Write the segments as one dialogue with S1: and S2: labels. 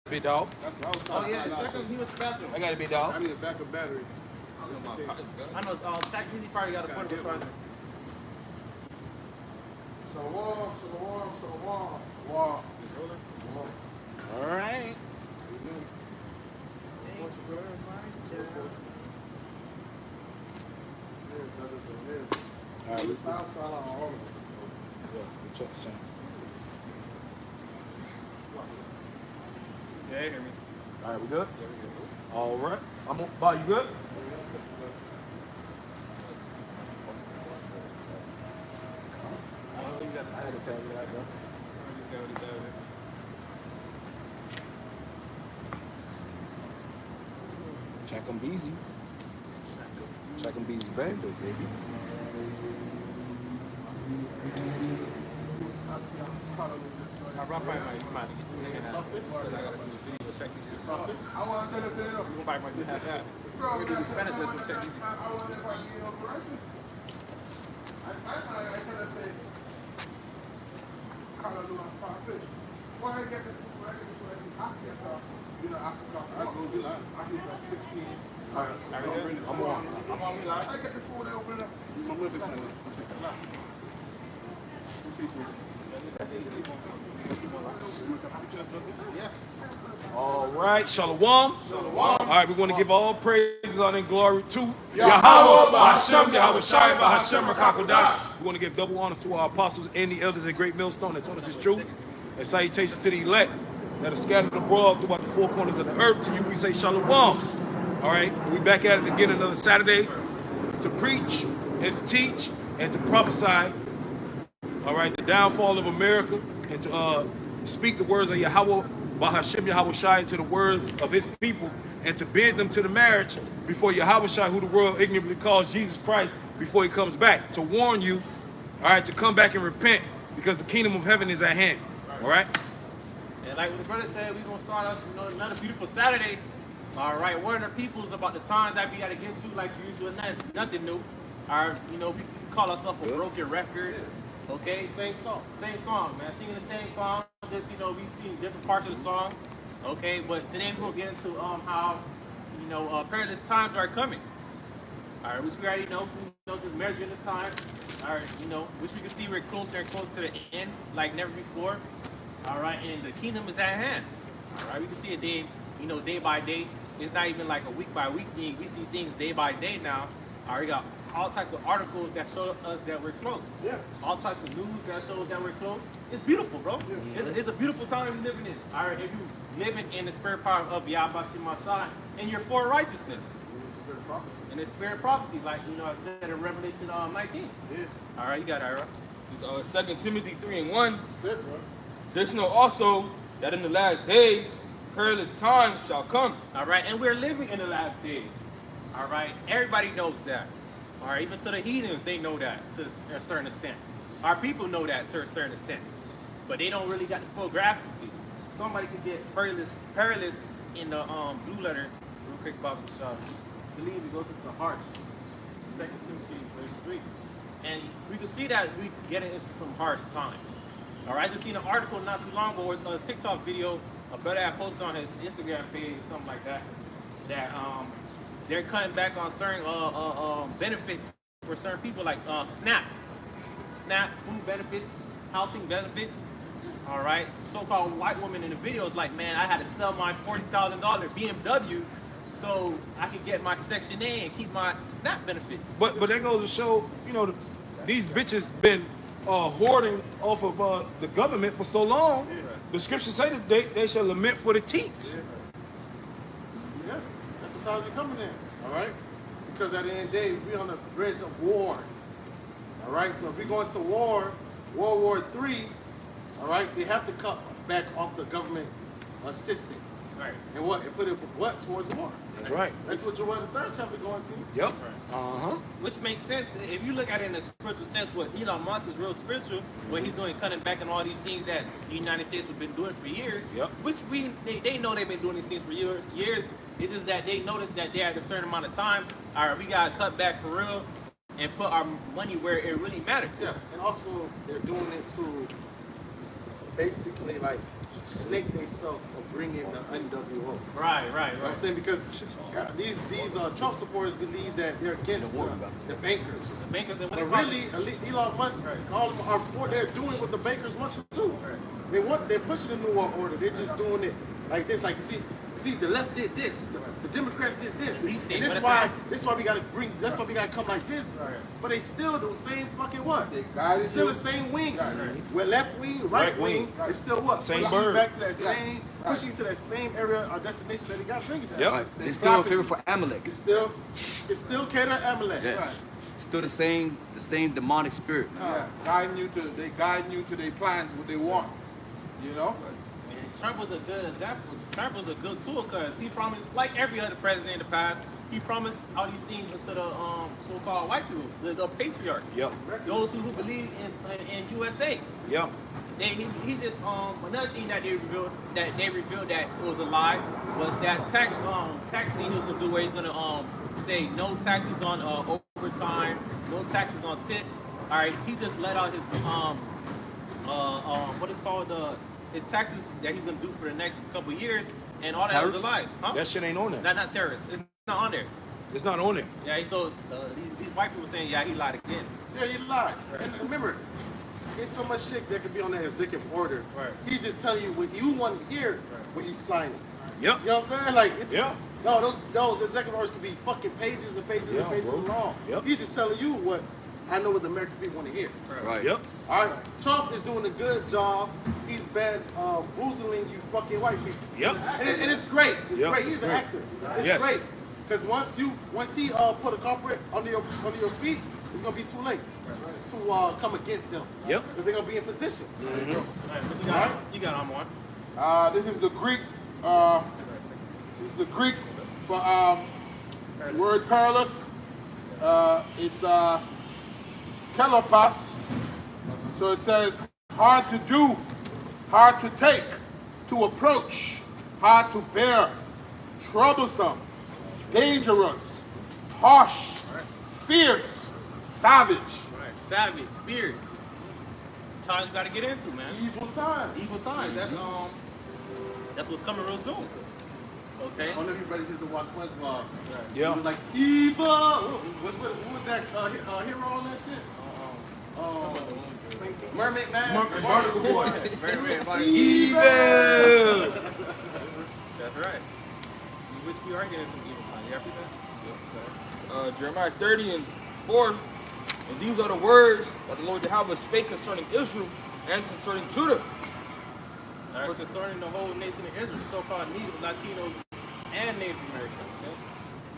S1: big dog.
S2: That's what I was talking about.
S3: Check him. He was the bathroom.
S1: I got a big dog.
S2: I need a backup battery.
S3: I know. Check him. He probably got a portable charger.
S2: So wall. Wall.
S1: All right. All right, let's
S2: South side on all of them.
S1: check the same.
S3: Yeah, you hear me.
S1: All right, we good? All right. I'm on. Bob, you good?
S3: I don't think that
S1: I had to tell you that, bro. Check them easy. Check them easy, baby.
S3: I rough by my mind to get the second half. Because I got to do this video. Check these softest.
S2: I want to set it up.
S3: You might do have that. We're going to do the Spanish lesson. Check these.
S2: I want to invite you over right there. I could have said, Hallelujah, starfish. Why I get the food? I get the you know, I can be like, I get like 16. I'm on. I get the food, I open it up. My whip is in there.
S1: All right, Shalom. All right, we're going to give all praises, honor, and glory to Yahweh, Hashem, Yahweh Shai, Hashem, Rakakodash. We're going to give double honors to our apostles and the elders at Great Millstone that told us this truth. And salutations to the elect that are scattered abroad throughout the four corners of the earth. To you, we say Shalom. All right, we back at it again another Saturday to preach and to teach and to prophesy. All right, the downfall of America and to speak the words of Yahweh, Bahashem Yahweh Shai, to the words of his people and to bid them to the marriage before Yahweh Shai, who the world ignorantly calls Jesus Christ, before he comes back. To warn you, all right, to come back and repent because the kingdom of heaven is at hand. All right?
S3: And like what the brother said, we're going to start off another beautiful Saturday. All right, warning our peoples about the times that we got to get to like usual, nothing new. All right, we call ourselves a broken record. Okay, same song, man. Singing the same song. Just we sing different parts of the song. Okay, but today we're gonna get into how perilous times are coming. All right, which we already know. We know the marriage in the time. All right, which we can see we're closer and closer to the end, like never before. All right, and the kingdom is at hand. All right, we can see it day by day. It's not even like a week by week thing. We see things day by day now. All right, we got all types of articles that show us that we're close. Yeah. All types of news that show us that we're close. It's beautiful, bro. Yeah. It's a beautiful time we're living in. All right, if you living in the spirit power of Yahawashi144 and you're for righteousness. And the spirit prophecy, like I said in Revelation 19. Yeah. All right, you got it, Ira.
S4: It's 2 Timothy 3:1. That's it, bro. There's no also that in the last days perilous times shall come.
S3: All right, and we're living in the last days. All right, everybody knows that. All right, even to the heathens, they know that to a certain extent. Our people know that to a certain extent, but they don't really got the full grasp of it. Somebody could get perilous in the blue letter. Real quick, Bob, believe it goes into the heart. 2 Timothy verse 3, and we can see that we getting into some harsh times. All right, I just seen an article not too long ago, a TikTok video, a brother had posted on his Instagram page, something like that, that they're cutting back on certain benefits for certain people, like SNAP, food benefits, housing benefits. All right, so-called white woman in the video is like, man, I had to sell my $40,000 BMW so I could get my Section A and keep my SNAP benefits.
S1: But that goes to show, these bitches been hoarding off of the government for so long. Yeah. The scriptures say that they shall lament for the teats.
S2: Yeah, that's the time we're coming in. All right, because at the end of the day, we're on the bridge of war. All right, so if we go into war, World War III, all right, they have to cut back off the government assistance.
S3: Right.
S2: And put it towards war.
S1: That's right.
S2: That's what Joel the third chapter going to.
S1: Yep.
S3: Right. Which makes sense if you look at it in a spiritual sense. What Elon Musk is real spiritual. What he's doing, cutting back on all these things that the United States have been doing for years.
S1: Yep.
S3: Which they know they've been doing these things for years. It's just that they noticed that they're at a certain amount of time. All right, we gotta cut back for real and put our money where it really matters.
S2: Yeah, and also they're doing it to basically like snake themselves a bring in the NWO.
S3: Right.
S2: You know what I'm saying? Because these Trump supporters believe that they're against the bankers.
S3: The bankers and what
S2: But
S3: they
S2: really, Elon Musk, all of them are for. They're doing what the bankers want you to do. They're pushing the New World Order. They're just doing it like this. Like you see, the left did this, the Democrats did this, and this why we gotta bring. That's why we gotta come like this. But they still the same fucking what? It's still the same wing. With left wing, right wing, it's still what?
S1: Same
S2: pushing
S1: bird.
S2: you back to that same, pushing you to that same area or destination that they got bringing to.
S1: Yep.
S5: Right. It's still a favor for Amalek.
S2: It's still cater to Amalek.
S5: Yeah.
S2: Right.
S5: It's still the same demonic spirit.
S6: Yeah, they guiding you to their plans, what they want. You know?
S3: And Trump was a good example. Trump was a good tool because he promised, like every other president in the past, he promised all these things to the so-called white people, the patriarchs.
S1: Yep.
S3: Those who believe in USA.
S1: Yep.
S3: He just another thing that they revealed that it was a lie was that tax thing he was gonna do where he's gonna say no taxes on overtime, no taxes on tips. All right, he just let out his what is called his taxes that he's gonna do for the next couple of years, and all that was a lie. Huh?
S1: That shit ain't on there.
S3: Not terrorists. It's not on there.
S1: It's not on there.
S3: Yeah, so these white people saying, yeah, he lied again.
S2: Yeah, you lied. And remember, there's so much shit that could be on that executive order.
S3: Right.
S2: He's just telling you what you want to hear when he's signing.
S1: Yep.
S2: You know what I'm saying? Like,
S1: Yeah.
S2: no, those executive orders could be fucking pages and pages and
S1: Yeah,
S2: pages
S1: bro.
S2: long.
S1: Yep.
S2: He's just telling you what I know what the American people want to hear.
S5: Right.
S1: Yep.
S2: All right, Trump is doing a good job. He's been boozling you fucking white people.
S1: Yep.
S2: And it's great. It's
S1: Yep,
S2: great.
S1: it's
S2: He's
S1: great.
S2: an actor. It's
S1: Yes.
S2: great. Because once he put a culprit under your feet, it's gonna be too late to come against them.
S1: Yep.
S2: Because they're gonna be in position.
S3: All right, what you got on one?
S6: This is the Greek. This is the Greek for the word perilous. It's kelepas. So it says hard to do, hard to take, to approach, hard to bear, troublesome, dangerous, harsh, fierce, savage.
S3: All right, savage, fierce. That's how you got to get into, man.
S2: Evil time.
S3: Evil times. That's what's coming real soon. Okay.
S2: I don't know if everybody used to watch SpongeBob.
S1: Yeah.
S2: It was like evil. Who was that hero on that shit? Mermaid Man.
S1: Barnacle Boy.
S2: Evil.
S3: That's right. Which we are getting some evil time. You represent?
S4: Jeremiah 30:4. And these are the words that the Lord Yahweh spake concerning Israel and concerning Judah.
S3: For concerning the whole nation of Israel, so-called Native Latinos and Native Americans. Okay?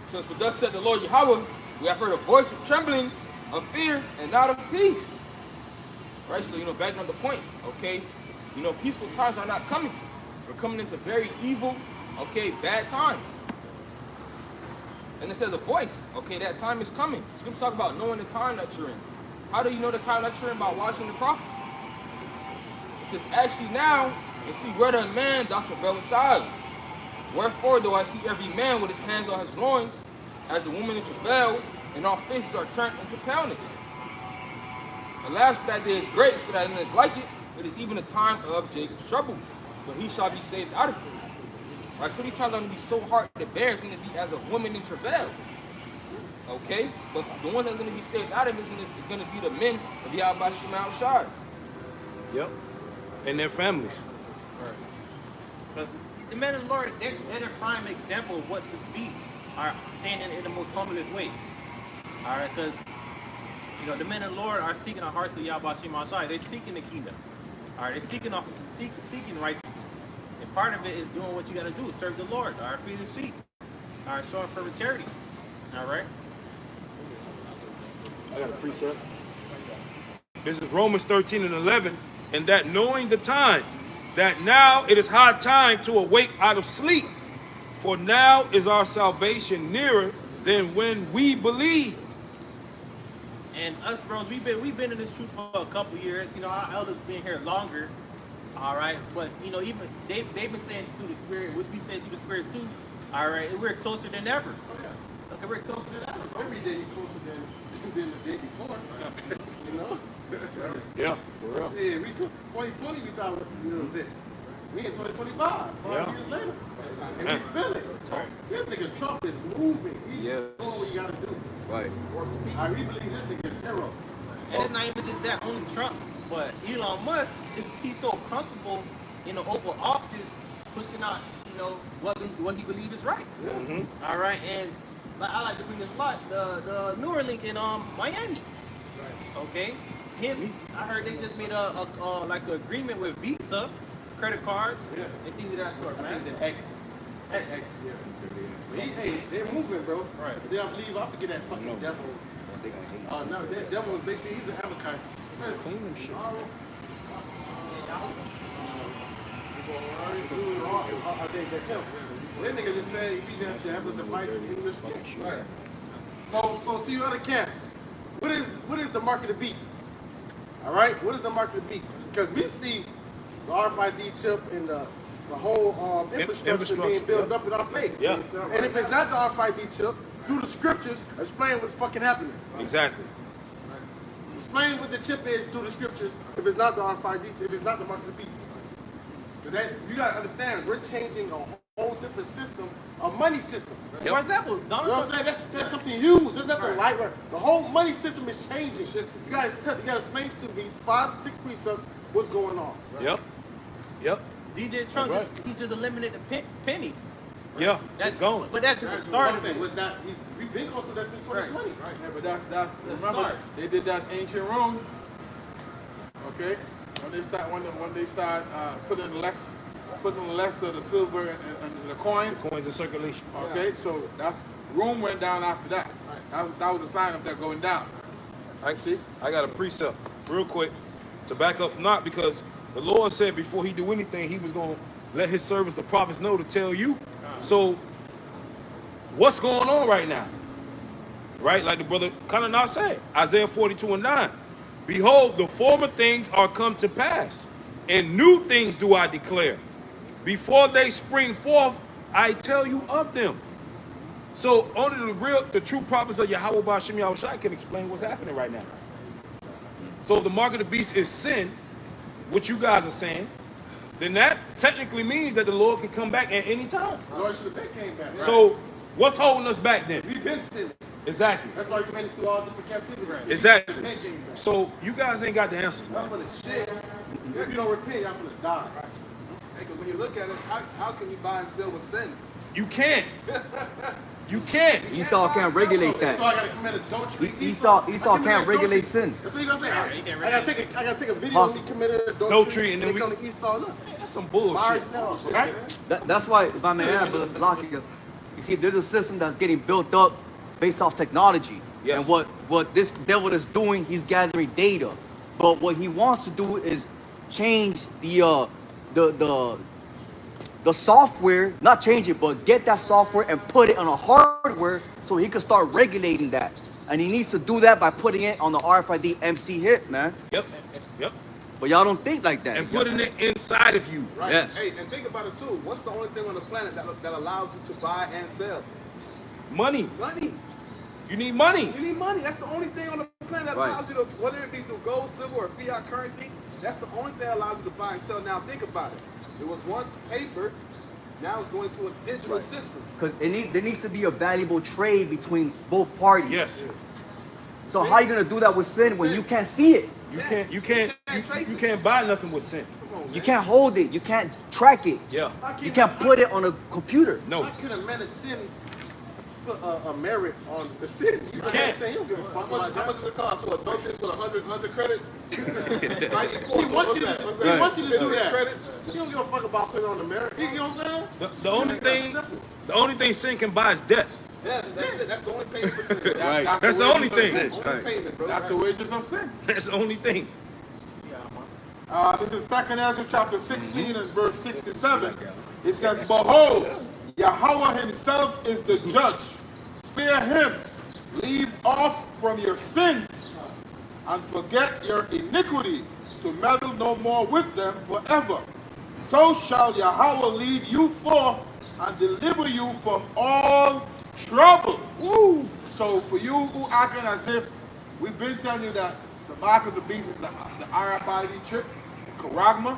S4: It says, for thus said the Lord Yahweh, we have heard a voice of trembling, of fear, and not of peace. Right, so, backing on the point, okay? Peaceful times are not coming. We're coming into very evil, okay, bad times. And it says a voice, okay, that time is coming. Scripture talk about knowing the time that you're in. How do you know the time that you're in? By watching the prophecies. It says, actually now, and see whether a man doth travail a child. Wherefore do I see every man with his hands on his loins, as a woman in travail, and all faces are turned into paleness. Alas, for that day is great, so that in his like it, it is even a time of Jacob's trouble, but he shall be saved out of it. Right, so these times are going to be so hard to bear, it's going to be as a woman in travail. Okay? But the ones that are going to be saved out of it is going to be the men of Yahawashi144.
S1: Yep. And their families.
S3: Because the men of the Lord, they're the prime example of what to be, saying it in the most humblest way. All right, because the men of the Lord are seeking the hearts of Yahawashi144. They're seeking the kingdom. All right, they're seeking righteousness. And part of it is doing what you got to do, serve the Lord. All right, feed his sheep. All right, showing for charity. All right.
S1: I got a precept. This is Romans 13:11. And that knowing the time, that now it is high time to awake out of sleep. For now is our salvation nearer than when we believe.
S3: And us, bros, we've been in this truth for a couple years. Our elders been here longer. All right, but even they've been saying through the Spirit, which we said through the Spirit too. All right, we're closer than ever. Okay, we're closer than ever.
S2: Every day you're closer than the day before.
S1: Yeah, for real.
S2: Yeah, 2020 we thought it was it. We in 2025, 5 years later. And we feel it. This nigga Trump is moving. He's doing what he gotta do.
S5: Right.
S2: I really believe this nigga is hero.
S3: And it's not even just that, only Trump, but Elon Musk, he's so comfortable in the Oval Office pushing out, what he believes is right. All right, and I like to bring this a lot, the Neuralink in Miami. Okay, I heard they just made a like an agreement with Visa, credit cards, and things of that sort, man.
S2: The X. Hey, they're moving, bro.
S3: Right.
S2: But then I believe I forget that fucking devil. No, that devil was basically he's an Amalekite.
S1: Clean them shits.
S2: I think that's him. That nigga just said he didn't have the device in English stick. Right. So to you other camps, what is the mark of the beast? All right, what is the mark of the beast? Because we see the RFID chip and the whole infrastructure being built up in our face.
S1: Yeah.
S2: And if it's not the RFID chip, through the scriptures, explain what's fucking happening.
S1: Exactly.
S2: Explain what the chip is through the scriptures if it's not the RFID chip, if it's not the mark of the beast. You gotta understand, we're changing a whole different system, a money system.
S1: Yep.
S3: For example,
S2: You know
S3: Donald
S2: what I'm
S3: Trump.
S2: saying? That's something huge. There's nothing light. Right? The whole money system is changing. You gotta explain to me 5 to 6 precepts what's going on.
S1: Yep. Yep.
S3: DJ Trump,
S1: That's
S3: he just eliminated the penny.
S1: Yeah.
S3: That's
S1: It's going.
S3: But that's just the
S2: That's
S3: start
S2: what
S3: of
S2: I'm
S3: it.
S2: saying. Was that we've been going through that since 2020. Right.
S6: Yeah, but that's remember
S3: start.
S6: they did that in ancient Rome. Okay, when they start putting less of the silver and the coin.
S1: Coins in circulation.
S6: Okay, so that's Rome went down after that. That was a sign of that going down.
S1: I got a precept real quick to back up, not because the Lord said before he do anything, he was going to let his servants, the prophets, know to tell you. So what's going on right now? Right? Like the brother kind of not said, Isaiah 42:9. Behold, the former things are come to pass, and new things do I declare. Before they spring forth, I tell you of them. So only the true prophets of Yahawashi144 can explain what's happening right now. So the mark of the beast is sin, what you guys are saying. Then that technically means that the Lord can come back at any time.
S2: The Lord should have been came back. Right?
S1: So what's holding us back then?
S2: We've been sinning.
S1: Exactly.
S2: That's why we made it through all different captivities.
S1: Exactly.
S2: We've been came back.
S1: So you guys ain't got the answers,
S2: Y'all
S1: man.
S2: for the shit. If you don't repent, y'all for the die.
S7: Hey, 'cause when you look at it, how can you buy and sell with sin?
S1: You can't. You can't.
S5: Esau can't regulate
S2: So
S5: that.
S2: I gotta commit adultery.
S5: Esau
S2: I
S5: can't
S2: committed
S5: regulate
S2: adultery.
S5: sin.
S2: That's what you gonna say.
S3: can't
S2: I gotta take a video
S5: Possible.
S2: of me committed
S1: Adultery, and then
S2: come to Esau. Look,
S1: That's some
S2: by
S1: bullshit.
S2: ourselves, right?
S5: That's why, if I may add, Brother Salakia, you see, there's a system that's getting built up based off technology.
S1: Yes.
S5: And what this devil is doing, he's gathering data. But what he wants to do is change the software, not change it, but get that software and put it on a hardware so he can start regulating that. And he needs to do that by putting it on the RFID MC hit, man.
S1: Yep. Yep.
S5: But y'all don't think like that.
S1: And putting it inside of you.
S7: Right?
S5: Yes.
S7: Hey, and think about it too. What's the only thing on the planet that allows you to buy and sell?
S1: Money.
S7: Money.
S1: You need money.
S7: You need money. That's the only thing on the planet that
S5: Right.
S7: allows you to, whether it be through gold, silver, or fiat currency, that's the only thing that allows you to buy and sell. Now think about it. It was once paper, now it's going to a digital system.
S5: Because there needs to be a valuable trade between both parties.
S1: Yes.
S5: So how you gonna do that with sin when you can't see it?
S1: You can't buy nothing with sin.
S7: Come on, man.
S5: You can't hold it. You can't track it.
S1: Yeah.
S5: You can't put it on a computer.
S1: No.
S2: How can a man of sin put a merit on the sin? He's a man
S1: can't.
S2: saying he don't give a fuck
S7: How
S2: about
S7: much
S2: that.
S7: does it cost? So adultery is for 100 credits?
S2: He wants you to do that.
S7: Credits?
S2: He don't give a fuck about putting on the merit. You know what I'm saying?
S1: The only thing sin can buy is death.
S7: Yeah, that's it. That's the only payment for sin.
S1: That's the only thing.
S7: Only payment, bro.
S6: That's the wages of sin.
S1: That's the only thing.
S6: This is 2nd Ezra chapter 16 and verse 67. It says, Behold, Yahweh himself is the judge. Fear him. Leave off from your sins and forget your iniquities, to meddle no more with them forever. So shall Yahweh lead you forth and deliver you from all trouble. Woo! So for you who acting as if we've been telling you that the mark of the beast is the RFID chip, Karagma,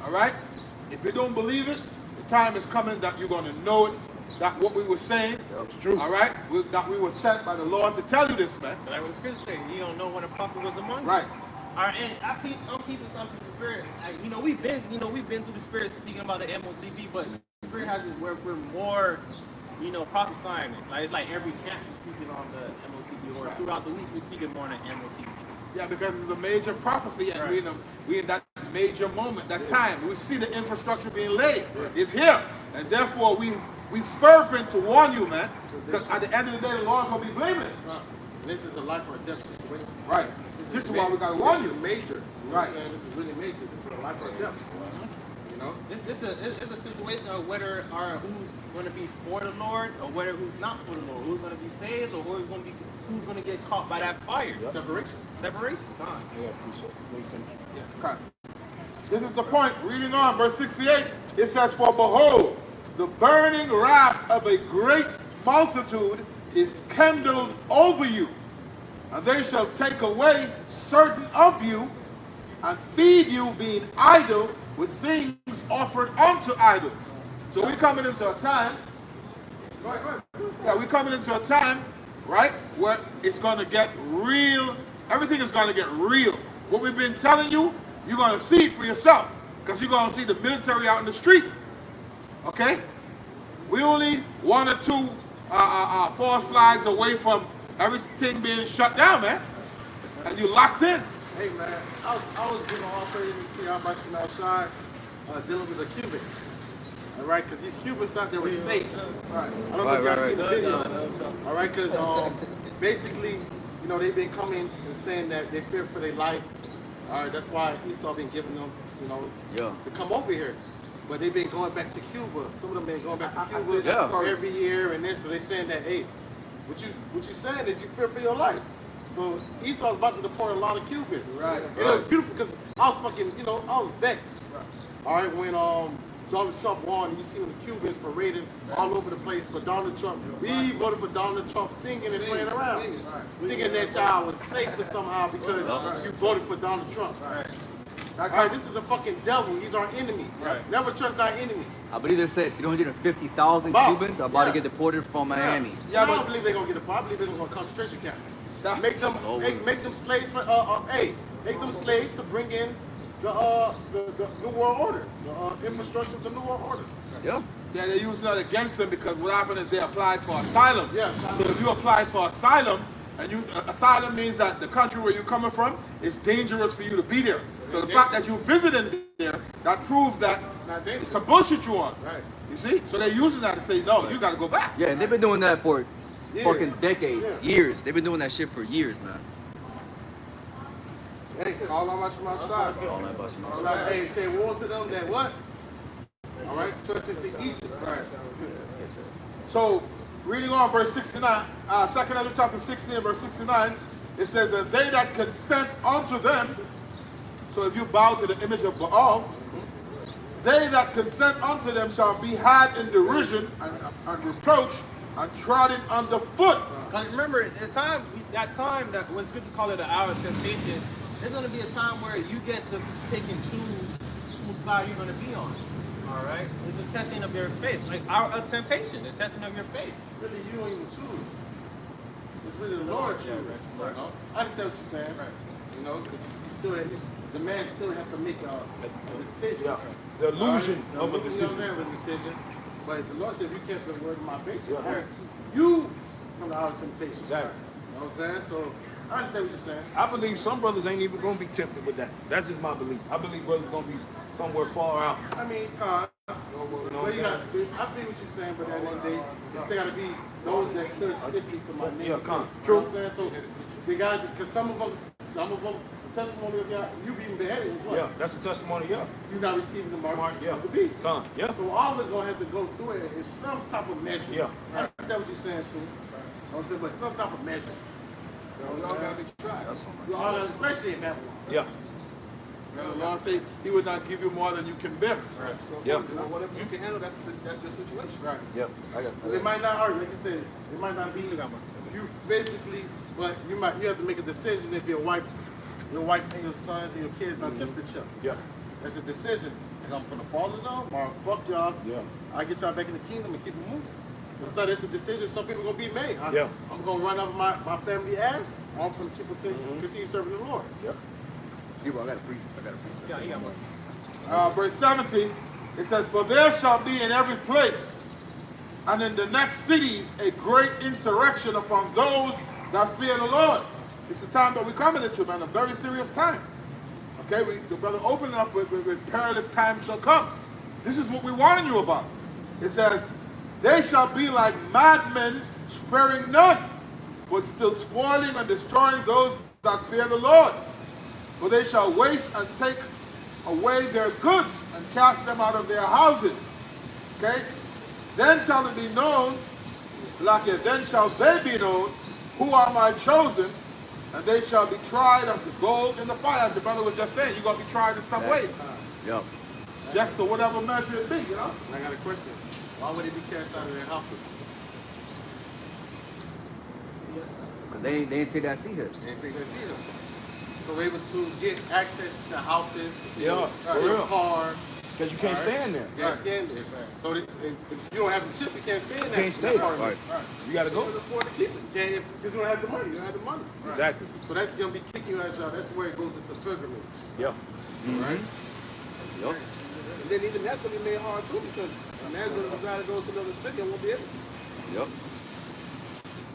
S6: all right? If you don't believe it, the time is coming that you're going to know it. That what we were saying,
S1: It's true.
S6: all right, that we were sent by the Lord to tell you this, man.
S3: Like what the scripture say, you don't know when a prophet was among you.
S6: Right.
S3: All right, and I'm keeping something to the spirit. Like, we've been through the spirit speaking about the MOTV, but the spirit has it where we're more, prophesying it. Like it's like every camp is speaking on the MOTV, or throughout the week we're speaking more on the MOTV.
S6: Yeah, because it's a major prophecy, and
S3: Right.
S6: we in that major moment, that time. We see the infrastructure being laid. It's here, and therefore we fervent to warn you, man. Because at the end of the day, the Lord gonna be blameless.
S2: This is a life or death situation.
S6: Right. This is why we gotta warn you.
S2: This is major. You know
S6: Right.
S2: what I'm saying? This is really major. This is a life or death. You know?
S3: It's a situation of whether who's going to be for the Lord or whether who's not for the Lord. Who's going to be saved or who's going to get caught by that fire.
S2: Separation.
S3: Separation. Time.
S6: Okay. This is the point. Reading on, verse 68, it says, "For behold, the burning wrath of a great multitude is kindled over you, and they shall take away certain of you, and feed you, being idle, with things offered unto idols." So we're coming into a time. Go ahead. Yeah, we're coming into a time, right, where it's going to get real. Everything is going to get real. What we've been telling you, you're going to see it for yourself, because you're going to see the military out in the street. Okay? We only 1 or 2 false flags away from everything being shut down, man. And you locked in.
S2: Hey man, I was giving all praise to see how much shine dealing with the Cubans. All right, because these Cubans thought they were safe. Right. I don't know if y'all seen the video. All right, because basically, they've been coming and saying that they fear for their life. All right, that's why Esau been giving them, to come over here. But they've been going back to Cuba. Some of them been going back to Cuba every year and this. So they're saying that, hey, what you saying is you fear for your life. So Esau's about to deport a lot of Cubans. Right. And it was beautiful because I was fucking, I was vexed. Right. All right, when Donald Trump won, you see the Cubans parading all over the place for Donald Trump. We voted for Donald Trump singing and playing around. Thinking that y'all was safer somehow because you voted for Donald Trump. Right. Okay, this is a fucking devil. He's our enemy. Right. Never trust our enemy.
S5: I believe they said 350,000 Cubans are about to get deported from Miami.
S2: Yeah, I don't believe they're gonna get deported. I believe they're gonna go to concentration camps. Make them slaves for make them slaves to bring in the New World Order, the infrastructure of the New World Order.
S5: Yeah.
S6: Yeah, they're using that against them because what happened is they applied for asylum.
S2: Yes.
S6: So if you apply for asylum, and asylum means that the country where you're coming from is dangerous for you to be there. So the fact that you visited there, that proves that it's some bullshit you on. Right. You see? So they're using that to say, no, you got to go back.
S5: Yeah, and they've been doing that for fucking decades, years. They've been doing that shit for years, man.
S2: Hey, all on my side. Hey, say war to them that what? All right, trust into Egypt. All right.
S6: So, reading on verse 69, 2nd Ezra chapter 16, verse 69, it says, "And they that consent unto them," so if you bow to the image of Baal, "they that consent unto them shall be had in derision and reproach and trodden underfoot."
S3: Because remember, that time that was good to call it an hour of temptation, there's going to be a time where you get to pick and choose whose side you're going to be on. All right? It's a testing of your faith. Like a temptation, the testing of your faith.
S2: Really, you don't even choose. It's really the Lord choose. Right. I understand what you're saying. Right. Because the man still have to make a decision.
S1: Yeah. The illusion of a
S2: You know
S1: decision.
S2: what I'm saying? With a decision. But the Lord said, if you kept the word of my faith, you come out of temptation.
S1: Exactly.
S2: You know what I'm saying? So I understand what you're saying.
S1: I believe some brothers ain't even going to be tempted with that. That's just my belief. I believe brothers going to be somewhere far out.
S2: I mean,
S1: You know what I'm saying?
S2: I think what you're saying, but at the end of the day, it's still got to be those that stood stiffly for my name.
S1: Yeah, come.
S2: You know what I'm saying? So they got to, because some of them, the testimony of God, you being beheaded as well.
S1: Yeah, that's a testimony, yeah.
S2: You're not receiving the mark
S1: Yeah.
S2: of the beast.
S1: Come, yeah.
S2: So all of us going to have to go through it in some type of measure.
S1: Yeah.
S2: I understand what you're saying, too. I was saying, but some type of measure. You know what I'm saying? We all gotta, especially in Babylon.
S1: Yeah.
S6: The Lord said He would not give you more than you can bear.
S7: Right. So
S1: Yeah.
S7: whatever you can handle, that's your situation.
S2: Right.
S1: Yep. I got
S2: It might not hurt, like you said. It might not be you physically, but you have to make a decision if your wife and your sons and your kids not tempted you.
S1: Yeah.
S2: That's a decision. come from the Father though, or fuck y'all.
S1: Yeah.
S2: I get y'all back in the kingdom and keep it moving. And so that's a decision some people gonna be made.
S1: Yeah.
S2: I'm gonna run over my family ass, or I'm gonna keep continue serving the Lord.
S1: Yep.
S5: See, bro, I gotta preach.
S3: Yeah, you got one.
S6: Verse 17, it says, "For there shall be in every place and in the next cities a great insurrection upon those that fear the Lord." It's the time that we're coming into, man, a very serious time. Okay, the brother opened up with perilous times shall come. This is what we're warning you about. It says, "They shall be like madmen, sparing none, but still spoiling and destroying those that fear the Lord. For they shall waste and take away their goods and cast them out of their houses." Okay? "Then shall it be known, then shall they be known, who are my chosen, and they shall be tried as the gold in the fire." As the brother was just saying, you're going to be tried in some way.
S5: Yep.
S6: Just to whatever measure it be, you know?
S2: And I got a question. Why would they be cast out of their houses?
S5: Because they ain't take that seat here.
S2: They didn't take their seat up. So we're able to get access to houses, to
S1: Yeah, for
S2: your
S1: real.
S2: car.
S1: Because you can't stand there.
S2: You can't stand there. So if you don't have the chip, you can't stand there.
S1: Can't stay.
S5: Right.
S1: You got to
S2: You
S1: go.
S2: can afford to keep it. You can't because you don't have the money. You don't have the money.
S1: Exactly.
S2: So that's gonna be kicking you out of job. That's where it goes into pilgrimage.
S1: Yeah.
S2: Right?
S5: Yep.
S2: And then even that's gonna be made hard too because a man's gonna desire to go to another city and won't be able to.
S5: Yep.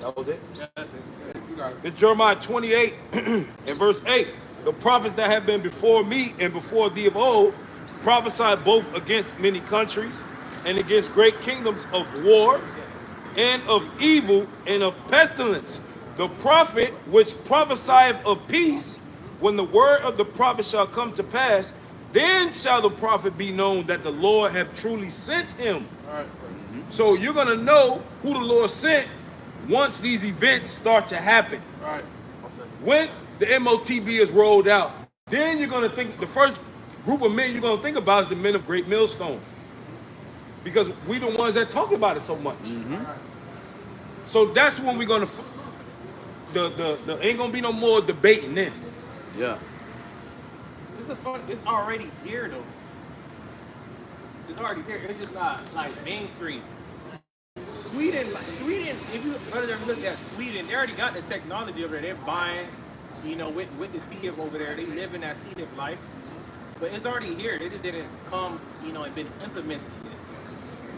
S1: That was it.
S3: Yeah, that's it.
S2: You got it.
S1: It's Jeremiah 28 and verse 8. "The prophets that have been before me and before thee of old prophesied both against many countries and against great kingdoms of war and of evil and of pestilence. The prophet which prophesieth of peace, when the word of the prophet shall come to pass, then shall the prophet be known that the Lord have truly sent him."
S2: All right.
S1: So you're going to know who the Lord sent once these events start to happen.
S2: All right.
S1: When the MOTB is rolled out, then you're going to think, the first group of men you're going to think about is the men of Great Millstone. Because we the ones that talk about it so much. So that's when we're going to, the ain't going to be no more debating then.
S5: Yeah.
S3: This is fun. It's already here though. It's already here. It's just not like mainstream. Sweden, if you ever looked at Sweden, they already got the technology over there. They're buying, with the CF over there. They live in that CF life. But it's already here. They just didn't come, and been implemented yet.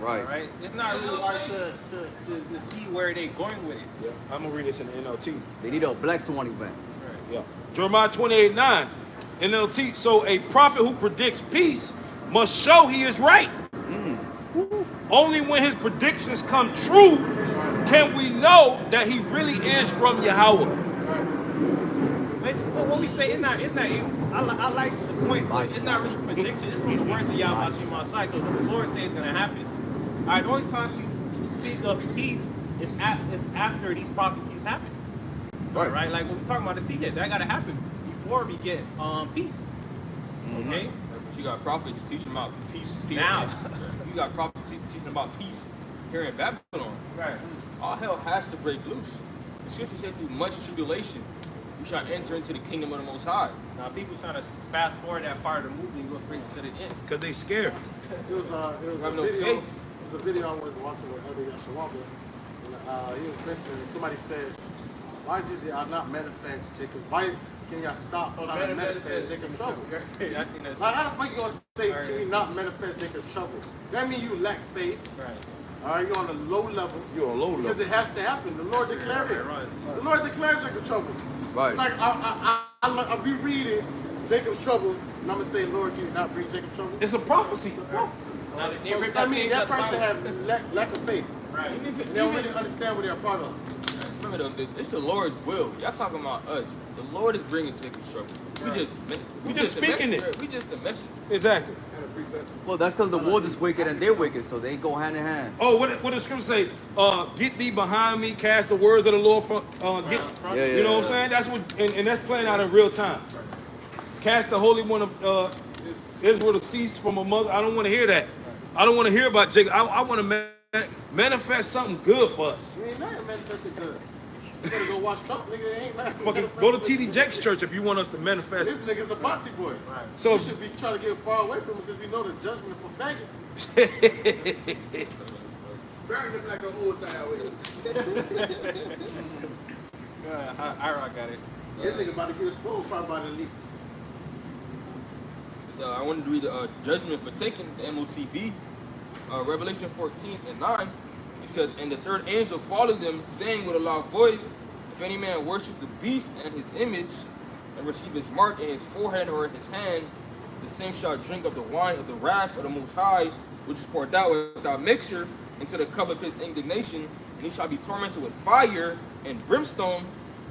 S5: Right.
S3: All right? It's not really hard to see where they're going with it.
S1: Yeah. I'm going to read this in the NLT.
S5: They need a Black Swan event.
S1: Yeah. Jeremiah 28:9. NLT. "So a prophet who predicts peace must show he is right. Only when his predictions come true can we know that he really is from Yahweh."
S3: Basically, what we say, it's not I like the point, but it's not really prediction. It's from the words of Yahawashi144, because the Lord says it's going to happen. All right, the only time you speak of peace is after these prophecies happen.
S5: Right.
S3: Right? Like when we talking about the CJ, that got to happen before we get peace. Okay?
S4: But you got prophets teaching about peace here.
S3: Now.
S4: You got prophets teaching about peace here in Babylon.
S3: Right.
S4: All hell has to break loose. The scripture said through much tribulation, we shall enter into the kingdom of the Most High.
S3: Now people trying to fast forward that part of the movie and go straight to the end.
S1: Because they scared.
S2: It was a
S4: have no
S2: video.
S4: faith.
S2: It was a video I was watching with Elder Yashawamba, and he was mentioning. Somebody said, "Why did y'all not manifest Jacob? Why can y'all stop trying to manifest Jacob's trouble?"
S3: Yeah, I seen that.
S2: Like, how the fuck you gonna say, "Can we not manifest Jacob's trouble"? That means you lack faith.
S3: Right.
S2: All right, you're on a low level.
S1: You're on a low
S2: Because
S1: level.
S2: it has to happen. The Lord declared it.
S3: Right.
S2: The Lord declared Jacob's trouble.
S5: Right.
S2: Like I'll be reading Jacob's trouble, and I'm gonna say, "Lord, can you not bring Jacob's trouble?"
S1: It's a prophecy.
S2: It's a prophecy.
S3: Now, they ripped
S2: I
S3: out
S2: mean,
S3: things
S2: that
S3: out the
S2: person
S3: Bible.
S2: have lack of faith.
S3: Right.
S2: They don't really understand what they're a part of.
S4: Remember though, it's the Lord's will. Y'all talking about us. The Lord is bringing Jacob's trouble. We just
S1: speaking
S4: the
S1: it.
S4: We just the message.
S1: Exactly.
S5: Well, that's because the world is wicked and they're wicked, so they go hand in hand.
S1: Oh, what the scripture say? Get thee behind me, cast the words of the Lord from, you know what I'm saying? That's what, and that's playing out in real time. Cast the Holy One of Israel to cease from a mother. I don't want to hear that. I don't want to hear about Jacob. I want to manifest something good for us.
S2: You ain't not manifesting good. You better go watch Trump, nigga. They ain't laughing.
S1: Fucking go to TD Jakes Church if you want us to
S2: This
S1: manifest.
S2: nigga's a Bati boy.
S1: So
S2: We should be trying to get far away from him because we know the judgment for faggots.
S7: Burn him like an old thing.
S3: I got it.
S2: This nigga about to get his soul probably by the leak.
S4: So I wanted to read the judgment for taking the MOTB. Revelation 14:9. It says, and the third angel followed them, saying with a loud voice, if any man worship the beast and his image, and receive his mark in his forehead or in his hand, the same shall drink of the wine of the wrath of the Most High, which is poured out without mixture into the cup of his indignation, and he shall be tormented with fire and brimstone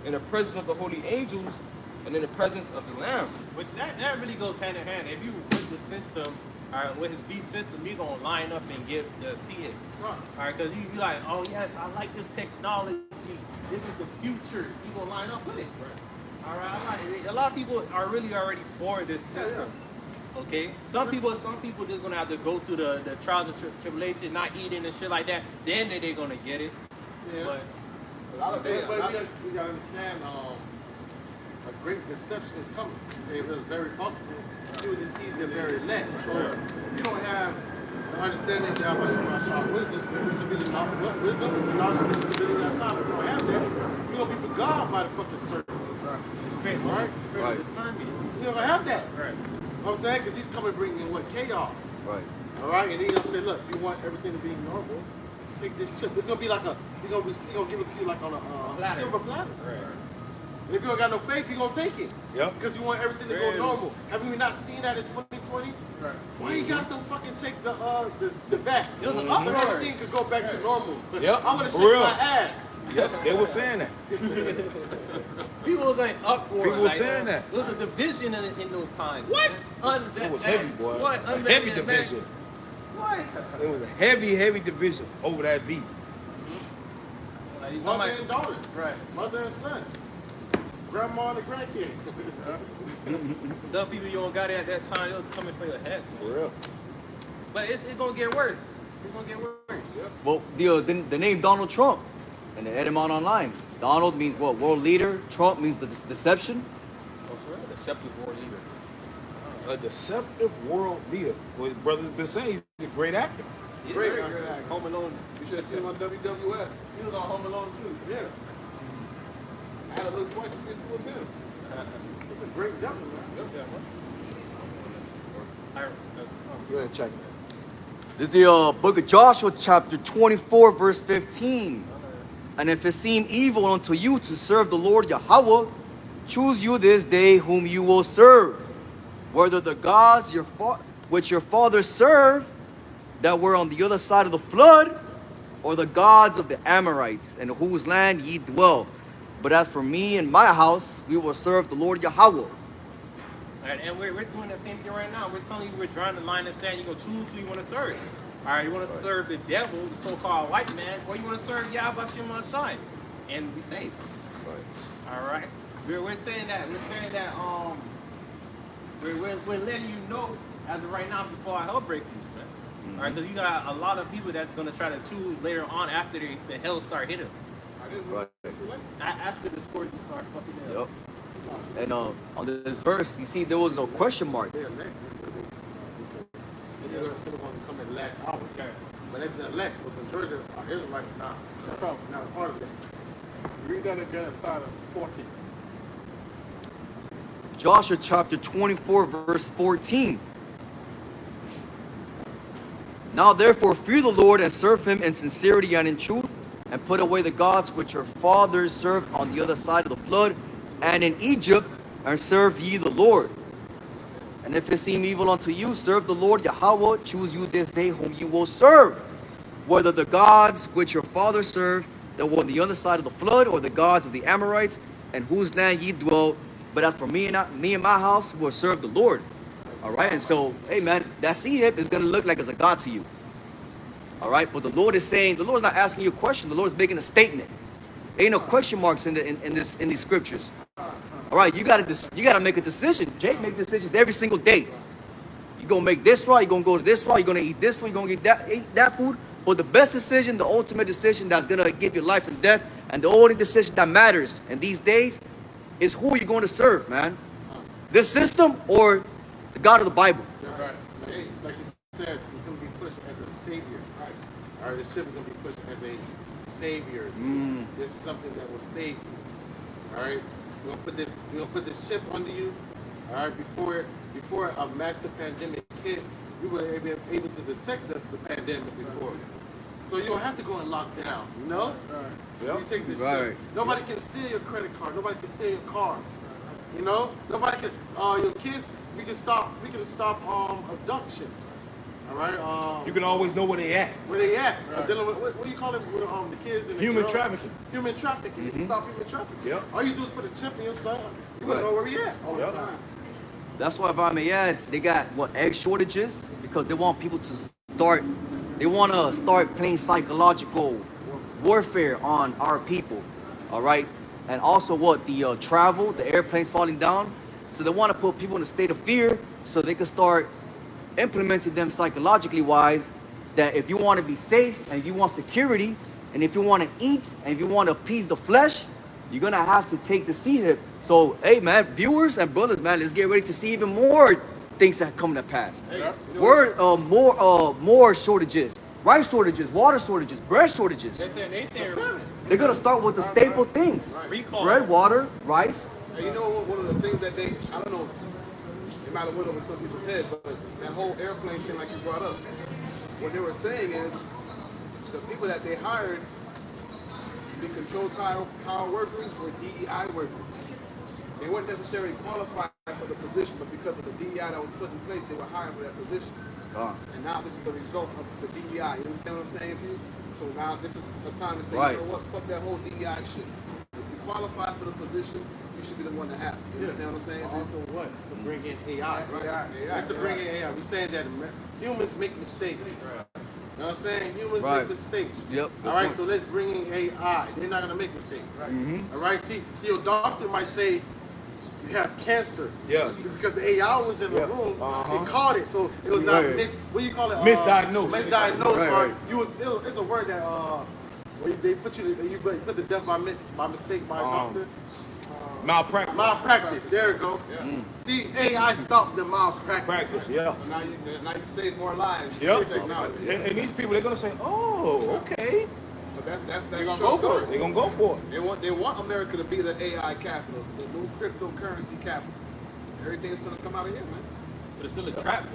S4: in the presence of the holy angels and in the presence of the Lamb.
S3: Which that really goes hand in hand. If you with the system, all right, with his beast system, you're gonna line up and get to see it. All right, because you be like, oh yes, I like this technology. This is the future. You gonna line up with it. All right, I like it. A lot of people are really already for this system. Okay, some people just gonna have to go through the trials and tribulation, not eating and shit like that. Then they're gonna get it.
S2: Yeah.
S3: But
S2: A lot of people, we gotta understand, a great deception is coming. Say it was very possible to deceive the very elect. So if you don't have the understanding of Yahawashi144 wisdom, knowledge, and stability at time, if you don't have that, you're gonna be beguiled by the fucking serpent.
S3: spirit,
S2: Right?
S4: Right.
S3: discernment.
S2: You're gonna have that.
S3: Right.
S2: You know what I'm saying? Because he's coming bringing what? Chaos.
S5: Right.
S2: All right, and then he'll say, look, if you want everything to be normal, take this chip. It's gonna be like he's gonna give it to you like on a
S3: Platter.
S2: silver platter.
S3: Right.
S2: And if you don't got no faith, you're gonna take it.
S1: Yep.
S2: Because you want everything to go
S3: Really?
S2: normal. Have we not seen that in 2020?
S7: Right.
S2: Why you guys don't fucking take the VAT?
S3: It was an
S2: So
S3: uproar.
S2: everything could go back to normal.
S1: Yep,
S2: I'm gonna
S1: for
S2: shake
S1: real.
S2: my ass.
S1: Yep, they were saying that.
S3: People was like uproar.
S1: People were
S3: like,
S1: saying that.
S3: There was a division in those times.
S1: What?
S3: It
S1: It was heavy, boy.
S3: What?
S1: A heavy division.
S3: What?
S1: It was a heavy division over that V.
S3: Like,
S2: Mother
S3: somebody,
S2: and daughter.
S3: right.
S2: Mother and son. Grandma and the grandkid.
S3: Some people you don't got it at that time. It was coming for your head.
S1: For real.
S3: But it's gonna get worse. It's gonna get worse.
S5: Well, the name Donald Trump, and the Edemont Online. Donald means what? World leader. Trump means the deception.
S4: Deceptive world leader.
S1: A deceptive world leader. What brother's been saying, he's a great actor.
S3: Yeah,
S2: Great,
S3: very
S2: man.
S3: good actor. Home Alone.
S7: You should have seen him on WWF.
S3: He was on Home Alone too.
S2: Yeah.
S7: I had to look twice to see if it was him.
S2: It's a great devil, man.
S7: Go ahead, check.
S5: This is the book of Joshua, chapter 24, verse 15. And if it seem evil unto you to serve the Lord Yahweh, choose you this day whom you will serve, whether the gods which your fathers served that were on the other side of the flood, or the gods of the Amorites, in whose land ye dwell. But as for me and my house, we will serve the Lord Yahweh.
S3: And we're doing the same thing right now. We're telling you we're drawing the line and saying you're going to choose who you want to serve. All right, you want to serve the devil, the so-called white man, or you want to serve Yahawashi144 and be saved.
S5: Right.
S3: All right? We're saying that. We're saying that we're letting you know as of right now before our hell break loose, man. All right, because you got a lot of people that's going to try to choose later on after the hell start hitting them.
S5: Right.
S3: After the sport start fucking hell.
S5: Yep. And on this verse, you see there was no question mark.
S2: They're elect. They're going to come in the last hour. But it's an elect. But the majority of Israelites are not a part of that.
S6: Read that again and start at 14.
S5: Joshua chapter 24, verse 14. Now therefore fear the Lord and serve him in sincerity and in truth, and put away the gods which your fathers served on the other side of the flood and in Egypt, and serve ye the Lord. And if it seem evil unto you, serve the Lord Yahweh, choose you this day whom you will serve, whether the gods which your fathers served that were on the other side of the flood, or the gods of the Amorites, and whose land ye dwell. But as for me and my house, we will serve the Lord. All right, and so, hey man, that sea hip is going to look like it's a god to you. All right, but the Lord is saying, the Lord's not asking you a question. The Lord is making a statement. Ain't no question marks in these scriptures. All right, you gotta make a decision. Jake make decisions every single day. You're gonna make this route. You're gonna go to this route. You're gonna eat this food. You're gonna eat that food. But the best decision, the ultimate decision that's gonna give you life and death And the only decision that matters in these days is who you're going to serve, man. This system or the God of the Bible.
S2: Right. Like you said, it's going to be pushed as a savior. Right. All right, this chip is going to be pushed as a savior. This is something that will save you. All right. We're gonna put this chip under you. All right. Before a massive pandemic hit, we were able to detect the pandemic before. So you don't have to go and lock down. You know.
S1: Yep.
S2: You take this chip. Nobody can steal your credit card. Nobody can steal your car. You know. Nobody can. Your kids. We can stop abduction. All right.
S1: You can always know where they at.
S2: Where they at? Dealing with, what do you call it? The kids and the
S1: Human
S2: girls?
S1: trafficking.
S2: Human trafficking. You can stop human trafficking.
S1: Yep.
S2: All you do is put a chip in your son. You gonna know where he at all the time.
S5: That's why, if I may add, they got egg shortages because they want people to start. They want to start playing psychological warfare on our people. All right, and also the travel, the airplanes falling down. So they want to put people in a state of fear so they can start implementing them psychologically wise, that if you want to be safe and if you want security and if you want to eat and if you want to appease the flesh, you're going to have to take the C-hip. So, hey, man, viewers and brothers, man, let's get ready to see even more things that come to pass. We're more shortages, rice shortages, water shortages, bread shortages. They're going to start with the staple things. Bread, water, rice.
S7: And you know, one of the things that I don't know, it might have went over some people's heads, but that whole airplane thing like you brought up, what they were saying is the people that they hired to be control tower workers were DEI workers. They weren't necessarily qualified for the position, but because of the DEI that was put in place, they were hired for that position. And now this is the result of the DEI. You understand what I'm saying to you? So now this is a time to say, you know what, fuck that whole DEI shit. If you qualify for the position, you should be the one to have it. You understand what I'm saying?
S2: Also what? To bring in AI, right? It's to bring in AI. We're saying that humans make mistakes. You know what I'm saying? Humans make mistakes.
S5: Yep.
S2: All right, so let's bring in AI. They're not gonna make mistakes. All right. See, your doctor might say you have cancer.
S1: Yeah.
S2: Because the AI was in the room, it caught it, so it was not what do you call it?
S1: Misdiagnosed.
S2: Misdiagnosed. Or you was ill. It's a word that where they put you put the death by mistake by a doctor.
S1: Malpractice.
S2: Malpractice. There you go. See, AI stopped the malpractice.
S1: Practice, yeah.
S7: So now you save more lives.
S1: Yep.
S7: Technology.
S1: And these people, they're gonna say, "Oh, okay."
S7: But that's
S2: They're gonna go for it.
S1: They're gonna go for it.
S7: They want America to be the AI capital, the new cryptocurrency capital. Everything's gonna come out of here, man.
S4: But it's still a trap.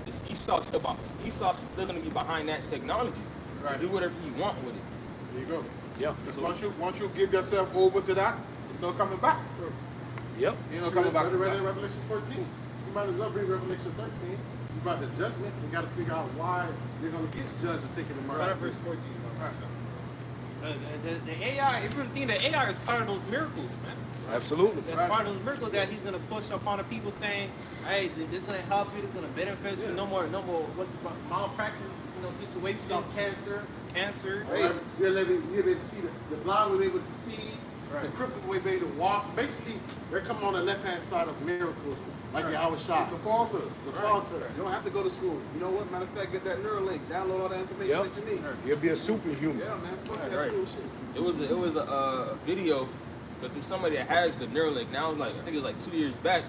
S4: It's Esau's still going to be behind that technology. So do whatever you want with it.
S6: There you go.
S1: Yeah.
S6: Because once you give yourself over to that, it's no coming back.
S1: Yep.
S6: You're not coming back.
S2: Revelation 14. You might as well read Revelation 13. About the judgment, we got to figure out why they're going to get judged and taken to murder.
S3: Verse 14. The AI, if you're thinking the AI is part of those miracles, man.
S1: Absolutely.
S3: That's part of those miracles that he's gonna push upon the people, saying, "Hey, this is gonna help you. This is gonna benefit you. No more what malpractice, situations, cancer.
S2: Right? You'll be able to see the blind will be able to see, the crippled will be able to walk. Basically, they're coming on the left-hand side of miracles, like Yahawashi.
S7: It's a falsehood.
S2: It's a falsehood.
S7: You don't have to go to school. You know what? Matter of fact, get that Neuralink. Download all that information that you need.
S1: You'll be a superhuman.
S7: Yeah, man. Fuck that school shit.
S4: It was a video because there's somebody that has the Neuralink now. I think it was like 2 years back.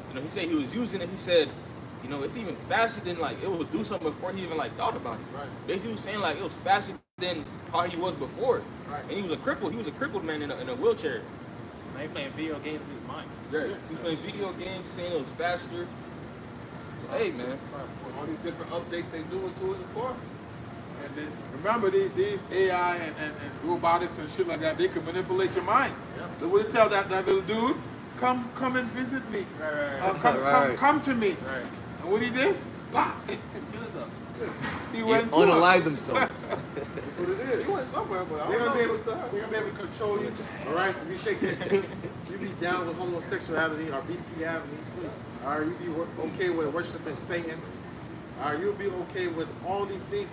S4: You know, he said he was using it. He said, you know, it's even faster than like it will do something before he even like thought about it.
S7: Right.
S4: Basically, he was saying like it was faster than how he was before.
S7: Right.
S4: And he was a crippled man in a wheelchair.
S3: Now he's playing video games with his mind.
S4: Yeah. He was playing video games, saying it was faster. So hey, man.
S7: All these different updates they doing to it, of course.
S6: And then remember, these AI and robotics and shit like that, they can manipulate your mind. They would tell that little dude, come and visit me. Come to me.
S3: Right.
S6: And what he did? Pop! He went to
S5: Unalived himself.
S7: That's what it is. You went somewhere, but I
S2: They're
S7: don't
S2: gonna
S7: know
S2: be able
S7: what's the
S2: they're gonna be able to control you. All right, if you take that, you be down with homosexuality or bestiality. All right, you be okay with worshiping Satan. All right, you'll be okay with all these things.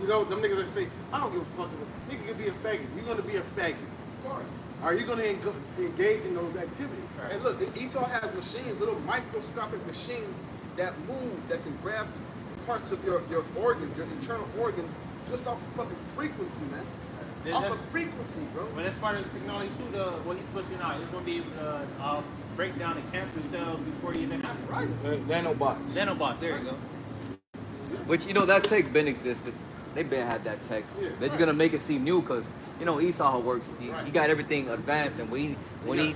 S2: You know, them niggas that say, I don't give a fuck. Nigga can be a faggot. You're gonna be a faggot.
S7: Of course.
S2: Are you gonna engage in those activities?
S7: And look, Esau has machines, little microscopic machines that move, that can grab parts of your organs, your internal organs, just off of fucking frequency, man.
S3: There's
S7: off
S3: just-
S7: of frequency, bro.
S3: But that's part of the technology too. What he's pushing out, it's gonna be able to break down the cancer cells before it even happens.
S7: Right.
S1: Nanobots.
S3: Nanobots. There you go.
S5: Which, you know, that tech been existed. They been had that tech. They're just gonna make it seem new because, you know, Esau how it works. He got everything advanced, and when he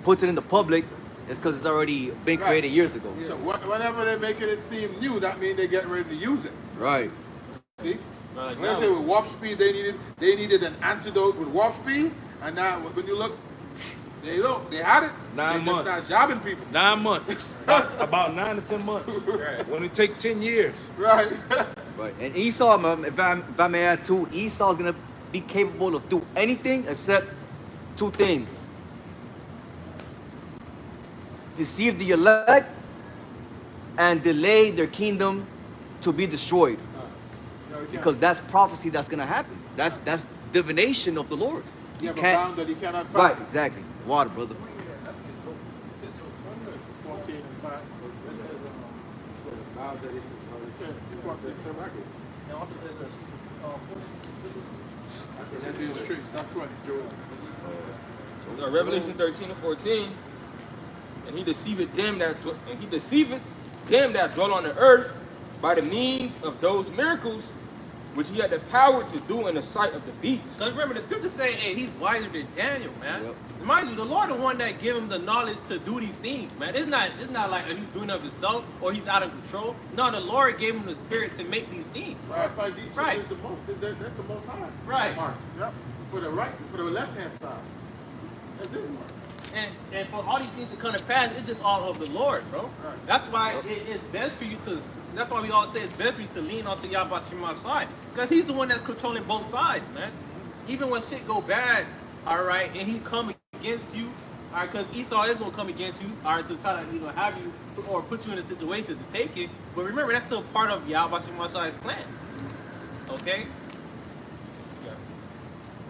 S5: puts it in the public, it's because it's already been created years ago.
S6: So whenever they're making it seem new, that means they get ready to use it.
S5: Right.
S6: See?
S3: Right,
S6: When I say with warp speed, they needed an antidote with warp speed, and now when you look, they had it.
S1: 9
S6: they
S1: months.
S6: just start jobbing people.
S1: 9 months. About 9 to 10 months. When it take 10 years.
S6: Right.
S5: Right. And Esau, if I may add too, Esau's gonna be capable of do anything except two things: deceive the elect and delay their kingdom to be destroyed. Because that's prophecy that's gonna happen. That's divination of the Lord.
S6: You have a
S5: can't-
S6: bound that he cannot
S5: Right,
S6: pass.
S5: exactly. Water, brother.
S2: 14 and 5.
S6: That's 20, Joel.
S4: Revelation 13 and 14. And he deceiveth them that dwell on the earth by the means of those miracles which he had the power to do in the sight of the beast.
S3: Because remember, the scripture say, hey, he's wiser than Daniel, man.
S5: Yep.
S3: Mind you, the Lord the one that give him the knowledge to do these things, man. It's not like he's doing it of himself or he's out of control. No, the Lord gave him the spirit to make these things.
S2: Right.
S3: Right.
S2: Is the most, that's the most high.
S3: Right.
S2: Mark. Yep. For the left hand side. That's this mark.
S3: And for all these things to come to pass, it's just all of the Lord, bro.
S2: Right.
S3: That's why it's best for you to. That's why we all say it's best for you to lean onto Yahawashi side, because he's the one that's controlling both sides, man. Even when shit go bad, all right, and he come against you, all right, because Esau is gonna come against you, all right, to try to have you or put you in a situation to take it. But remember, that's still part of Yahawashi side's plan. Okay.
S4: It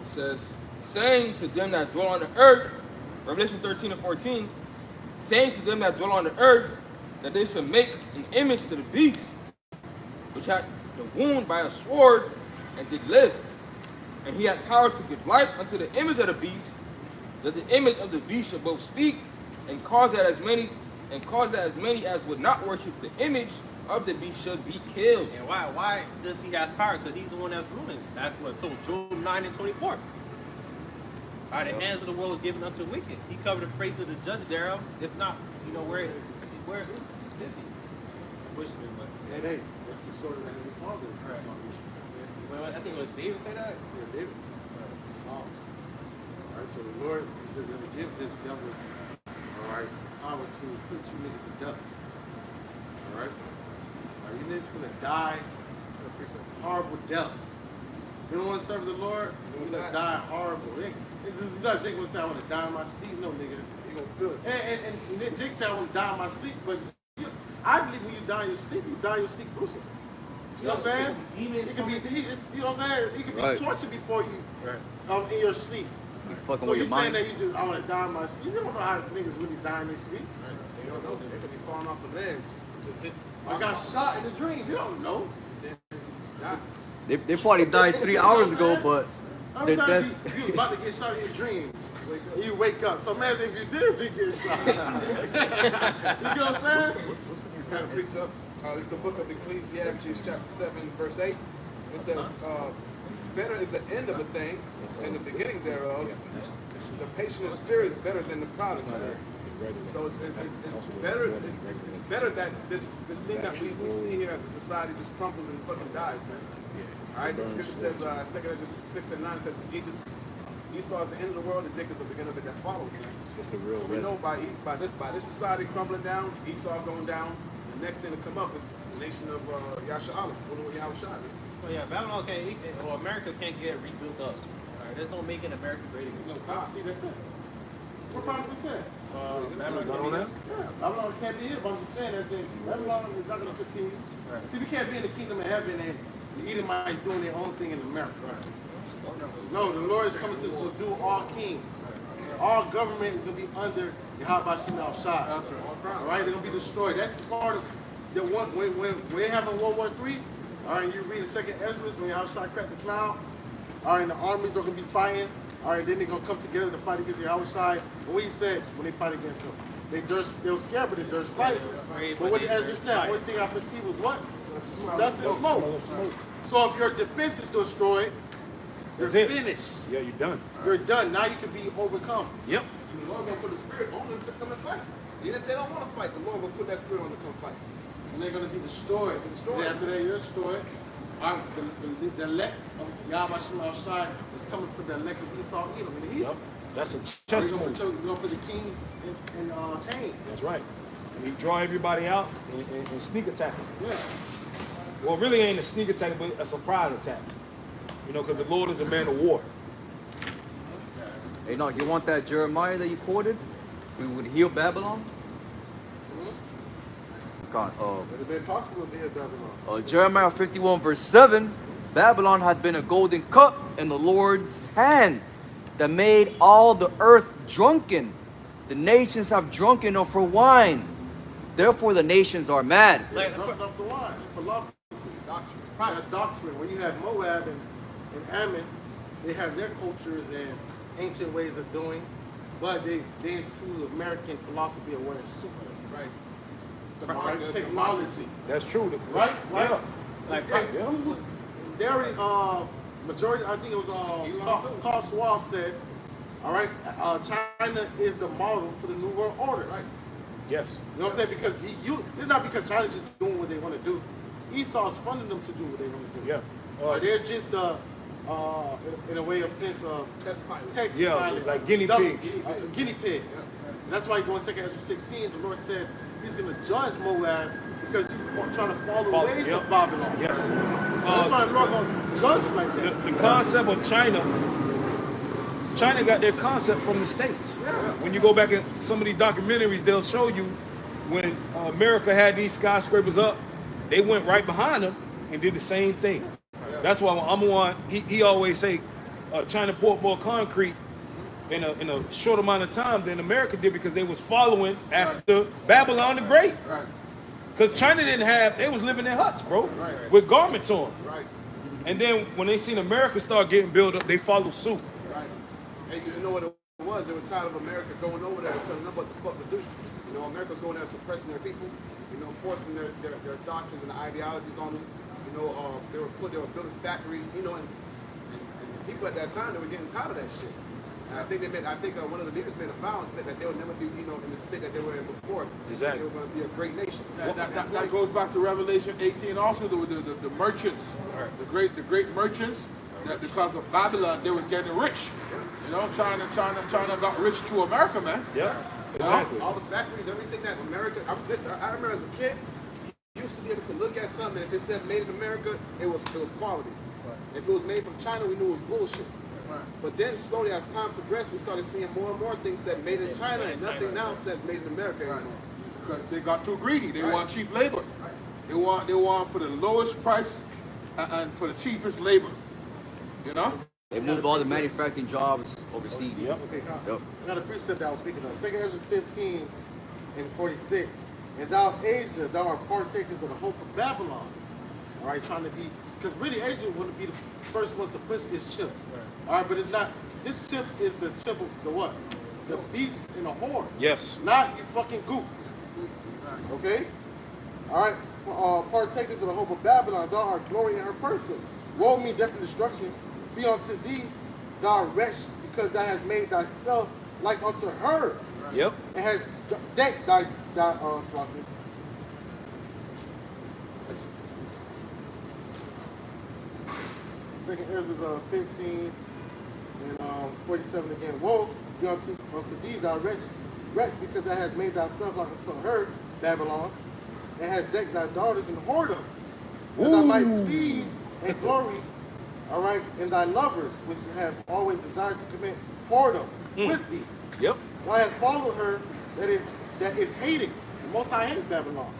S4: says, saying to them that dwell on the earth, Revelation 13 and 14, saying to them that dwell on the earth, that they should make an image to the beast, which had the wound by a sword, and did live. And he had power to give life unto the image of the beast, that the image of the beast should both speak, and cause that as many as would not worship the image of the beast should be killed.
S3: And why does he have power? Because he's the one that's ruling. That's what. So Job 9 and 24. All right, the hands of the world is given unto the wicked. He covered the face of the judge thereof. If not, where is he? Push me, but
S2: Hey, that's the sort of Heavenly Father.
S3: Right. Well, I think it was David say that.
S2: Yeah, David. All right, so the Lord is going to give this devil, all right, power to put you into the devil. All right? You're just going to die horrible deaths. You don't want to serve the Lord, you're going to die horrible. It's not Jake going to say, I want to die in my sleep. No, nigga. You're going to feel it. And Jake said, I want to die in my sleep, but I believe when you die in your sleep, you die in your sleep gruesome. You know what I'm saying? It can be, you know what I'm saying? It can be
S5: Right.
S2: torture before you, in your sleep.
S5: You fucking
S2: So
S5: with
S2: you're
S5: your
S2: saying
S5: mind.
S2: that you just, I want to die in my sleep. You don't know how niggas really die in their sleep.
S7: They don't know. They could be falling off the ledge. Just hit.
S2: I got shot in a dream. You don't know.
S5: They probably died 3 hours ago, but they're
S2: Sometimes
S5: dead.
S2: you was about to get shot in your dream. You wake up. So imagine if you did really get shot. You know what I'm saying?
S7: Precept. It's the book of Ecclesiastes, chapter 7, verse 8. It says, better is the end of a thing and the beginning thereof. The patient spirit is better than the proud spirit. So it's better that this thing that we see here as a society just crumbles and fucking dies, man. All right, the scripture says, 2 Corinthians 6 and 9 says, Esau is the end of the world, and Jacob is the beginning of it that follows.
S1: It's the real
S7: So we know by this society crumbling down, Esau going down, the next thing to come up is the nation of Yasharahla, Yahawashi.
S3: Well, yeah, Babylon can't, or America can't get rebuilt up. All right, there's no making America great again.
S2: No prophecy that's it. What prophecy said?
S3: Babylon
S1: Got on that?
S2: Yeah, Babylon can't be it, but I'm just saying that's it. Babylon is not going to continue.
S3: Right.
S2: See, we can't be in the kingdom of heaven and the Edomites doing their own thing in America. No, the Lord is coming to subdue all kings. All government is going to be under Yahawashi Shai. All right, they're going to be destroyed. That's part of the one when they have in World War III. All right, you read the second Ezra when Yahawashi cracked the clouds. All right, and the armies are going to be fighting. All right, then they're going to come together to fight against Yahawashi. And what he said when they fight against him, they were scared, but they durst fight. But what Ezra said, one thing I perceived was what? Dust and smoke. So if your defense is destroyed, you're finished.
S1: Yeah, you're done.
S2: You're done. Now you can be overcome.
S1: Yep.
S7: And the Lord gonna put the spirit on them to come and fight. Even if they don't want to fight, the Lord gonna put that spirit on them to come fight.
S2: And they're going to be destroyed. And after that, you're destroyed. All right, the elect of Yahawashi is coming for the elect of Esau, Edom, and Edom.
S1: Yep. That's a chess move.
S2: We're going to put the kings in chains.
S1: That's right. And you draw everybody out and sneak attack them.
S2: Yeah.
S1: Well, it really ain't a sneak attack, but a surprise attack. You know, because the Lord is a man of war.
S5: Hey, no, you want that Jeremiah that you quoted? We would heal Babylon? God,
S2: Would have been possible to hit Babylon.
S5: Jeremiah 51 verse 7, Babylon had been a golden cup in the Lord's hand that made all the earth drunken. The nations have drunken of her wine. Therefore the nations are mad.
S2: Like, drunk off the wine. Philosophy. Doctrine. That doctrine. When you have Moab and Ammon, they have their cultures and ancient ways of doing, but they into American philosophy of wearing suits. Right. The technology.
S1: That's true.
S2: Right?
S1: Yeah.
S2: Like,
S1: yeah.
S2: Very majority, I think it was Carl Schwab said, all right, China is the model for the New World Order. Right.
S1: Yes.
S2: You know what I'm saying? Because it's not because China's just doing what they want to do. Esau's funding them to do what they want to do.
S1: Yeah.
S2: They're just in a way of sense of
S7: Test pilot.
S2: pilot.
S1: Like guinea pigs.
S2: Guinea pigs. That's why you go in 2 Ezra 16, the Lord said he's going to judge Moab because you're trying to follow the ways of Babylon.
S1: Yes.
S2: That's why the Lord going to judge him like that.
S1: The concept of China got their concept from the States.
S2: Yeah.
S1: When you go back in some of these documentaries, they'll show you when America had these skyscrapers up, they went right behind them and did the same thing. That's why I'm one. He always say China poured more concrete in a short amount of time than America did because they was following after Babylon the Great.
S7: Right.
S1: Because China they was living in huts, bro, with garments on. Right. And then when they seen America start getting built up, they followed suit.
S7: Right. Hey, because you know what it was? They were tired of America going over there and telling them what the fuck to do. You know, America's going there suppressing their people, you know, forcing their doctrines and ideologies on them. You know, they were building factories, you know, and people at that time, they were getting tired of that shit. And I think one of the leaders made a vow and said that they would never be, you know, in the state that they were in before.
S1: Exactly.
S7: They were going to be a great nation.
S6: That goes back to Revelation 18 also, the merchants, the great merchants, that because of Babylon, they was getting rich. You know, China got rich through America, man.
S1: Yeah, exactly.
S7: All the factories, everything that America, I remember as a kid, you used to be able to look at something, if it said made in America, it was quality. Right. If it was made from China, we knew it was bullshit. Right. But then slowly as time progressed, we started seeing more and more things said made in China, and nothing now says made in America anymore.
S6: Because they got too greedy. They want cheap labor. They want for the lowest price and for the cheapest labor. You know?
S5: They moved all the manufacturing jobs overseas.
S1: Yep.
S2: Okay, I got a precept that I was speaking of. 2 Ezra 15 and 46. And thou, Asia, thou art partakers of the hope of Babylon. All right, trying to be, because really Asia want to be the first one to push this chip. All right, but it's not. This chip is the chip of the what? The beast and the whore.
S1: Yes.
S2: Not you fucking goose. Okay? All right, partakers of the hope of Babylon, thou art glory in her person. Woe me, death and destruction be unto thee, thou wretch, because thou hast made thyself like unto her.
S1: Yep.
S2: And has decked thy sloppy. Second Ezra 15 and 47 again. Woe be unto thee, thou wretch, because thou hast made thyself like unto her, Babylon, and has decked thy daughters in whoredom, that thou might please and glory, all right, in thy lovers, which have always desired to commit whoredom with thee.
S1: Yep.
S2: Thou hast followed her that is hated. The Most High hate Babylon.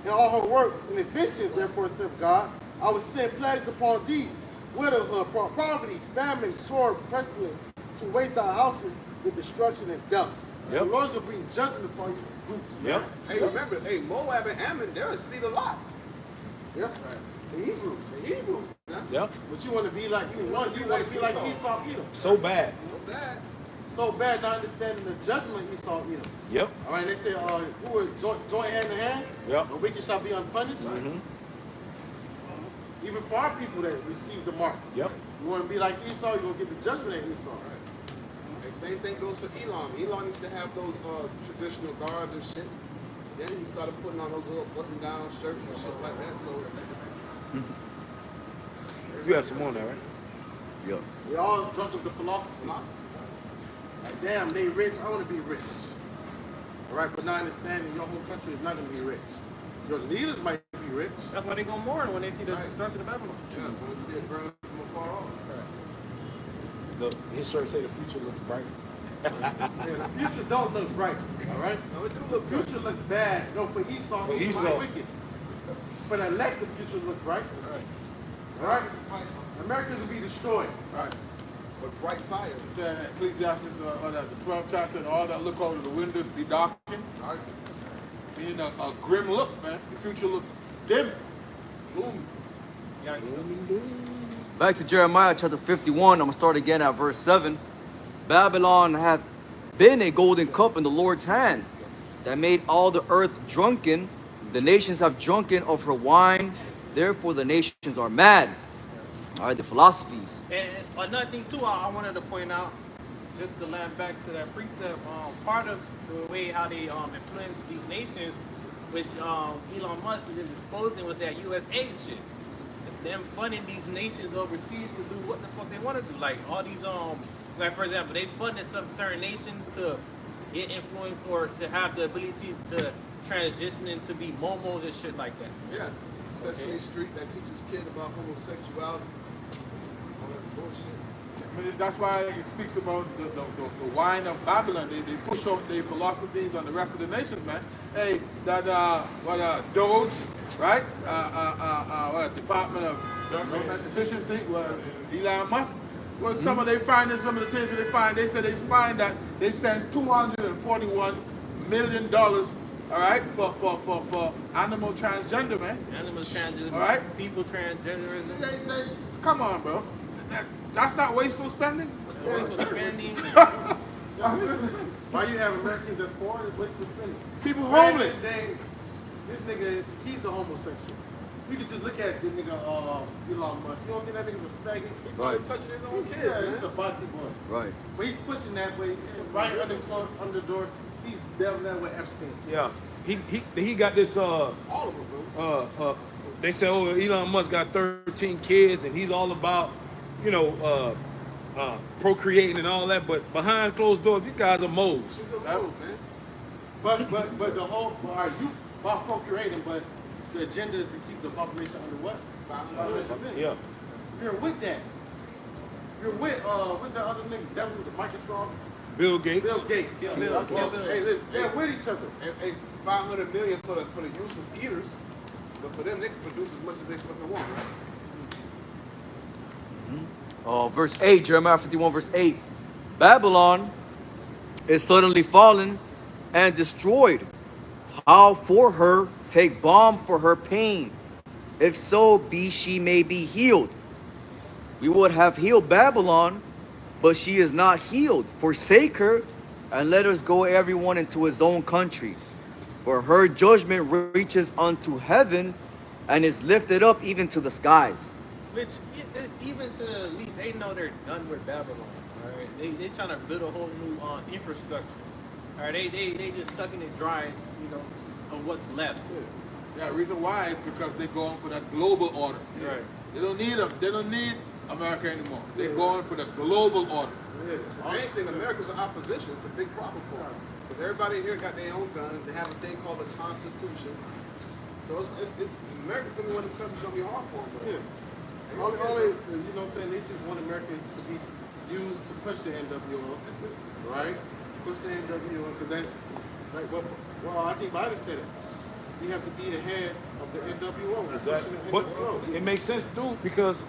S2: And all her works and inventions, therefore, said God, I will send plagues upon thee, widowhood, poverty, famine, sword, pestilence, to waste thy houses with destruction and death.
S1: Yep.
S2: So the Lord's going to bring judgment upon you groups.
S1: Yep.
S7: Hey, remember, Moab and Ammon, they're a seed of Lot.
S2: Yep. The Hebrews.
S7: The Hebrews.
S1: Yep.
S2: But you want to be like you want to be like Esau, Edom.
S1: So bad.
S7: So bad.
S2: So bad, not understanding the judgment Esau, Edom.
S1: Yep.
S2: All right, they say, who is joint hand in hand?
S1: Yep.
S2: The wicked shall be unpunished.
S1: Mm-hmm.
S2: Even for our people that receive the mark.
S1: Yep.
S2: You want to be like Esau, you're going to get the judgment of Esau.
S7: And same thing goes for Elon. Elon used to have those traditional garb and shit. Then he started putting on those little button-down shirts and shit like that. So
S1: You have some on there, right?
S5: Yeah.
S2: We all drunk of the philosophy. Like, damn, they rich, I want to be rich. All right, but not understanding your whole country is not going to be rich. Your leaders might be rich.
S3: That's why they go mourn when they see the destruction of Babylon.
S7: yeah, when you see it burn from afar off.
S1: His shirt say the future looks bright.
S2: Yeah, the future don't look bright, all right?
S7: No, it do look
S2: The
S7: good.
S2: future looks bad. No, for Esau,
S1: For
S2: it's
S1: Esau.
S2: wicked. For the elect, the future looks bright. All right? America will be destroyed.
S6: Right.
S7: But bright fire.
S6: It said in Ecclesiastes, the 12th chapter, and all that look over the windows be darkened. Right. Being a grim look, man. The future looks dim. Gloom.
S3: Yeah,
S5: Back to Jeremiah chapter 51. I'm going to start again at verse 7. Babylon hath been a golden cup in the Lord's hand, that made all the earth drunken. The nations have drunken of her wine. Therefore the nations are mad. All right, the philosophies.
S3: And another thing too, I wanted to point out, just to land back to that precept, part of the way how they influenced these nations, which Elon Musk is exposing, was that USA shit. It's them funding these nations overseas to do what the fuck they want to do. Like all these like for example, they funded some certain nations to get influence or to have the ability to transition into be momos and shit like that.
S7: Yeah. Sesame Street that teaches kids about homosexuality. All that bullshit.
S6: I mean, that's why it speaks about the wine of Babylon. They push out their philosophies on the rest of the nations, man. Hey, that Doge, right? What Department of Government Efficiency? Elon Musk. Well, some of they find in some of the things that they find. They said they find that they sent $241 million. All right, for animal transgender, man.
S3: Animals transgender,
S6: All right.
S3: people transgenderism.
S6: Come on, bro. That's not wasteful spending.
S3: People spending.
S2: Why you have Americans that's foreign? It's wasteful spending.
S6: People
S2: Back in
S6: homeless.
S2: the day, this nigga, he's a homosexual. You can just look at the nigga Elon Musk. You don't think that nigga's a faggot?
S7: He probably
S5: Right.
S7: touching his own
S2: He's,
S7: kids,
S2: yeah,
S7: man.
S2: he's a body boy.
S5: Right.
S2: But he's pushing that way, right under the door. He's delving that with Epstein.
S1: Yeah. He got this
S7: All of them, bro.
S1: they say, oh, Elon Musk got 13 kids and he's all about, procreating and all that, but behind closed doors, these guys are moles.
S7: He's a road, man.
S2: But the whole, all right, you about procreating, but the agenda is to keep the population under what? 500 million.
S1: Yeah.
S2: You're with that. You're with what's that other nigga? Devil with the Microsoft.
S1: Bill Gates.
S2: Bill Gates. Yeah,
S3: Bill Gates.
S2: Hey, listen, they're with each other.
S7: Hey, 500 million for the useless eaters, but for them they can produce as much as they fucking want, right?
S5: Verse 8, Jeremiah 51, verse 8. Babylon is suddenly fallen and destroyed. How for her take balm for her pain? If so be she may be healed. We would have healed Babylon, but she is not healed. Forsake her, and let us go everyone into his own country. For her judgment reaches unto heaven, and is lifted up even to the skies.
S3: Which, even to the elite, they know they're done with Babylon. All right, they trying to build a whole new infrastructure. All right, they just sucking it dry, of what's left.
S6: Yeah, the reason why is because they're going for that global order.
S3: Right.
S6: They don't need America anymore. They're going for the global order.
S7: If anything, America's an opposition. It's a big problem for them. Because everybody here got their own guns. They have a thing called the Constitution. So it's America's gonna be one of the countries gonna be hard for them.
S2: Yeah. Only, you know what I'm saying? They just want America to be used to push the NWO. That's it. Right? Push the NWO. Because then, like, well, I think Biden said it. You have to be the head of the NWO.
S1: Exactly.
S2: Pushing the
S1: But
S2: NWO.
S1: it makes sense too, because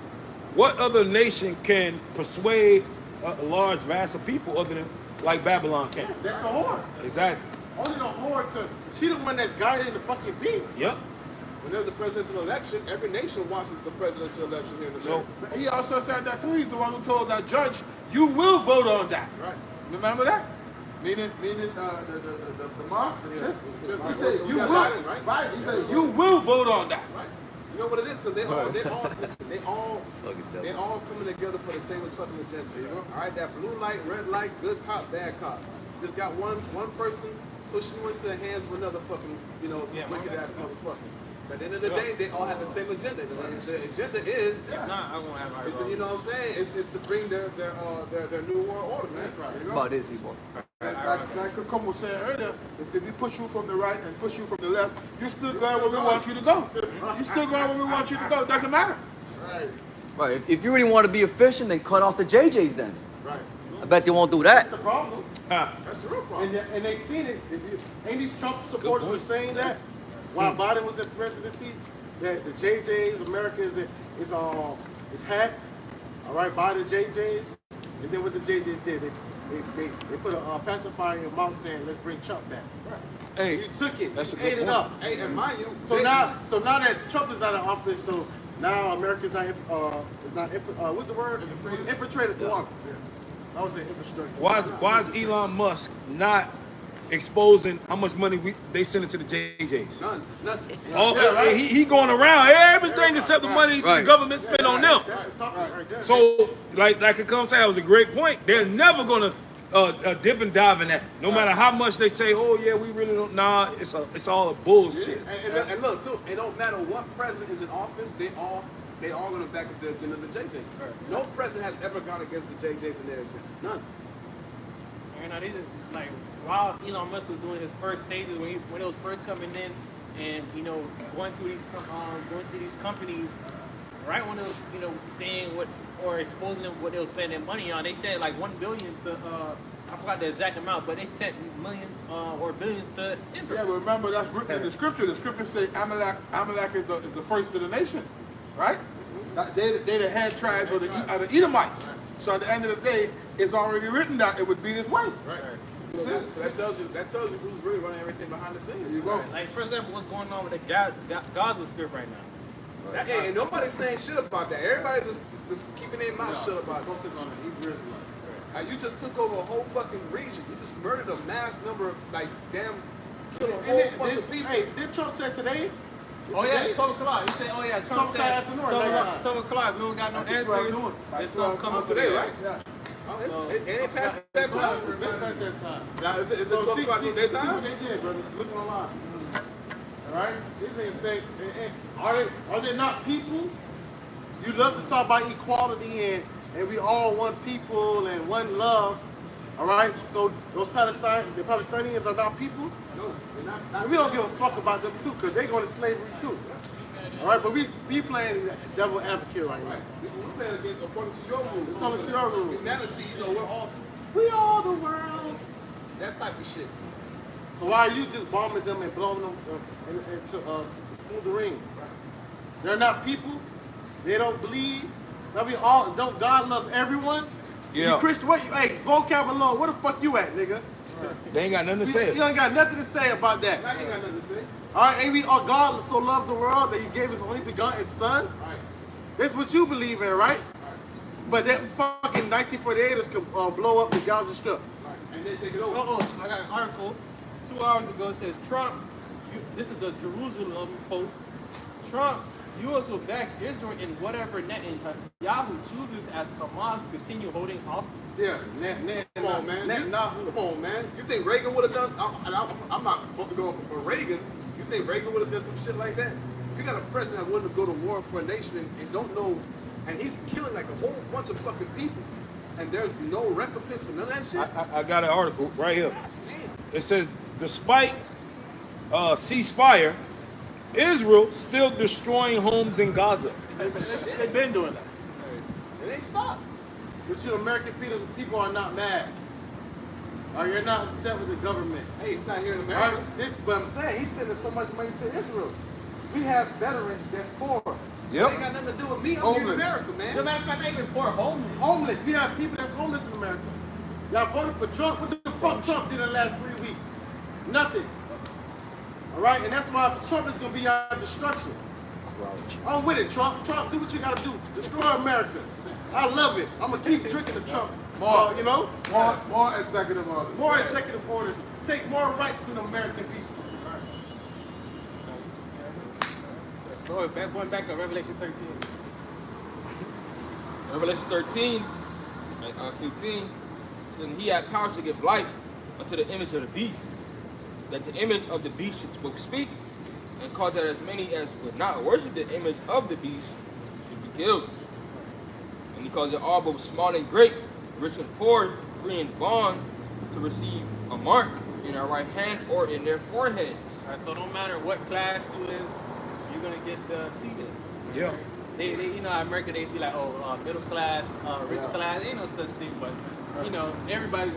S1: what other nation can persuade a large vast of people other than like Babylon can?
S2: That's the whore.
S1: Exactly.
S2: Only the whore could. She the one that's guiding the fucking beast.
S1: Yep.
S7: when there's a presidential election, every nation watches the presidential election here in the
S1: So,
S7: America.
S6: He also said that too. He's the one who told that judge, "You will vote on that."
S7: Right.
S6: Remember that? Meaning the mob.
S7: Yeah.
S6: He said, "You will."
S7: Biden, right?
S6: Right. He said, "You will vote on that."
S7: Right. You know what it is? Because they all coming together for the same fucking agenda. You know? All right, that blue light, red light, good cop, bad cop. Just got one person pushing you into the hands of another fucking, wicked ass motherfucker. But at the end of the day, they all have the same agenda. The agenda is,
S3: If not, I won't have my
S7: it's, you know what I'm saying? It's to bring their new world order, man.
S5: It's about this, Ebo.
S6: Like Como was saying earlier, if we push you from the right and push you from the left, you're still going where we want you to go. You're still going where we want you to go. It doesn't matter.
S7: Right.
S5: Right. If you really want to be efficient, then cut off the JJs then.
S7: Right.
S5: I bet they won't do that.
S6: That's the problem.
S7: That's the real problem.
S2: And they seen it. Ain't these Trump supporters were saying that while Biden was in presidency, that the JJs, America is hacked. All right, by the JJs. And then what the JJs did, they put a pacifier in your mouth saying, "Let's bring Trump back."
S1: hey,
S2: You took it.
S1: that's a
S2: You
S1: good
S2: ate it
S1: point.
S2: up.
S7: Hey, and mind you,
S2: So now that Trump is not in office, so now America's not what's the word? Infiltrated the water. I was saying infrastructure.
S1: Why is Elon Musk not exposing how much money they send into the JJs?
S7: nothing.
S1: Oh, he going around everything except the money the
S5: Right.
S1: government spent on them.
S2: That's the topic right there.
S1: So, like it comes say, that was a great point. They're never gonna dip and dive in that. No matter how much they say, oh yeah, we really don't. Nah, it's all a bullshit.
S7: And look, too, it don't matter what president is in office, they all gonna back up the agenda of the JJs. No president has ever gone against the JJs in their agenda. None.
S3: You know, they just like while Elon Musk was doing his first stages when it was first coming in, and going through these companies, right when it was saying what or exposing them what they were spending money on, they said like $1 billion to I forgot the exact amount, but they sent millions or billions to Israel.
S6: Yeah, but remember that's written in the scripture. The scripture say Amalek is the first of the nation, right? They the head tribe of the Edomites. So at the end of the day, it's already written that it would be this way.
S7: Right. So that tells you who's really running everything behind the scenes.
S6: There you go.
S3: Like for example, what's going on with the Gaza Strip right now?
S7: And nobody's saying shit about that. Everybody's just keeping their mouth shut about it.
S2: Focus on the Hebrew Israelites.
S7: You just took over a whole fucking region. You just murdered a mass number of killed a whole bunch of people.
S2: Hey, did Trump say today?
S3: Oh yeah, 12 o'clock. You say, oh yeah, Trump
S2: 12
S3: said
S2: afternoon,
S3: 12 o'clock. We don't got no answers. There's something coming
S7: today,
S3: today,
S7: right?
S2: Yeah.
S7: Oh, it ain't past that time.
S2: We're past that time.
S7: Now, is it
S2: So
S7: 12 o'clock
S2: see
S7: their time?
S2: what they did, brothers. Look online. All right? These niggas say, are they not people? You love to talk about equality and we all one people and one love. All right? So the Palestinians are not people?
S7: No, they're not.
S2: And we don't give a fuck about them too, because they're going to slavery too. All right? But we playing devil advocate right now.
S7: We're playing against according to your rules.
S2: It's only to your rules.
S7: Humanity, we all the world. That type of shit.
S2: So why are you just bombing them and blowing them into smithereens? They're not people. They don't bleed. Don't God love everyone?
S1: Yeah.
S2: You Christian, hey, vocab alone, where the fuck you at, nigga?
S1: They ain't got nothing to
S2: You
S1: say.
S2: ain't got nothing to say about that.
S7: I ain't got nothing to say.
S2: All right, ain't God so loved the world that he gave his only begotten son?
S7: Right.
S2: That's what you believe in, right? But that fucking 1948ers can blow up the Gaza Strip.
S7: Right. And then take it over.
S3: I got an article 2 hours ago. It says Trump. This is the Jerusalem Post. Trump, U.S. will back Israel in whatever Netanyahu chooses as Hamas continue holding hostage.
S2: Yeah,
S7: Come on, man. Come on, man. You think Reagan would have done? I'm not fucking going for Reagan. You think Reagan would have done some shit like that? You got a president that willing to go to war for a nation and don't know, and he's killing like a whole bunch of fucking people, and there's no recompense for none of that shit.
S1: I got an article right here.
S7: Damn.
S1: It says, despite ceasefire, Israel still destroying homes in Gaza.
S2: they've been doing that.
S7: It ain't stopped.
S2: But you American people are not mad. Or you're not upset with the government.
S7: Hey, it's not here in
S2: All
S7: America.
S2: right? But I'm saying, he's sending so much money to Israel. We have veterans that's poor.
S7: It ain't got nothing to do with me. I'm here in
S2: Homeless.
S7: America,
S3: As a
S7: man.
S3: matter of fact, they even poor homeless.
S2: Homeless. We have people that's homeless in America. Y'all voted for Trump. What the fuck Trump did in the last 3 weeks? Nothing. All right, and that's why Trump is gonna be our destruction. I'm with it, Trump. Trump, do what you gotta do. Destroy America. I love it. I'm gonna keep drinking the Trump. You know,
S6: More executive orders.
S2: more executive orders. Take more rights from the American people.
S3: Going back to Revelation 13.
S4: Revelation 13, 15, says, he had power to give life unto the image of the beast, that the image of the beast should both speak, and cause that as many as would not worship the image of the beast should be killed. And he caused it all, both small and great, rich and poor, free and bond, to receive a mark in their right hand or in their foreheads.
S3: All right, so no matter what class you is, you're gonna get seated.
S1: Yeah.
S3: They, you know, in America they be like, oh, middle class, rich class. Ain't no such thing, but you know, everybody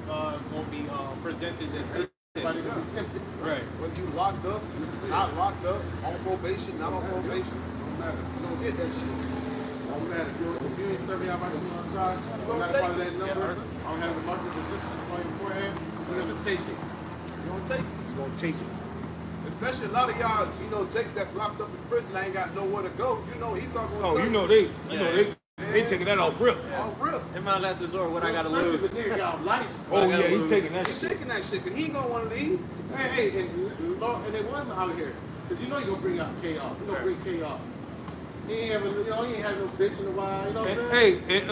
S3: gonna be presented as
S2: Everybody gonna be tempted.
S3: right.
S7: Whether you locked up, not locked up, on probation, not on probation, don't matter. You don't get that shit.
S2: Don't matter. If you ain't serving out by on side, you're not a part of that number. I don't have the market deception on your forehead. We're gonna take it.
S7: You don't take it.
S1: You're gonna take it.
S7: Especially a lot of y'all, you know, Jakes that's locked up in prison, ain't got nowhere to go. You know, Esau gonna
S1: Oh,
S7: tell
S1: you know they taking that off rip.
S7: All real.
S3: In my last resort, what I gotta lose?
S2: The nigga got life.
S1: Oh yeah, he taking that
S7: He's
S1: shit.
S7: taking that shit, because he ain't gonna want to leave.
S2: Hey, and they want him out here. Because you know you're gonna bring out chaos. You're gonna bring chaos. He ain't having, you know, he ain't having no bitch in a while, you know what I'm saying?
S1: Hey,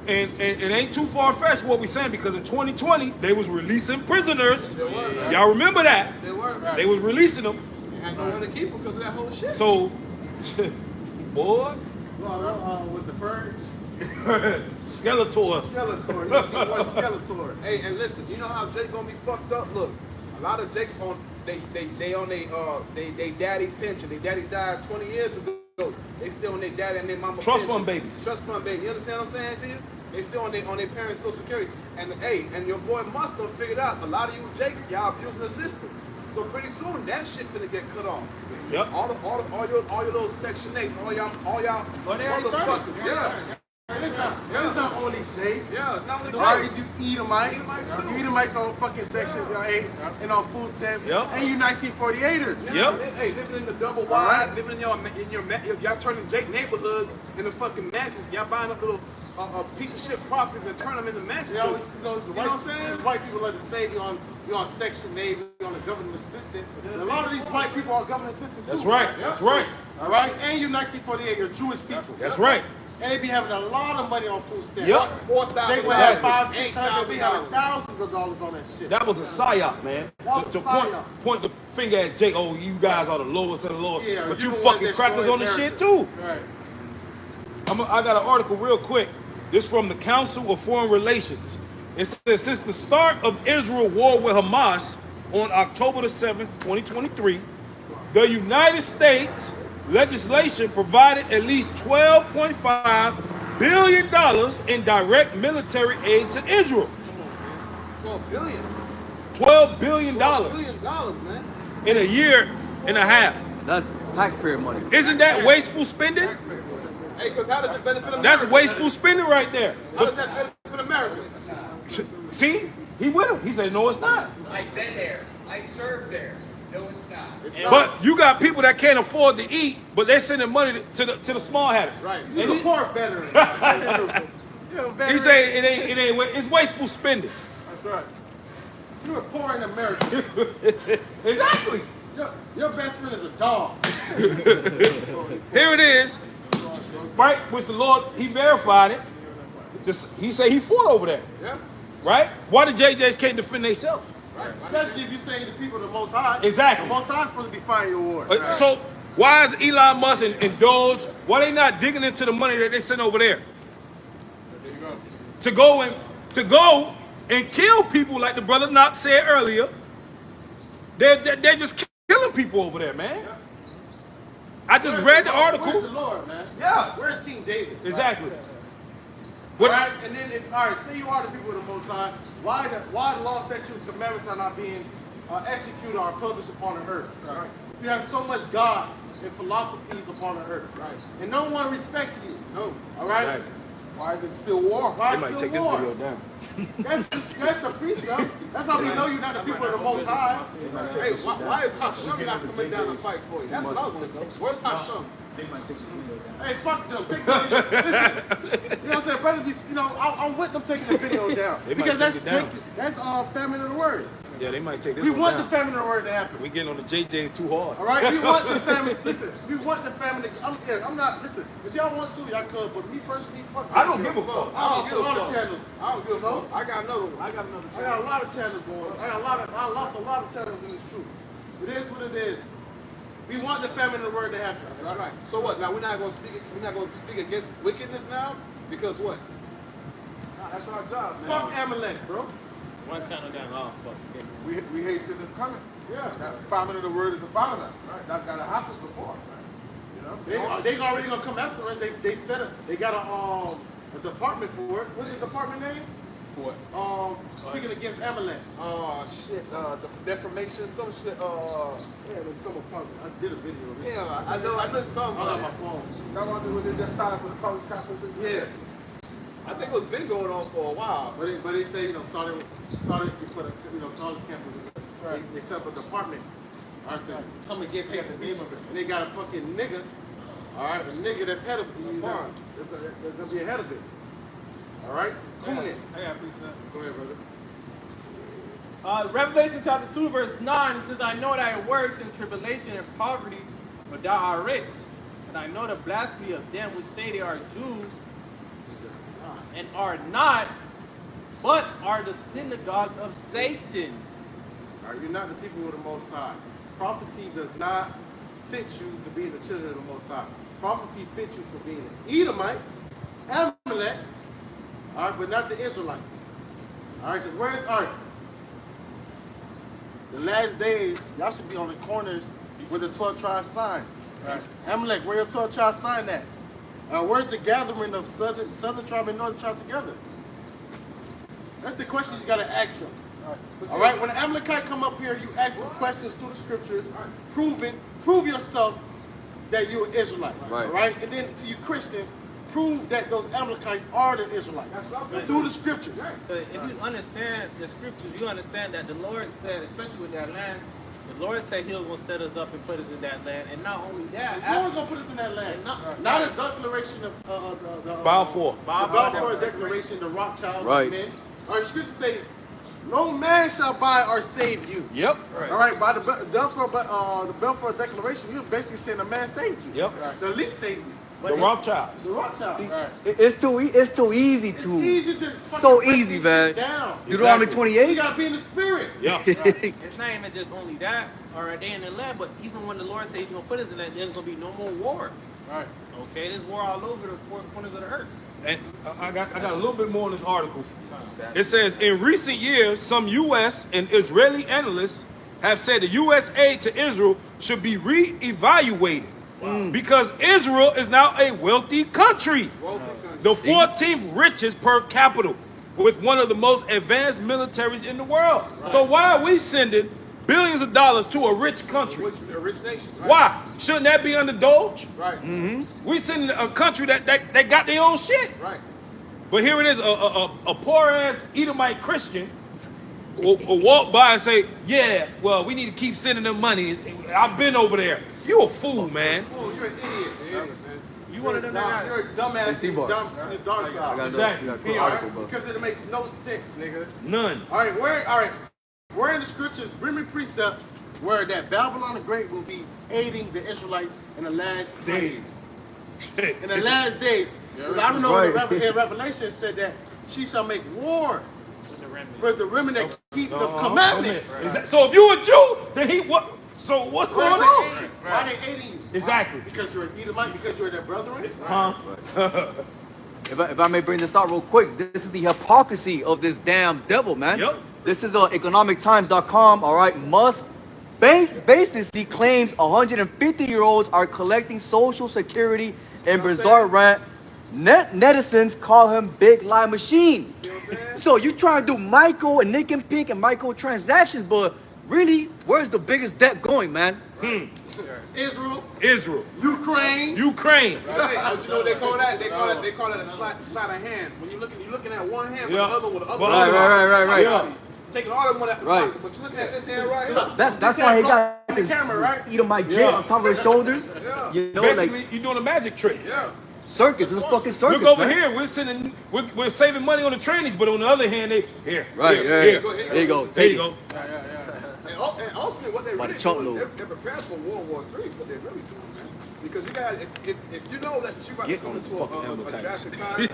S1: and it ain't too far fetched what we saying, because in 2020 they was releasing prisoners. Y'all remember that?
S7: They were, right?
S1: They was releasing them.
S7: They had nowhere to keep them because of that whole shit.
S1: So, boy,
S2: With the purge.
S1: Skeletors.
S2: Skeletor. You see what Skeletor.
S7: Hey, and listen, you know how Jake gonna be fucked up? Look, a lot of Jakes on they on they daddy pension. They daddy died 20 years ago. They still on their daddy and their mama
S1: Trust
S7: pension.
S1: fund babies.
S7: Trust fund baby. You understand what I'm saying to you? They still on their parents' social security. And hey, and your boy must have figured out a lot of you Jakes, y'all abusing the system. So pretty soon that shit gonna get cut off.
S1: Yep.
S7: All your little Section 8s, all y'all motherfuckers. Yeah.
S2: And it's not only Jay.
S7: Yeah, not only
S2: The
S7: Jake.
S2: artists, you Edomites.
S7: Edomites too.
S2: You Edomites on fucking Section 8 and on food stamps.
S1: Yep.
S2: And you 1948ers.
S1: Yep.
S7: Hey, living in the double wide, living in y'all turning Jake neighborhoods into fucking mansions. Y'all buying up little piece of shit properties and turn them into mansions.
S2: They always, you know
S7: what I'm saying?
S2: White people like to say you're on Section 8, you're on a government assistant. And a lot of these white people are government assistants too.
S1: That's right. That's right.
S2: All right? And you're 1948, you're Jewish people.
S1: That's right.
S2: And they be having a lot of money on food stamps.
S1: Yep.
S2: Jake would have $500, $600, we having thousands of dollars on that shit.
S1: That was a psyop, man.
S2: That was
S1: To
S2: a psyop.
S1: point the finger at Jake. Oh, you guys are the lowest of the lowest.
S2: Yeah,
S1: but
S2: you
S1: you
S2: the ones
S1: fucking
S2: that
S1: crackers
S2: destroy
S1: on this shit
S2: America.
S1: too.
S2: Right.
S1: I got an article real quick. This from the Council of Foreign Relations. It says, since the start of Israel war with Hamas on October the 7th, 2023, the United States legislation provided at least $12.5 billion in direct military aid to Israel.
S7: $12 billion.
S1: $12 billion
S7: $12 billion, man.
S1: in a year and a half.
S5: That's taxpayer money.
S1: Isn't that wasteful spending?
S7: Hey, because how does it benefit America?
S1: That's wasteful spending right there.
S7: How does that benefit America?
S1: See, he with him. He said, no, it's not.
S8: I've been there. I served there. No, it's not.
S7: It's not.
S1: But you got people that can't afford to eat, but they're sending money to the small hatters.
S2: Right.
S1: And
S2: He's a poor veteran.
S1: he say it ain't. It's wasteful spending.
S2: That's right. You were poor in America.
S1: Exactly.
S2: Your best friend is a dog.
S1: Here it is. Right, which the Lord, he verified it. He said he fought over there.
S7: Yeah.
S1: Right? Why the JJs can't defend themselves?
S2: Right. Especially if you're saying the people of the Most High.
S1: Exactly.
S2: The Most High is supposed to be fighting your wars.
S1: So why is Elon Musk and Doge, why they not digging into the money that they send over there?
S7: There you go.
S1: To go and kill people like the brother Knox said earlier. They're just killing people over there, man. I just read the article.
S2: Where's the Lord, man?
S1: Yeah.
S2: Where's King David?
S1: Exactly.
S2: All right, and then, all right, say you are the people of the Most High, why the law, statutes, and commandments are not being executed or published upon the earth? Right. You have so much gods and philosophies upon the earth,
S7: Right.
S2: and no one respects you.
S7: No.
S2: All right.
S1: Right.
S6: Why is it still war?
S2: Why
S1: They
S2: is
S1: might
S2: still
S1: take
S2: war?
S1: this video down.
S2: That's the precept. That's how we know you're not the people of the Most High.
S7: Hey, why is Hashem not coming down to fight for you? That's what I was going to know. Where's Hashem?
S2: Hey, fuck them. Take the video. Listen, you know what I'm saying? Brothers be, you know, I'm with them taking the video down.
S1: They might
S2: Because
S1: take it down.
S2: that's famine of the word.
S1: Yeah, they might take this
S2: We
S1: one
S2: want
S1: down.
S2: the famine of the word to happen.
S1: We getting on the JJs too hard.
S2: All right, we want the famine. Listen, we want the famine. I'm not. Listen, if y'all want to, y'all could. But me personally, fuck.
S1: I don't give a fuck.
S2: I lost a lot of channels.
S7: I don't give a fuck. I got another one.
S2: I got a lot of channels going. I lost a lot of channels in this truth. It is what it is. We want the famine of the word to happen.
S7: That's right. So what? Now we're not going to speak against wickedness now because what? That's our job, man.
S2: Fuck Amalek, bro.
S3: One channel down. Oh, fuck.
S6: We hate shit that's coming.
S2: Yeah.
S6: That famine of the word is the famine. Right? That's got to happen before. Right? You know?
S2: They already gonna come after us. They set up. They got a department for it. What's the department name?
S7: For
S2: Speaking against Amalek.
S7: shit, the defamation, some shit,
S2: Yeah, there's some apartment. I did a video of this.
S7: yeah, I know what you're talking
S2: I got
S7: about.
S2: my phone.
S6: That one when they just started with the college campuses.
S2: Yeah.
S7: I think it's been going on for a while.
S2: But they say, you know, started before the college campuses.
S6: Right.
S2: They set up a department, all right, to come against hate speech. And they got a fucking nigga, all right, a nigga that's head of it. There's gonna be a head of it. All right, Kunin.
S3: I got a precept.
S2: Go ahead, brother.
S3: Revelation chapter 2, verse 9, it says, I know thy works in tribulation and poverty, but thou art rich. And I know the blasphemy of them which say they are Jews and are not, but are the synagogue of Satan.
S2: All right, you're not the people of the Most High. Prophecy does not fit you to be the children of the Most High. Prophecy fits you for being the Edomites, Amalek, all right, but not the Israelites. All right, because where's the last days, y'all should be on the corners with the 12 tribes sign.
S6: Right.
S2: Amalek, where your 12 tribes sign at? Where's the gathering of southern tribe and northern tribe together? That's the questions you got to ask them. All right, when the Amalekite come up here, you ask them questions through the scriptures, prove yourself that you're an Israelite.
S5: Right.
S2: All right, and then to you Christians, prove that those Amalekites are the Israelites through the scriptures.
S3: So if you understand the scriptures, you understand that the Lord said, especially with that land, the Lord said He was going to set us up and put us in that land. And not only that,
S2: No one's gonna put us in that land. Not a declaration of the
S1: Balfour.
S2: Balfour Declaration, the Rothschild
S5: Right.
S2: men. All right, the scriptures say, "No man shall buy or save you."
S1: Yep.
S2: All right, by the Balfour Declaration, you're basically saying the man saved you.
S1: Yep.
S2: The least saved you.
S1: The Rothschilds.
S2: The Rothschild.
S5: It's too easy
S2: It's
S5: to.
S2: easy to
S5: So
S2: fucking break
S5: easy,
S2: this
S5: man.
S2: shit down.
S5: Deuteronomy
S1: Exactly.
S5: 28.
S2: You gotta be in the spirit.
S1: Yeah.
S3: it's not even just only that, or a day in the land, but even when the Lord says He's going to put us in that, there's going to be no more war.
S2: Right.
S3: Okay, there's war all over the four corners of the earth.
S1: And I got a little bit more in this article. It says, in recent years, some U.S. and Israeli analysts have said the U.S. aid to Israel should be re-evaluated because Israel is now a wealthy country, the 14th richest per capita, with one of the most advanced militaries in the world. So why are we sending billions of dollars to a rich country?
S7: A rich nation. Right?
S1: Why? Shouldn't that be under Doge?
S7: Right.
S1: We sending a country that got their own shit.
S7: Right.
S1: But here it is, a poor-ass Edomite Christian will walk by and say, yeah, well, we need to keep sending them money. I've been over there. You a fool, man.
S2: Oh, you're an idiot.
S7: Yeah, man.
S3: You one of them that
S2: You're a dumbass in the dark side.
S1: Exactly.
S2: Because it makes no sense, nigga.
S1: None.
S2: All right, where in the scriptures, bring me precepts where that Babylon the Great will be aiding the Israelites in the last days. In the last days. Because I don't know in Revelation it said that she shall make war with the remnant that keep the commandments.
S1: So if you a Jew, then he what? So what's
S2: Where
S1: going
S2: they
S1: on?
S2: aiding? Why they aiding you?
S1: Exactly.
S2: Because you're an Edomite, because you're their brethren?
S1: Huh?
S5: If I may bring this out real quick, this is the hypocrisy of this damn devil, man.
S1: Yep.
S5: This is economictimes.com, all right? Musk baselessly claims 150-year-olds are collecting Social Security in bizarre rant. Netizens call him big lie machine.
S7: See what I'm saying?
S5: So you trying to do micro and nick and pink and micro transactions, but really, where's the biggest debt going, man?
S2: Israel,
S1: Israel,
S2: Ukraine.
S1: Ukraine.
S7: Right. But you know what they call that? They call it a sleight of hand. When you're looking at one hand,
S1: Yeah.
S7: but the other with the other.
S1: Right,
S5: right.
S1: Yeah.
S7: Taking all of them on that
S5: Right.
S7: pocket, but you're looking at this hand right here.
S5: That's why he got
S2: the
S5: this
S2: camera, right?
S5: Edomite jet
S1: Yeah.
S5: on top of his shoulders.
S7: Yeah.
S5: You know,
S1: Basically,
S5: like
S1: you're doing a magic trick.
S7: Yeah.
S5: circus. It's a fucking circus.
S1: Look over
S5: man.
S1: here. We're saving money on the trainees, but on the other hand, they here.
S5: Right,
S1: here,
S5: right.
S1: here.
S5: There you go.
S1: There you
S5: Take
S1: go.
S7: And ultimately, what they
S5: By
S7: really
S5: the chunk
S7: doing,
S5: load.
S7: they're prepared for World War III. What they're really doing, man. Because you got, if you know that you're about to
S1: Get
S7: come
S1: on
S7: into
S1: the fucking
S7: a
S1: Amalekites.
S7: drastic time,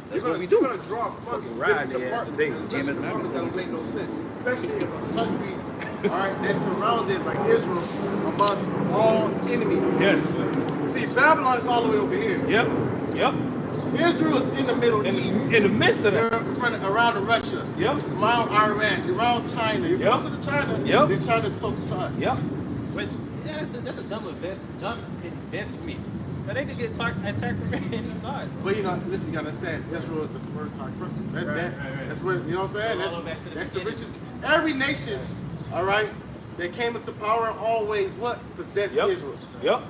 S5: That's what we do.
S7: You're gonna draw funds from
S1: riding
S7: different
S1: their ass
S7: departments,
S1: today.
S7: especially departments that don't make no sense.
S2: Especially in a country, all right, that's surrounded like Israel amongst all enemies.
S1: Yes.
S2: See, Babylon is all the way over here.
S1: Yep. Yep.
S2: Israel is in the Middle East.
S1: In the midst of
S2: They're
S1: that.
S2: in front of, around Russia.
S1: Yep.
S2: Around Iran. Around China. You're
S1: Yep.
S2: closer to China.
S1: Yep.
S2: Then China's closer to us.
S1: Yep.
S3: Which, yeah, that's a dumb investment. But they could get attacked from any side.
S2: But you know, listen, you understand, Israel is the preferred target person. That's
S3: Right,
S2: that.
S3: right.
S2: That's what you know what I'm saying.
S3: All the way back to the
S2: That's the
S3: beginning.
S2: richest. Every nation, all right, that came into power always what possessed
S1: Yep.
S2: Israel.
S1: Yep.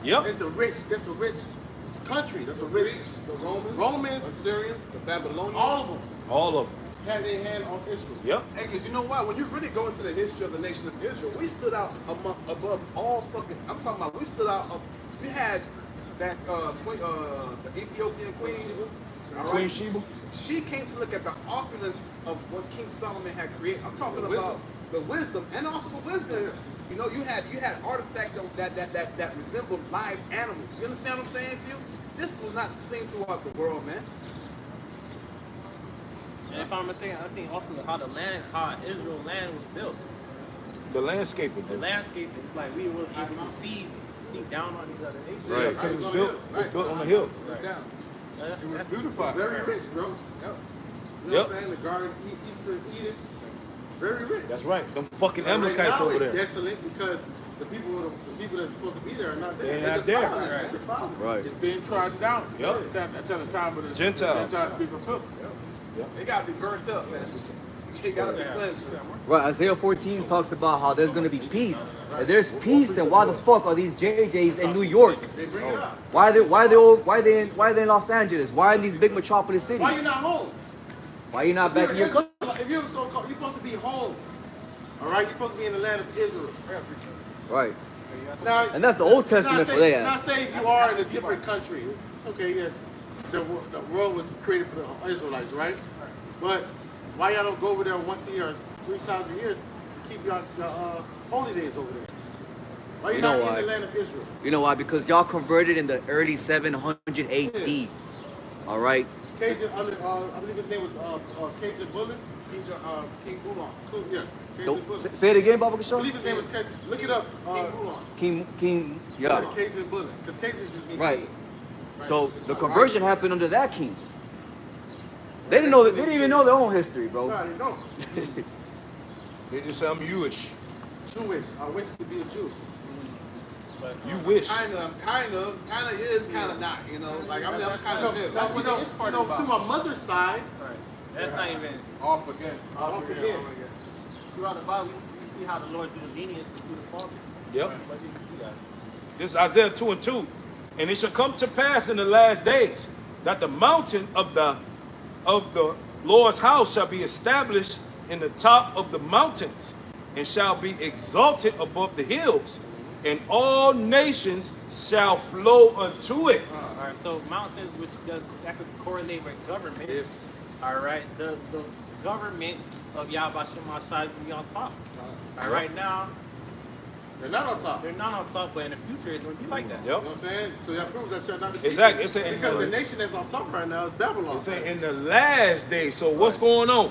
S1: Yep.
S2: That's a rich country. That's a rich.
S7: The Romans,
S2: Romans,
S7: Assyrians, the Babylonians,
S2: all of them
S1: All of them.
S2: had their hand on Israel.
S1: Yep.
S7: Hey, because you know what? When you really go into the history of the nation of Israel, we stood out above all fucking. I'm talking about we stood out. We had that queen, the Ethiopian queen, all
S1: Queen
S7: right?
S1: Sheba.
S7: She came to look at the opulence of what King Solomon had created. I'm talking about the wisdom and also the wisdom. You know, you had artifacts that resembled live animals. You understand what I'm saying to you? This was not the same throughout the world, man.
S3: And if I'm mistaken, I think also how Israel land was built.
S1: The landscape.
S3: The landscape is like we were able to see down on these other nations.
S1: Right. Because it's built. It's built on the hill.
S7: Right down.
S3: That's
S2: Beautified. Very rich, bro. Yep. You know
S1: Yep.
S2: what I'm saying? The Garden Eastern Eden. Very rich.
S1: That's right. Them fucking
S2: Right
S1: Amalekites
S2: now
S1: over
S2: it's
S1: there.
S2: desolate because the people that's supposed to be there are not there.
S1: They're not there.
S2: Defiled. Defiled.
S5: Right.
S6: It's being trodden down.
S1: Yep.
S6: That's at the time of the
S1: Gentiles.
S6: Gentiles be fulfilled.
S7: They gotta be burnt up, man. They gotta be cleansed.
S5: Right, Isaiah 14 talks about how there's gonna be peace. If there's peace, then why the fuck are these JJs in New York?
S2: They bring it up.
S5: Why they in Los Angeles? Why in these big metropolis cities?
S2: Why you not home?
S5: Why you not back in your country?
S2: If you're so called, you're supposed to be home. All right, you're supposed to be in the land of Israel.
S5: Right.
S2: Now,
S5: And that's the Old Testament
S2: not
S5: for
S2: say,
S5: their
S2: Not
S5: ass.
S2: say if you are in a different country. Okay, yes, the world was created for the Israelites, right? But why y'all don't go over there once a year, or 3 times a year to keep your holy days over there? Why you
S5: You
S2: not
S5: know
S2: in
S5: why?
S2: the land of Israel?
S5: You know why? Because y'all converted in the early 700 AD. All right.
S2: Cajun, I believe his name was Cajun Bullet. King Bulan. Yeah, Cajun
S5: Don't-
S2: Bullet.
S5: Say it again, Baba
S2: I
S5: Kishore.
S2: believe his name was Cajun. Look it up. King Bulan.
S5: King, yeah.
S2: Cajun Bullet. Because Cajun just means
S5: Right.
S2: king.
S5: So the conversion happened under that king. They didn't know that. They didn't even know their own history, bro.
S2: No, they don't.
S1: They just say I'm Jewish.
S2: Jewish. I wish to be a Jew.
S3: But
S1: You wish.
S7: Kind of is, kind of not. You know, like I'm kind of hip.
S2: Now, through my mother's side,
S3: that's not even
S6: Off again.
S2: off again.
S3: throughout the Bible. You see how the Lord do lenience through the Father.
S1: Yep.
S3: But you do that.
S1: This is Isaiah 2:2. And it shall come to pass in the last days that the mountain of the Lord's house shall be established in the top of the mountains, and shall be exalted above the hills, and all nations shall flow unto it.
S3: All right, so mountains, that could correlate with government. All right, the government of Yahawashi144 will be on top. All right, right now
S2: They're not on top.
S3: they're not on top, but in the future it's going to be like that.
S2: You know what I'm saying? So that proves that you're not the
S1: Exactly. It's saying
S2: because the nation that's on top right now is Babylon.
S1: It's saying in the last days. So what's going on?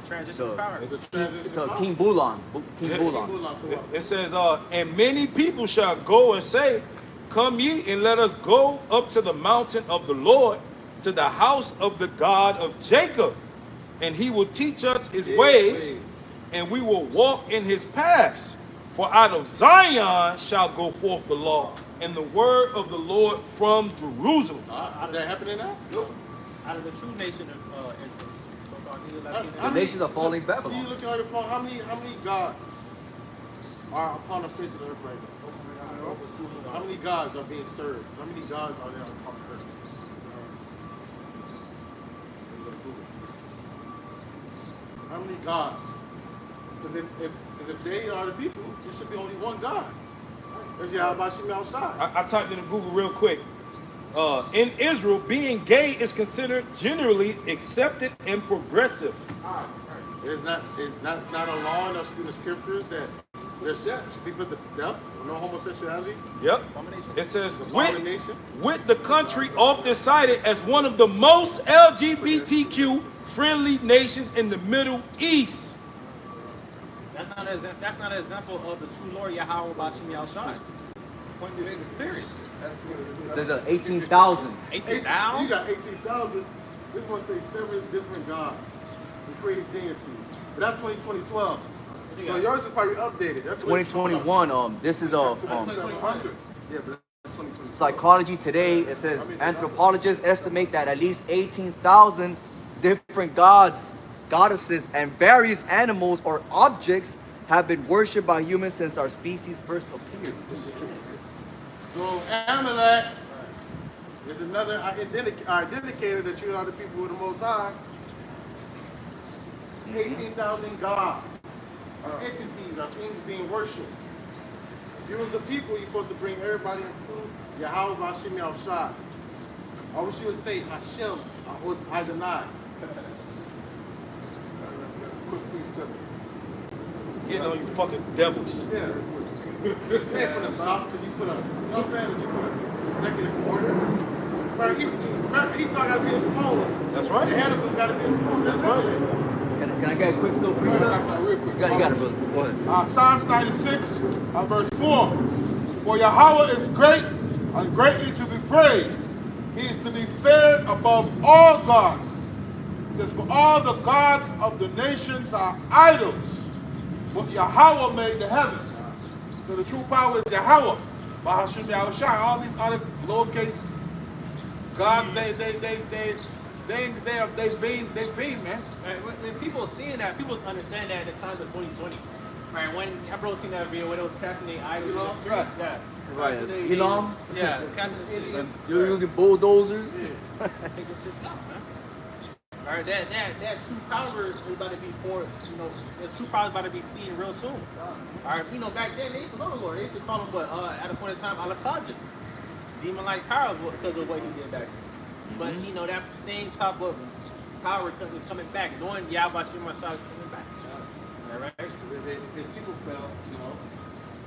S3: Transition
S5: So,
S3: power.
S2: It's a transition.
S5: So King Bulan. King Bulan.
S1: It says, and many people shall go and say, come ye and let us go up to the mountain of the Lord, to the house of the God of Jacob, and he will teach us his ways, and we will walk in his paths. For out of Zion shall go forth the law, and the word of the Lord from Jerusalem.
S2: Is that happening now? Nope.
S3: Out of the true nation of Israel. So-called Israelites.
S5: The nations are falling
S2: You
S5: Babylon.
S2: looking at your phone? How many gods are upon the face of the earth right now? How many gods are being served? How many gods are there upon the earth? How many gods? Because if they are the people, there should be only one God. That's Yahawashi144.
S1: I typed it in Google real quick. In Israel, being gay is considered generally accepted and progressive.
S2: It's not a law in the scriptures that there should be put to death, no homosexuality.
S1: Yep. It says,
S2: Abomination.
S1: with the country often cited as one of the most LGBTQ friendly nations in the Middle East.
S3: That's not an example of the true Lord Yahweh Bashim Yahushai. Point to it, period.
S5: There's 18,000.
S3: 18,000?
S2: You got 18,000. This one says 7 different gods. We created deities. But that's 2012. So yours is probably updated. That's
S5: 2021. This is
S2: 700. Yeah, but that's 2020.
S5: Psychology Today. It says anthropologists estimate that at least 18,000 different gods, goddesses, and various animals or objects have been worshipped by humans since our species first appeared.
S2: So Amalek is another indicator that you are the people of the Most High. 18,000 gods, entities, or things being worshipped. If you was the people, you're supposed to bring everybody into Yahweh Bashim Yahushai. I wish you would say Hashem or Adonai.
S1: Getting on you fucking devils.
S2: Yeah. Man, for the stop, because you put a, you know what I'm saying? That you put a executive order. Esau got to be exposed.
S1: That's right.
S2: The head of them got to be exposed. That's right.
S5: Can I get a quick little precept?
S6: Real quick.
S5: You got it, brother. Go ahead.
S6: Psalms 96, verse 4. For Yahweh is great and greatly to be praised. He is to be feared above all gods. It says, for all the gods of the nations are idols, but Yahweh made the heavens. So the true power is Yahweh. Bahashim Yahushai. All these other lowercase gods, they vain, man.
S3: Right, when people seeing that, people understand that at the time of 2020. Right, when everyone seen that video when it was casting their idols.
S2: Right.
S3: Yeah.
S5: Right.
S3: They-
S5: Elam?
S3: Yeah, casting their
S5: You're using bulldozers?
S3: Take them shit out, man. Alright, that true power is about to be the true power is about to be seen real soon. Alright, back then they used to know the Lord. They used to call him, at a point in time, Al-Sajid. Demon-like power because of what he did back then. But, that same type of power is coming back, knowing Yahweh Shema Shah is coming back. Alright?
S2: If his people fell,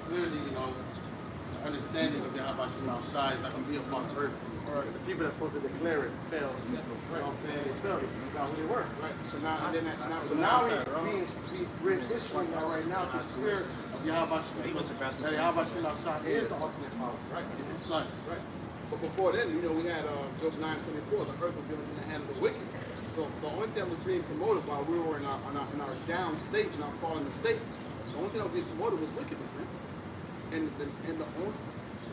S2: clearly, the understanding of Yahweh Shema Shah is not going to be upon earth. Or the people that's supposed to declare it fell. You know what I'm saying? They fell. This is not who they were. Right. So now we're issuing right now the spirit of Yahweh Shema Shah. That Yahweh Shema Shah is the ultimate power. Right. His son.
S7: Right. But before then, we had Job 9:24. The earth was given to the hand of the wicked. So the only thing that was being promoted while we were in our down state, in our fallen state, the only thing that was being promoted was wickedness, man. And the only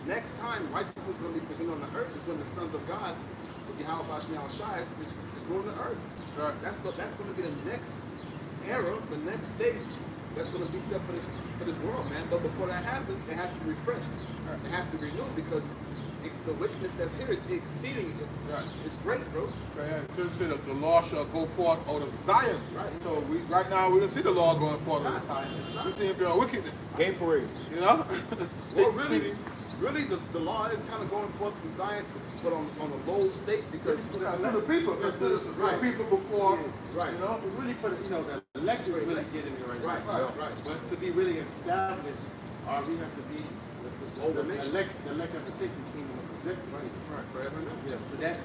S7: next time righteousness is going to be presented on the earth is when the sons of God, with Yahweh Bashmi Al-Shai, is ruling the earth. Right. That's going to be the next era, the next stage that's going to be set for this world, man. But before that happens, it has to be refreshed. Right. It has to be renewed because the wickedness that's here is exceeding it. Right. It's great, bro.
S6: Right. So the law shall go forth out of Zion. Right. So right now we don't see the law going forth out of Zion. We see it being wickedness.
S1: Gay parades.
S7: Well, really, the law is kind of going forth from Zion, but on a low state because
S2: To the people, the people before, right? It's really for the elected really getting it right. Right. But to be really established, we have to be the elect have to take the kingdom of existence. Right. Forever and ever. Yeah. For that,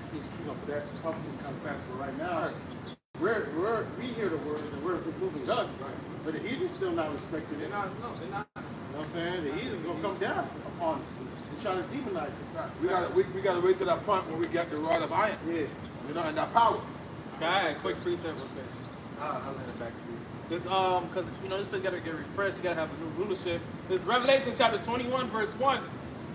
S2: for that prophecy to come fast. But right now, we hear the words and it's moving us. Right. But the heathen's still not respecting it.
S7: They're not.
S2: You know what I'm saying? The heathen's gonna come down upon it and try to demonize it.
S6: We gotta wait till that point when we get the rod of iron.
S2: Yeah.
S6: And that power.
S3: Okay, quick precept real quick. I'll hand it back to you. Because this place gotta get refreshed. You gotta have a new rulership. This Revelation chapter 21, verse 1.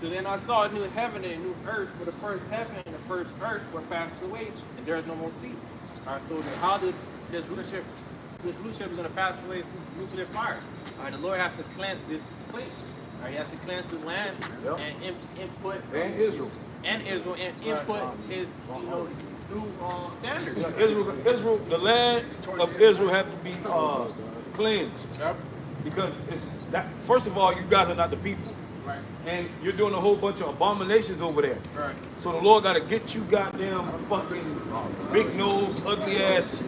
S3: So then I saw a new heaven and a new earth, for the first heaven and the first earth were passed away, and there is no more sea. All right. So how this rulership this Lucifer is going to pass away through nuclear fire. All right, the Lord has to cleanse this place. All right, he has to cleanse the land and input
S1: And Israel.
S3: and input his new standards.
S1: Israel, the land of Israel have to be cleansed. Because it's that. First of all, you guys are not the people.
S7: Right.
S1: And you're doing a whole bunch of abominations over there.
S7: Right.
S1: So the Lord got to get you goddamn fucking big nose, ugly ass,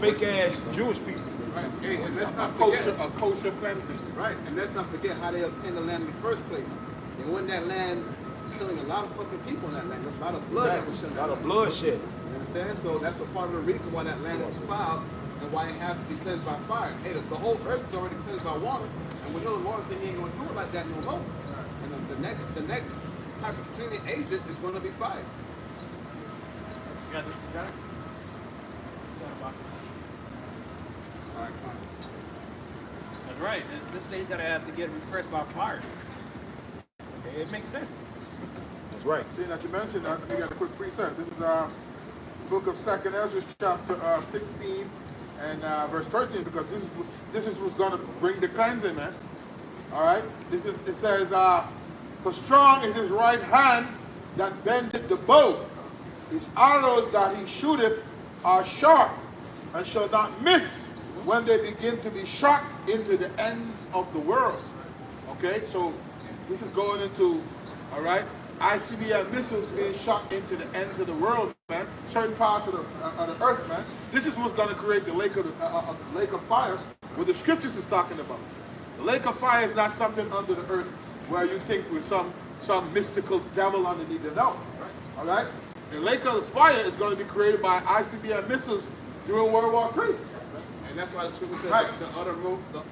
S1: fake ass Jewish people.
S7: Right. Hey, and let's not
S6: Kosher,
S7: forget.
S6: a kosher cleansing.
S7: Right. And let's not forget how they obtained the land in the first place. They won that land, killing a lot of fucking people in that land. There's a lot of blood that was shed.
S1: A lot of bloodshed.
S7: You understand? So that's a part of the reason why that land is defiled and why it has to be cleansed by fire. Hey, the whole earth is already cleansed by water, and we know the Lord said He ain't gonna do it like that no more. And the next type of cleaning agent is going to be fire.
S3: You got it?
S7: All right, fine.
S3: That's right. This thing's gotta have to get refreshed by fire. Okay, it makes sense.
S1: That's right.
S6: See, that you mentioned that, we got a quick precept. This is the book of 2nd Ezra, chapter 16 and verse 13, because this is what's going to bring the cleansing, man. All right? It says, for strong is his right hand that bendeth the bow. His arrows that he shooteth are sharp and shall not miss when they begin to be shot into the ends of the world. Okay, so this is going into, all right, ICBM missiles being shot into the ends of the world, man. Certain parts of the earth, man. This is what's going to create the lake of fire, what the scriptures is talking about. The lake of fire is not something under the earth where you think with some mystical devil underneath it. No, all right. The lake of fire is going to be created by ICBM missiles during World War III.
S7: And that's why the scripture says
S6: Right.
S7: the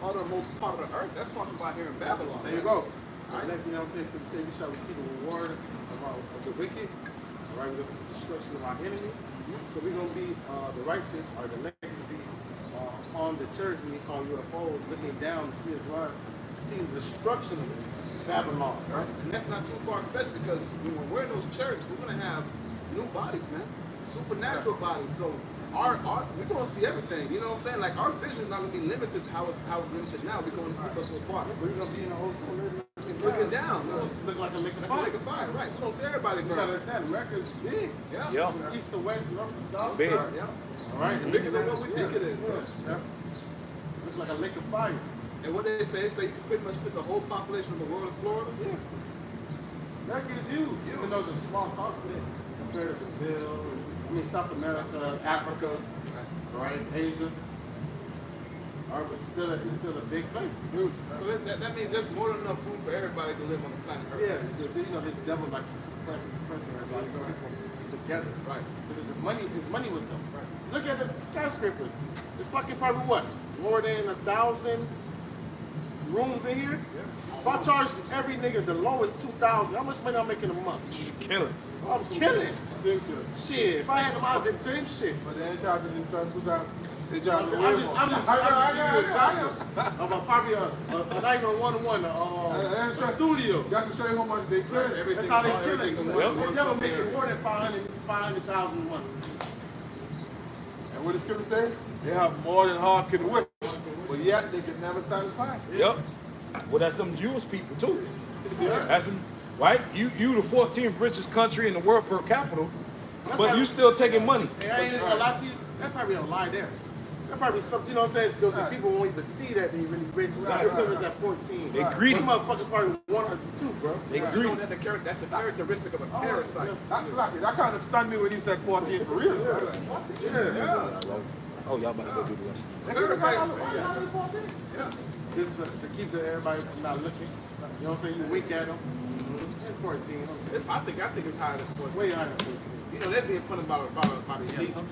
S7: uttermost part of the earth. That's talking about here in Babylon.
S6: There you go.
S2: All right, you know what I'm saying? Because it says we shall receive a reward of the wicked, all right, with the destruction of our enemy. So we're going to be the righteous, or the elect to be on the church when we call UFOs, looking down to see as well, seeing the destruction of Babylon.
S7: Right? And that's not too far-fetched because when we're in those churches, we're going to have new bodies, man. Supernatural bodies. So our we're going to see everything. You know what I'm saying? Like our vision is not going to be limited how it's limited now. We're going to see so far.
S2: We're going to be in the whole soul
S7: Looking down.
S2: We're going to look like a lake of
S7: Like a
S2: fire.
S7: lake of fire, right? We're going to see everybody
S2: You got to
S7: burn.
S2: understand, America's big.
S7: Yeah.
S1: Yeah.
S2: From east to west, north to south.
S1: Big.
S2: South.
S7: Yeah.
S2: All right.
S7: And bigger than what we think it is, bro.
S2: Yeah. Look like a lake of fire.
S7: And what they say you can pretty much fit the whole population of the world in Florida.
S2: Yeah. America is huge. Even though it's a small continent compared to Brazil, South America, Africa, right, Asia. It's still a big place. Huge.
S7: So that means there's more than enough room for everybody to live on the planet Earth.
S2: Yeah, you know, this devil likes to suppress everybody, people together.
S7: Right.
S2: Because there's money with them. Right. Look at the skyscrapers. It's fucking probably what? More than 1,000 rooms in here? Yeah. If I charge every nigga the lowest 2,000, how much money I'm making a month?
S1: Killing.
S2: I'm killing. Shit, if I had them out, the same shit.
S6: But they ain't charging you 2,000. They charging
S2: I'm just I'm probably not even a one-to-one, a studio.
S6: That's to show you how much they clear.
S2: That's how they kill it.
S7: everything
S2: The devil make it more than 500,000 a month.
S6: And what the scripture say? They have more than heart can wish, but yet they can never satisfy.
S1: Yep. Well, that's them Jewish people too.
S2: Yeah.
S1: That's them, right? You the 14th richest country in the world per capita,
S2: That's
S1: but
S2: why-
S1: you still taking money.
S2: Hey, I ain't even gonna lie to you. That's probably a lie there. That probably something, you know what I'm saying? So some people won't even see that they really rich. So their equivalent's at 14.
S1: They greedy.
S2: Them motherfuckers probably 1 or 2, bro.
S1: They
S7: You know
S1: greedy.
S7: that that's a characteristic of a parasite.
S6: That's lucky. That kind of stunned me when he said 14 for real.
S7: Yeah.
S1: Oh, y'all about to go do the rest.
S7: Parasite.
S2: Yeah. Just to keep everybody from not looking. You know what I'm saying? You wink at them. It's 14.
S7: I think it's higher than 14.
S2: Way higher than 14.
S7: You know, they're being funded by the elites.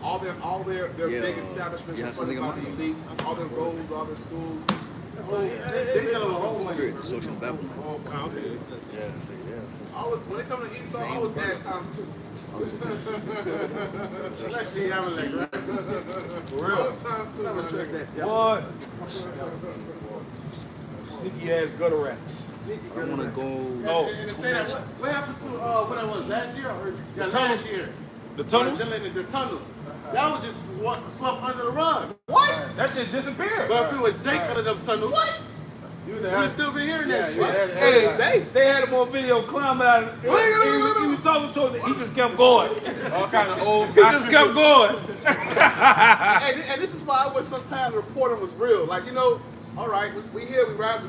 S7: All their
S5: Yeah,
S7: big establishments
S5: yeah,
S7: are funded by the
S5: something
S7: elites. All their roads, all their schools.
S2: They dealing with a whole bunch
S5: Spirit,
S2: of
S5: social Babylon.
S3: Okay.
S5: Yeah, say that.
S7: Always when it comes to Esau, I always add times 2.
S2: Especially Amalek, right?
S1: For real.
S7: Always times 2.
S2: Never trust that devil.
S1: What? Sneaky ass gutter rats.
S5: I want to go.
S1: Oh,
S2: And to say that, what happened to what I was last year or
S1: The
S2: last
S1: tunnels.
S2: year?
S1: The tunnels?
S2: The tunnels. that was just swept under the rug.
S1: What? That shit disappeared.
S2: But if it was Jake under them tunnels, what? We'd still be hearing that shit.
S1: Hey, they had him on video climbing out. He was talking to him. He just kept going.
S6: All kind of old
S1: He just kept going.
S7: And this is why I wish sometimes reporting was real. Like, you know, all right, we here, we ride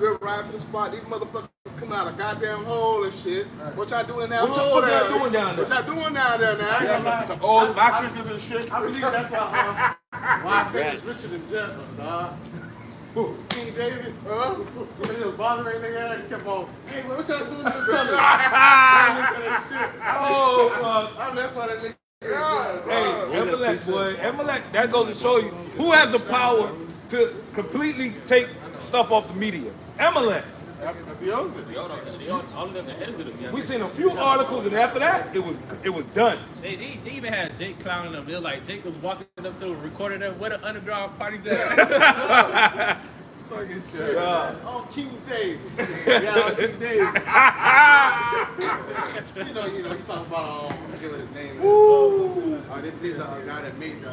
S7: to the spot. These motherfuckers come out of goddamn hole and shit. What y'all doing in that hole?
S1: What y'all doing down there?
S7: What y'all doing down there now?
S6: Some old mattresses and shit.
S2: I believe that's why I think it's richer than Jeff, dog. King David, when he was bothering their ass, kept on, hey, what y'all doing in the tunnel? That's why that nigga.
S1: Hey, Emelec, boy. Emelec, that goes to show you who has the power to completely take stuff off the media. Emelec.
S6: He owns it.
S1: We seen a few articles, and after that, it was done.
S3: They even had Jake clowning them. They're like, Jake was walking up to recording them. Where the underground parties at?
S2: Talking shit. Oh, King David.
S7: King David.
S2: you know, you talking about, I forget what his name is. This guy that made the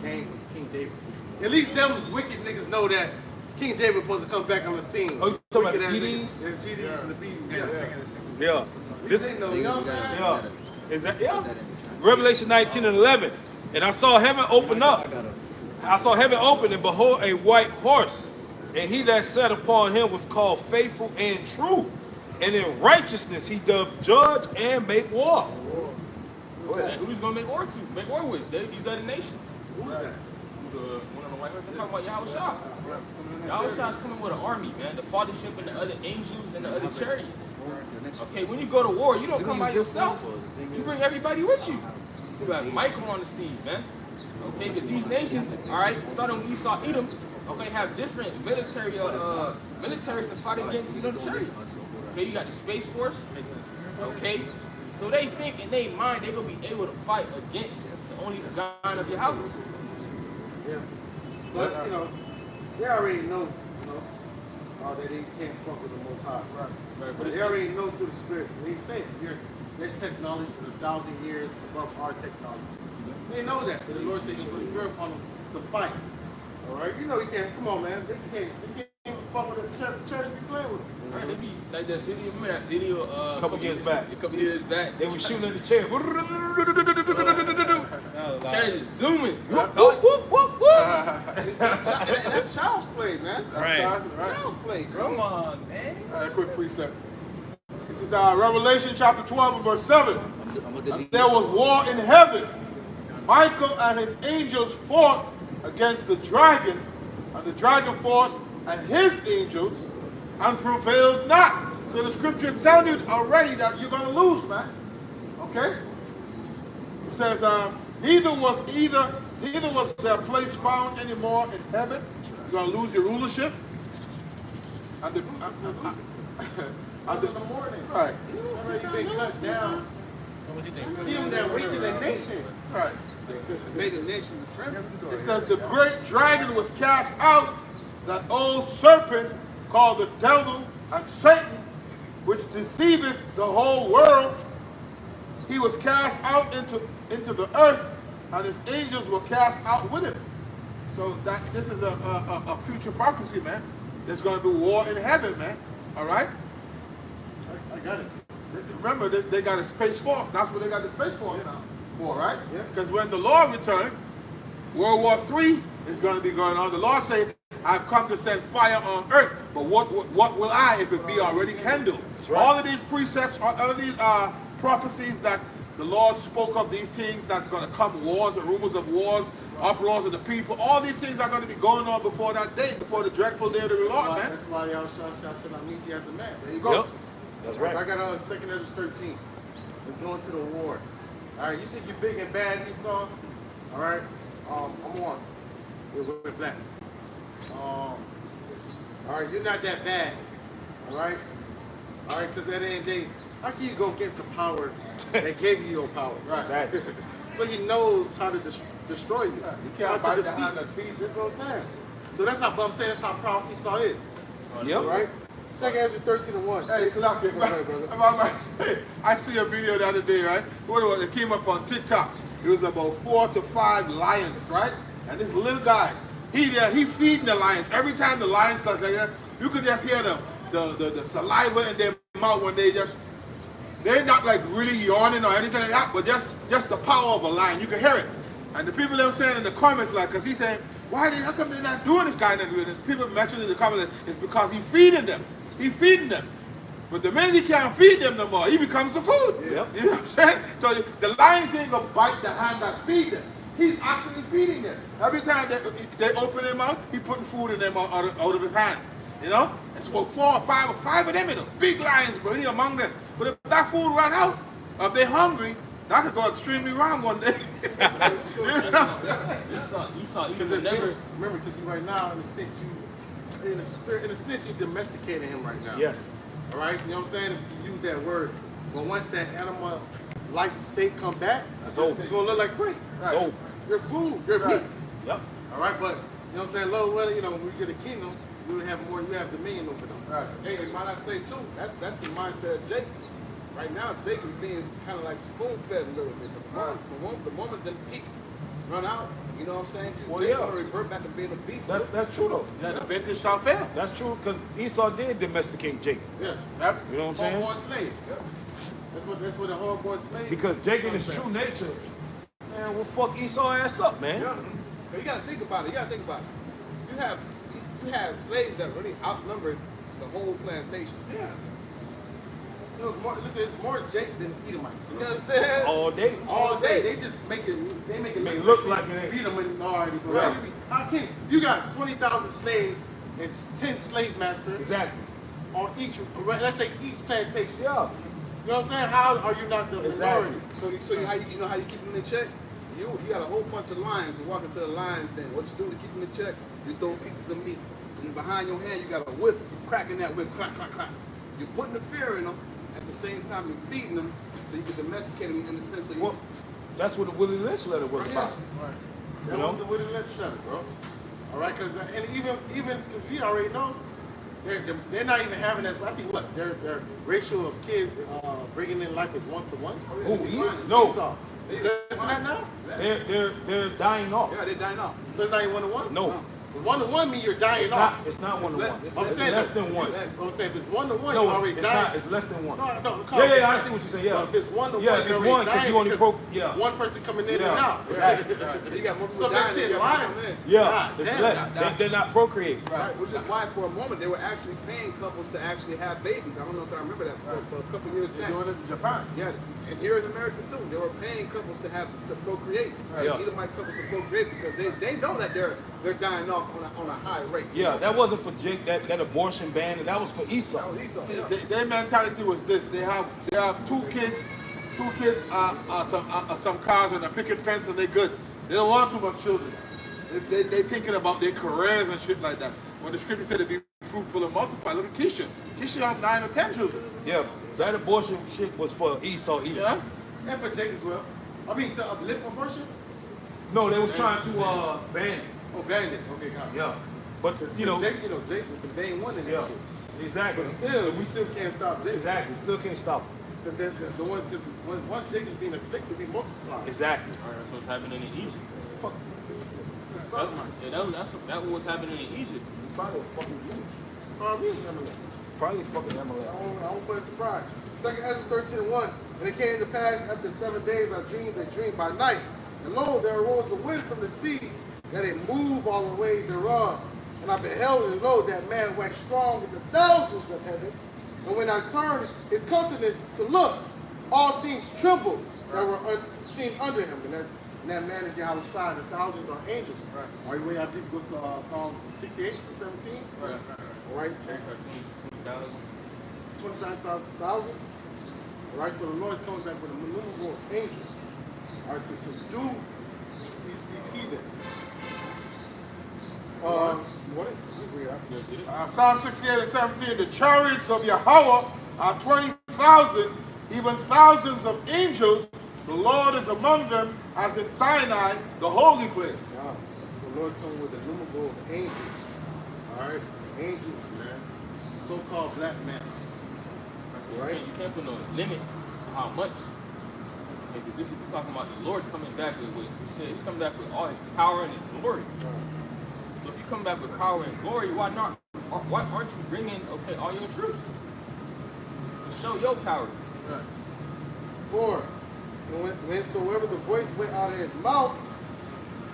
S2: game was King David. At least them wicked niggas know that King David was supposed to come back on the scene.
S1: Oh, you talking about the
S2: Wicked ass
S1: TDs?
S2: niggas. Yeah, TDs and the BDs.
S1: Yeah.
S2: This ain't no, you know what I'm saying?
S1: Yeah. Is that, yeah. Revelation 19 and 11. And I saw heaven open up. I saw heaven open, and behold, a white horse. And he that sat upon him was called Faithful and True. And in righteousness he doth judge and make war.
S4: Who's gonna make war to? Make war with? These other nations.
S2: Who is that?
S4: One of the white men. I'm talking about Yahawashi. Yahawashi's coming with an army, man. The fathership and the other angels and the other chariots. Okay, when you go to war, you don't come by yourself. You bring everybody with you. You got Michael on the scene, man. Okay, because these nations, all right, starting with Esau, Edom, okay, have different militaries to fight against, you know, the chariots. Okay, you got the Space Force. Okay, so they think in their mind they're gonna be able to fight against the only God of Yahweh.
S2: Yeah. But, you know, they already know, that they can't fuck with the Most High.
S4: Right, but
S2: They already know through the Spirit. They say their technology is 1,000 years above our technology. They know that. But the Lord said He put Spirit upon them to fight. All right? You know you can't. Come on, man. They can't fuck with the church be playing with them.
S4: Right, they be like that video. Remember that video?
S1: A couple years back.
S4: A couple years back.
S1: They were shooting at the chair.
S4: Chariot zooming.
S7: That's child's play, man.
S3: Right.
S7: Child's play, bro.
S3: Come on, man.
S6: A quick precept. This is Revelation chapter 12 and verse 7. And there was war in heaven. Michael and his angels fought against the dragon, and the dragon fought and his angels, and prevailed not. So the scripture tells you already that you're going to lose, man. Okay? It says, neither was their place found anymore in heaven. You're going to lose your rulership. And the
S2: In the morning.
S6: right.
S2: Already been cut down. Him that wicked a nation.
S6: Right.
S7: Made the nation tremble.
S6: It says the great dragon was cast out, that old serpent called the devil and Satan, which deceiveth the whole world. He was cast out into the earth, and his angels were cast out with him. So this is a future prophecy, man. There's going to be war in heaven, man. All right?
S2: I got it.
S6: Remember, they got a space force. That's what they got the space force for, right?
S2: Yeah.
S6: Because when the Lord returned, World War III is going to be going on. The Lord said, I've come to send fire on earth, but what will I if it be already kindled?
S1: Right.
S6: All of these precepts, all of these prophecies that the Lord spoke of, these things that's going to come, wars and rumors of wars, uproars of the people, all these things are going to be going on before that day, before the dreadful day of the Lord, man.
S2: That's why y'all should not meet you as a man. There you go.
S1: Yep. That's right.
S2: I got 2nd Ezra 13. Let's go into the war. All right, you think you're big and bad, Esau? All right, I'm on. We're black. All right, you're not that bad. All right, because at the end of the day, how can you go against some power that gave you your power? Right.
S1: Exactly.
S2: So he knows how to destroy you.
S6: You can't
S2: How to
S6: fight the hand
S2: defeat.
S6: that feeds.
S2: That's what I'm saying. So that's how I'm saying that's how proud Esau is.
S1: Yep.
S2: All right. 2nd Ezra 13 and 1.
S6: Hey, so
S2: Go ahead, brother.
S6: I see a video the other day, right? What was it? It came up on TikTok. it was about 4 to 5 lions, right? And this little guy, he feeding the lions. Every time the lions start like that, you could just hear the saliva in their mouth when they're not like really yawning or anything like that, but just the power of a lion. You can hear it. And the people that were saying in the comments, like, because he's saying, how come they're not doing this guy? And people mentioned in the comments, it's because he's feeding them. He's feeding them. But the minute he can't feed them no more, he becomes the food.
S1: Yep.
S6: You know what I'm saying? So the lions ain't going to bite the hand that feed them. He's actually feeding them. Every time they open their mouth, he's putting food in their mouth out of his hand. You know? It's about 4 or 5 or 5 of them, big lions, but he among them. But if that food run out, or if they're hungry, that could go extremely wrong one day.
S3: Esau
S2: Because
S3: even never.
S2: remember, because right now, in a sense, you domesticated him right now.
S1: Yes.
S2: All right, you know what I'm saying? If you use that word, but once that animal-like state come back,
S1: That's
S2: it's
S1: over.
S2: gonna look like prey.
S1: It's over.
S2: Your food, your meat.
S1: Yep.
S2: All right, but you know what I'm saying? Lord willing, you know, when we get a kingdom, you will have more. You have dominion over them.
S6: Right.
S7: Hey, and might I say too, that's the mindset of Jake. Right now, Jake is being kind of like spoon-fed a little bit. The moment them teats run out, you know what I'm saying? Too,
S1: Well,
S7: Jake's
S1: yeah.
S7: gonna revert back to being a beast.
S1: That's true though.
S2: Yeah, the vintage shall fail.
S1: That's true because Esau did domesticate Jacob.
S2: Yeah.
S1: You know what I'm saying?
S2: Hardboiled slave. Yeah. That's what the hardboiled slave.
S1: Because Jacob in his true nature, man, will fuck Esau ass up, man.
S7: Yeah. But you gotta think about it. You have slaves that really outnumbered the whole plantation.
S2: Yeah. You know, it's more Jake than Edomites.
S7: You understand?
S1: All day.
S2: All day, they just make it
S1: look like it ain't.
S2: beat them in already. But
S1: Right.
S2: how can you got 20,000 slaves and 10 slave masters
S1: Exactly.
S2: on each? Let's say each plantation.
S1: Yeah.
S2: You know what I'm saying? How are you not the
S1: Exactly.
S2: majority?
S7: So how you know how you keep them in check? You got a whole bunch of lions. You walk into the lions den. What you do to keep them in check? You throw pieces of meat. And behind your hand, you got a whip. You cracking that whip, crack, crack, crack. You're putting the fear in them. At the same time, you're feeding them, so you can domesticate them in the sense of you.
S1: Well, that's what the Willie Lynch letter was about.
S2: Right.
S1: You
S2: That
S1: know?
S2: was the Willie Lynch letter, bro. All right, because and even because we already know they're not even having that. I think what their ratio of kids bringing in life is 1 to 1.
S1: Who? No.
S2: Esau. Less than that now.
S1: They're dying off.
S7: Yeah, they're dying off.
S2: So it's not even 1 to 1.
S1: No.
S2: 1 to 1 means you're dying
S1: It's
S2: off.
S1: not. It's not 1 to 1.
S7: less-
S1: It's
S7: it's
S1: less than 1.
S2: So I'm saying if it's 1 to 1,
S1: No,
S2: you're already
S1: it's
S2: dying.
S1: not. It's less than 1.
S2: No,
S1: Yeah, I see what you're saying. Yeah.
S2: But if it's 1 to 1,
S1: Yeah, if
S2: you're
S1: it's
S2: already
S1: 1, 'cause
S2: dying
S1: you only
S2: because
S1: broke. Yeah.
S2: one person coming in
S1: Yeah.
S2: and out.
S1: Exactly.
S7: Right. You got more people
S2: So that
S7: dying than
S2: shit
S7: you got
S2: lies.
S7: people in.
S1: Yeah.
S2: God
S1: It's
S2: damn,
S1: less. They're not procreating.
S7: Right, which is why for a moment they were actually paying couples to actually have babies. I don't know if I remember that for a couple years
S2: They're
S7: back.
S2: doing it in Japan.
S7: Yeah, and here in America too, they were paying couples to procreate.
S1: Yeah.
S7: Edomite couples to procreate because they know that they're dying off on a high rate.
S1: Yeah, that wasn't for Jake. That abortion ban. That was for Esau.
S7: Oh, Esau.
S6: See,
S7: Yeah.
S6: their mentality was this: they have 2 kids, some cars and a picket fence, and they're good. They don't want too much children. They thinking about their careers and shit like that. When the scripture said to be fruitful and multiply, look at Keisha. Keisha have 9 or 10 children.
S1: Yeah, that abortion shit was for Esau. Either.
S2: Yeah. And for Jake as well. I mean, to uplift abortion?
S1: No, they was trying to ban it.
S2: Oh, ban it. Okay, got it.
S1: Yeah, but
S2: Jake was the main one in that
S1: yeah,
S2: shit.
S1: exactly.
S2: But still, we still can't stop Jake.
S1: Exactly. Still can't stop it.
S2: Because once Jake is being afflicted, we multiply.
S1: Exactly.
S3: All right, so it's happening in Egypt.
S1: Fuck.
S2: It's
S3: That's,
S2: something.
S3: that was happening in Egypt.
S1: Probably a fucking huge.
S2: We was never there.
S1: Probably fucking
S2: I
S1: MLS.
S2: won't play a surprise. 2 Ezra 13:1. And it came to pass after 7 days I dreamed a dream by night. And lo, there arose a wind from the sea, that it moved all the ways thereof. And I beheld, and lo, that man waxed strong in the thousands of heaven. And when I turned his countenance to look, all things trembled that were seen under him. And that man is Yahawashi, the thousands are angels.
S7: Right.
S2: Are you waiting? I think go to Psalms 68 and 17.
S7: Right.
S2: All right.
S3: 20,000.
S2: 29,000. All right, so the Lord is coming back with a innumerable angels, all right, to subdue these heathen.
S6: Psalm 68 and 17, the chariots of Yahweh are 20,000, even thousands of angels. The Lord is among them, as in Sinai, the holy place.
S2: Yeah, the Lord's coming with innumerable angels, all right, angels, man, so-called black men.
S3: Right? You can't put no limit on how much.
S4: Because this is talking about the Lord coming back with he said he's coming back with all his power and his glory. So if you come back with power and glory, why not? Why aren't you bringing all your troops to show your power?
S2: Right. 4. And whensoever the voice went out of his mouth,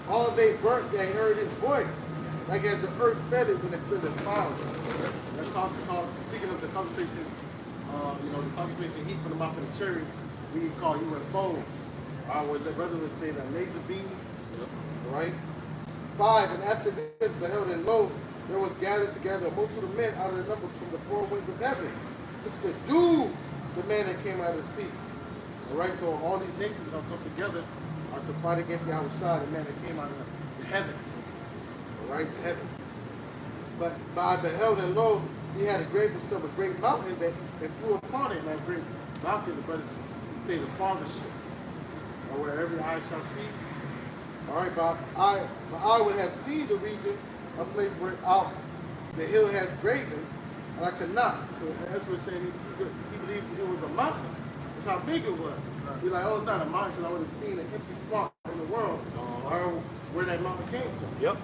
S2: all they burnt that heard his voice, like as the earth fed it when it filled its mouth. That's called, speaking of the concentration, the concentration heat from the mouth of the cherries, we call UFOs. What the brother would say, that laser beam. Right? 5. And after this, beheld and lo, there was gathered together a multitude of men out of the number from the four winds of heaven to subdue the man that came out of the sea. All right, so all these nations are come together to fight against Yahawashi, the man that came out of the heavens. All right, the heavens. But I beheld and lo, he had engraved himself a great mountain that flew upon it, and that great mountain, the brothers say the fathership, or where every eye shall see. All right, but I would have seen the region, a place where out the hill has graven, and I could not. So that's what we're saying. He believed it was a mountain. That's how big it was. He's like, oh, it's not a mountain, because I would have seen an empty spot in the world, or where that mountain came from.
S1: Yep.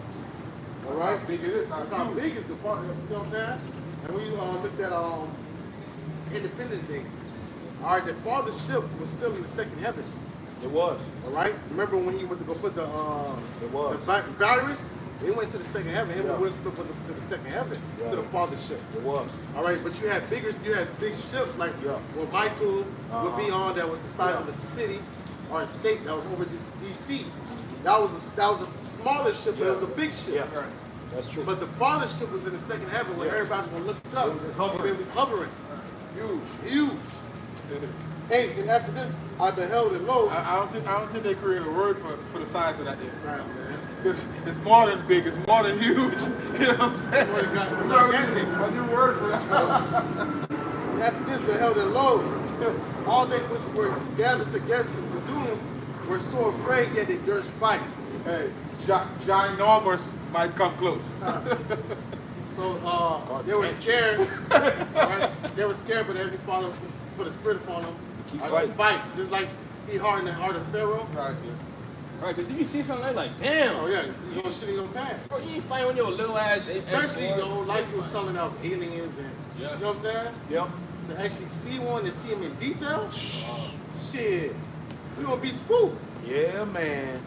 S2: All right, big it is. That's how big is the part. You know what I'm saying? And we looked at Independence Day. All right, the father's ship was still in the second heavens.
S1: It was.
S2: All right. Remember when he went to go put the virus? He went to the second heaven. Him and Will Smith went to the second heaven, to the father's ship.
S1: It was.
S2: All right, but you had big ships like what Michael would be on, that was the size of a city or a state that was over DC. That was a smaller ship, but it was a big ship.
S1: Yeah, right. That's true.
S2: But the father's ship was in the second heaven where everybody was looking up.
S1: It was hovering.
S2: It was hovering. Huge. 8. And after this, I beheld and lo.
S6: I don't think they created a word for the size of that thing.
S2: Right, man.
S6: It's more than big. It's more than huge. You know what I'm saying?
S2: It's gigantic.
S6: A new word for that.
S2: And after this, beheld and lo, all they which were gathered together to subdue him were so afraid, yet they durst fight.
S6: Hey, ginormous might come close.
S2: So they were scared. Right? They were scared, but Heavenly Father put a spirit upon them.
S1: Keep
S2: fight. Just like he hardened the heart of Pharaoh.
S6: Right.
S4: Right, because if you see something like damn.
S2: Oh yeah, you gonna shit in your pants.
S4: Bro, you ain't fighting when you're a little ass.
S2: Especially like you was telling us aliens and you know what I'm saying?
S1: Yep.
S2: To actually see one and see them in detail, shit, we gonna be spooked.
S1: Yeah, man.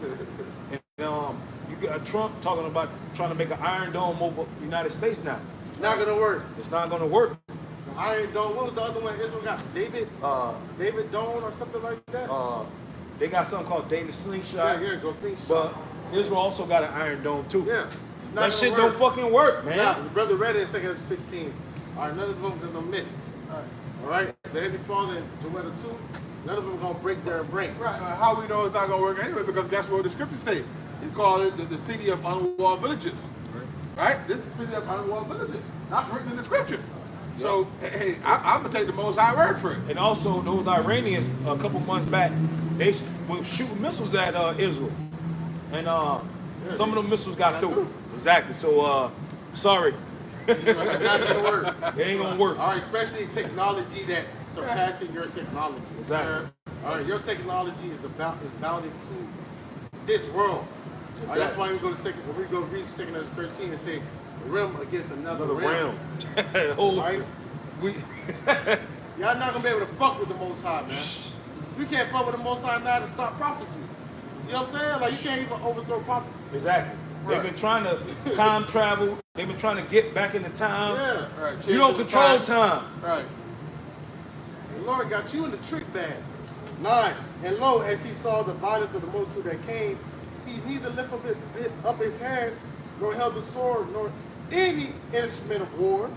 S1: And you got Trump talking about trying to make an Iron Dome over the United States now.
S2: It's not gonna work.
S1: It's not gonna work.
S2: The Iron Dome. What was the other one Israel got? David Dome or something like that.
S1: They got something called David Slingshot.
S2: Yeah, go slingshot.
S1: But Israel also got an Iron Dome too.
S2: Yeah, it's not
S1: that shit
S2: work.
S1: don't fucking work, man.
S2: Nah, the brother read it in 2 16. All right, none of them are gonna miss. All right, the Heavenly Father and Joel 2, none of them are gonna break their ranks.
S6: Right. How we know it's not gonna work anyway? Because guess what the scriptures say? It's called the city of unwalled villages. Right? This is the city of unwalled villages, not written in the scriptures. So, hey, I'm gonna take the Most High word for it.
S1: And also, those Iranians a couple months back, they were shooting missiles at Israel, and some of them missiles got through. Exactly. So, sorry.
S2: It's not gonna work.
S1: It ain't gonna work.
S2: All right, especially technology that's surpassing your technology.
S1: Exactly.
S2: All right, your technology is bounded to this world. All right, that's why we go to read 2 13 and say realm against another realm.
S1: Oh,
S2: right? Y'all not gonna be able to fuck with the Most High, man. You can't fuck with the Most High now to stop prophecy. You know what I'm saying? Like you can't even overthrow prophecy.
S1: Exactly.
S2: Right.
S1: They've been trying to time travel. They've been trying to get back into time.
S2: Yeah.
S6: Right.
S1: You don't control time.
S6: Right.
S2: The Lord got you in the trick bag. 9. And lo, as he saw the violence of the multitude that came, he neither lifted up his hand, nor held the sword, nor any instrument of war,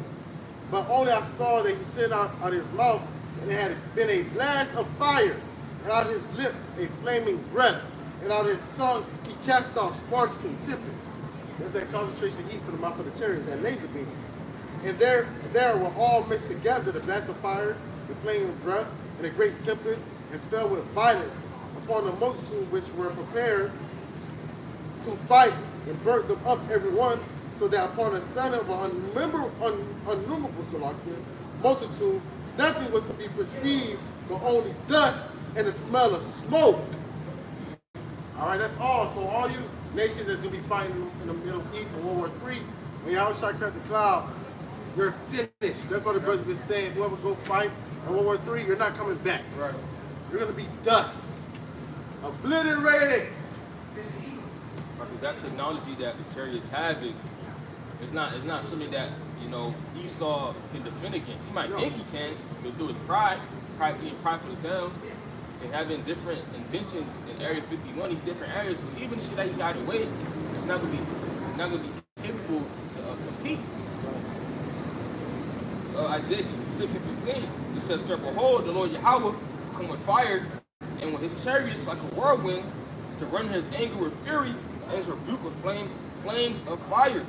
S2: but only I saw that he sent out of his mouth, and it had been a blast of fire, and out of his lips a flaming breath, and out of his tongue he cast out sparks and tempests. There's that concentration heat from the mouth of the chariots, that laser beam. And there were all mixed together, the blast of fire, the flaming breath, and a great tempest, and fell with violence upon the multitude which were prepared to fight, and burnt them up every one, so that upon the son of an innumerable multitude, nothing was to be perceived, but only dust and the smell of smoke. All right, that's all. So all you nations that's going to be fighting in the Middle East in World War III, when Yahawashi cut the clouds, you're finished. That's what the brother's been saying. Whoever go fight in World War III, you're not coming back.
S7: Right.
S2: You're going to be dust. Obliterated.
S4: Because that technology that the chariots have is not something that, you know, Esau can defend against. He might think he can, but do with pride being prideful as hell, and having different inventions in Area 51, these different areas, but even the shit that he got away, it's not gonna be capable to compete. So Isaiah 6:15, it says, "For behold, the Lord Yahweh come with fire, and with his chariots like a whirlwind, to run his anger with fury, and his rebuke with flames of fire."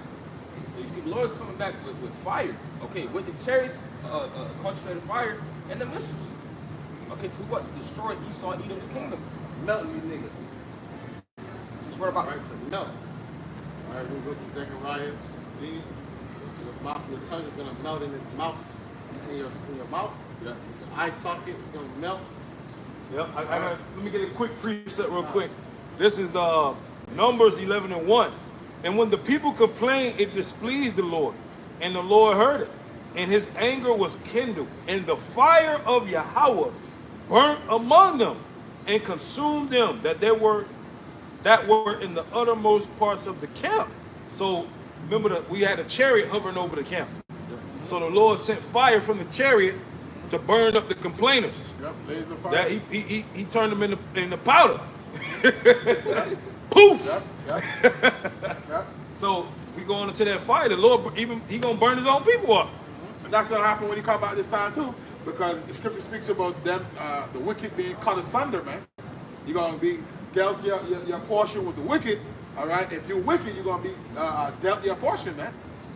S4: So you see, the Lord is coming back with fire. Okay, with the chariots, concentrated fire, and the missiles. Okay, to what? Destroy Esau, Edom's kingdom.
S2: Melting you niggas.
S4: This is what about
S2: All right, to melt. All right, we'll go to Zechariah. Read. Your tongue is going to melt in this mouth, in your mouth.
S1: Yeah.
S2: The eye socket is going to melt.
S1: Yep. Let me get a quick preset real quick. This is Numbers 11:1. "And when the people complained, it displeased the Lord, and the Lord heard it, and his anger was kindled, and the fire of Yahweh burnt among them, and consumed them that were in the uttermost parts of the camp." So remember that we had a chariot hovering over the camp. So the Lord sent fire from the chariot to burn up the complainers.
S2: Yep, blaze of fire.
S1: That he turned them into powder. Poof!
S2: Yep. Yep.
S1: So we going into that fire. The Lord he gonna burn his own people up.
S6: And that's going to happen when you come back this time too, because the scripture speaks about them, the wicked being cut asunder, man. You're going to be dealt your portion with the wicked, all right? If you're wicked, you're going to be dealt your portion, man.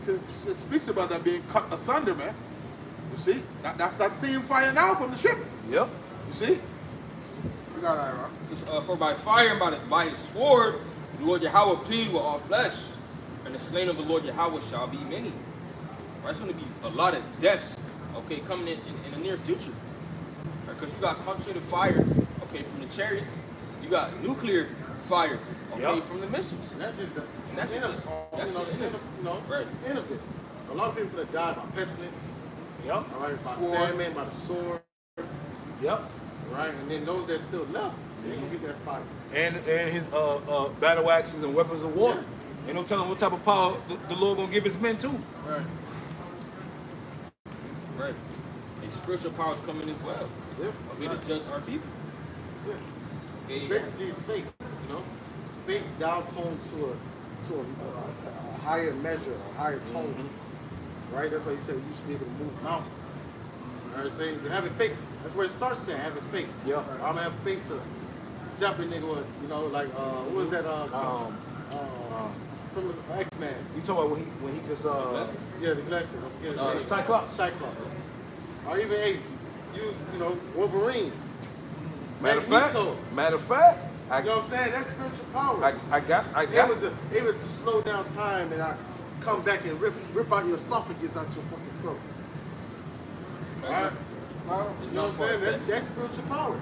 S6: It speaks about that being cut asunder, man. You see? That's that same fire now from the ship.
S1: Yep.
S6: You see? You got that, right?
S4: It says, "For by fire and by his sword, the Lord Yahweh plead with all flesh, and the slain of the Lord Yahweh shall be many." Right? It's going to be a lot of deaths, okay, coming in the near future. Because you got concentrated fire, okay, from the chariots. You got nuclear fire, okay,
S1: Yep.
S4: from the missiles.
S2: And that's just the
S4: And that's
S2: end of
S4: just
S2: it.
S4: that's the end of it. Right.
S2: The end of it. A lot of people that died by pestilence,
S1: Yep.
S2: all right, by
S1: Sword.
S2: famine, by the sword,
S1: Yep.
S2: right? And then those that still left, they're going to get that fire.
S1: And his battle axes and weapons of war. Ain't no telling what type of power the Lord gonna give his men too.
S2: Right.
S4: Right. And spiritual powers coming as well.
S2: Yeah.
S4: Okay, to judge our people.
S2: Yeah.
S4: Okay.
S2: Basically, it's faith, you know? Faith down-toned to a higher measure, a higher tone. Right? That's why he said you should be able to move mountains. All right, saying having faith. That's where it starts saying having faith.
S1: Yeah.
S2: I'm gonna have faith to zap a nigga with, you know, like what was that from the X-Men?
S1: You talking about when he just
S2: Yeah, the glasses.
S1: the Cyclops.
S2: Cyclops. Or even use, you know, Wolverine.
S1: Matter of
S2: Magneto.
S1: fact,
S2: You know what I'm saying? That's spiritual power.
S1: I got
S2: Able to slow down time and come back and rip out your esophagus out your fucking throat. Alright? You know what I'm saying? That's spiritual power.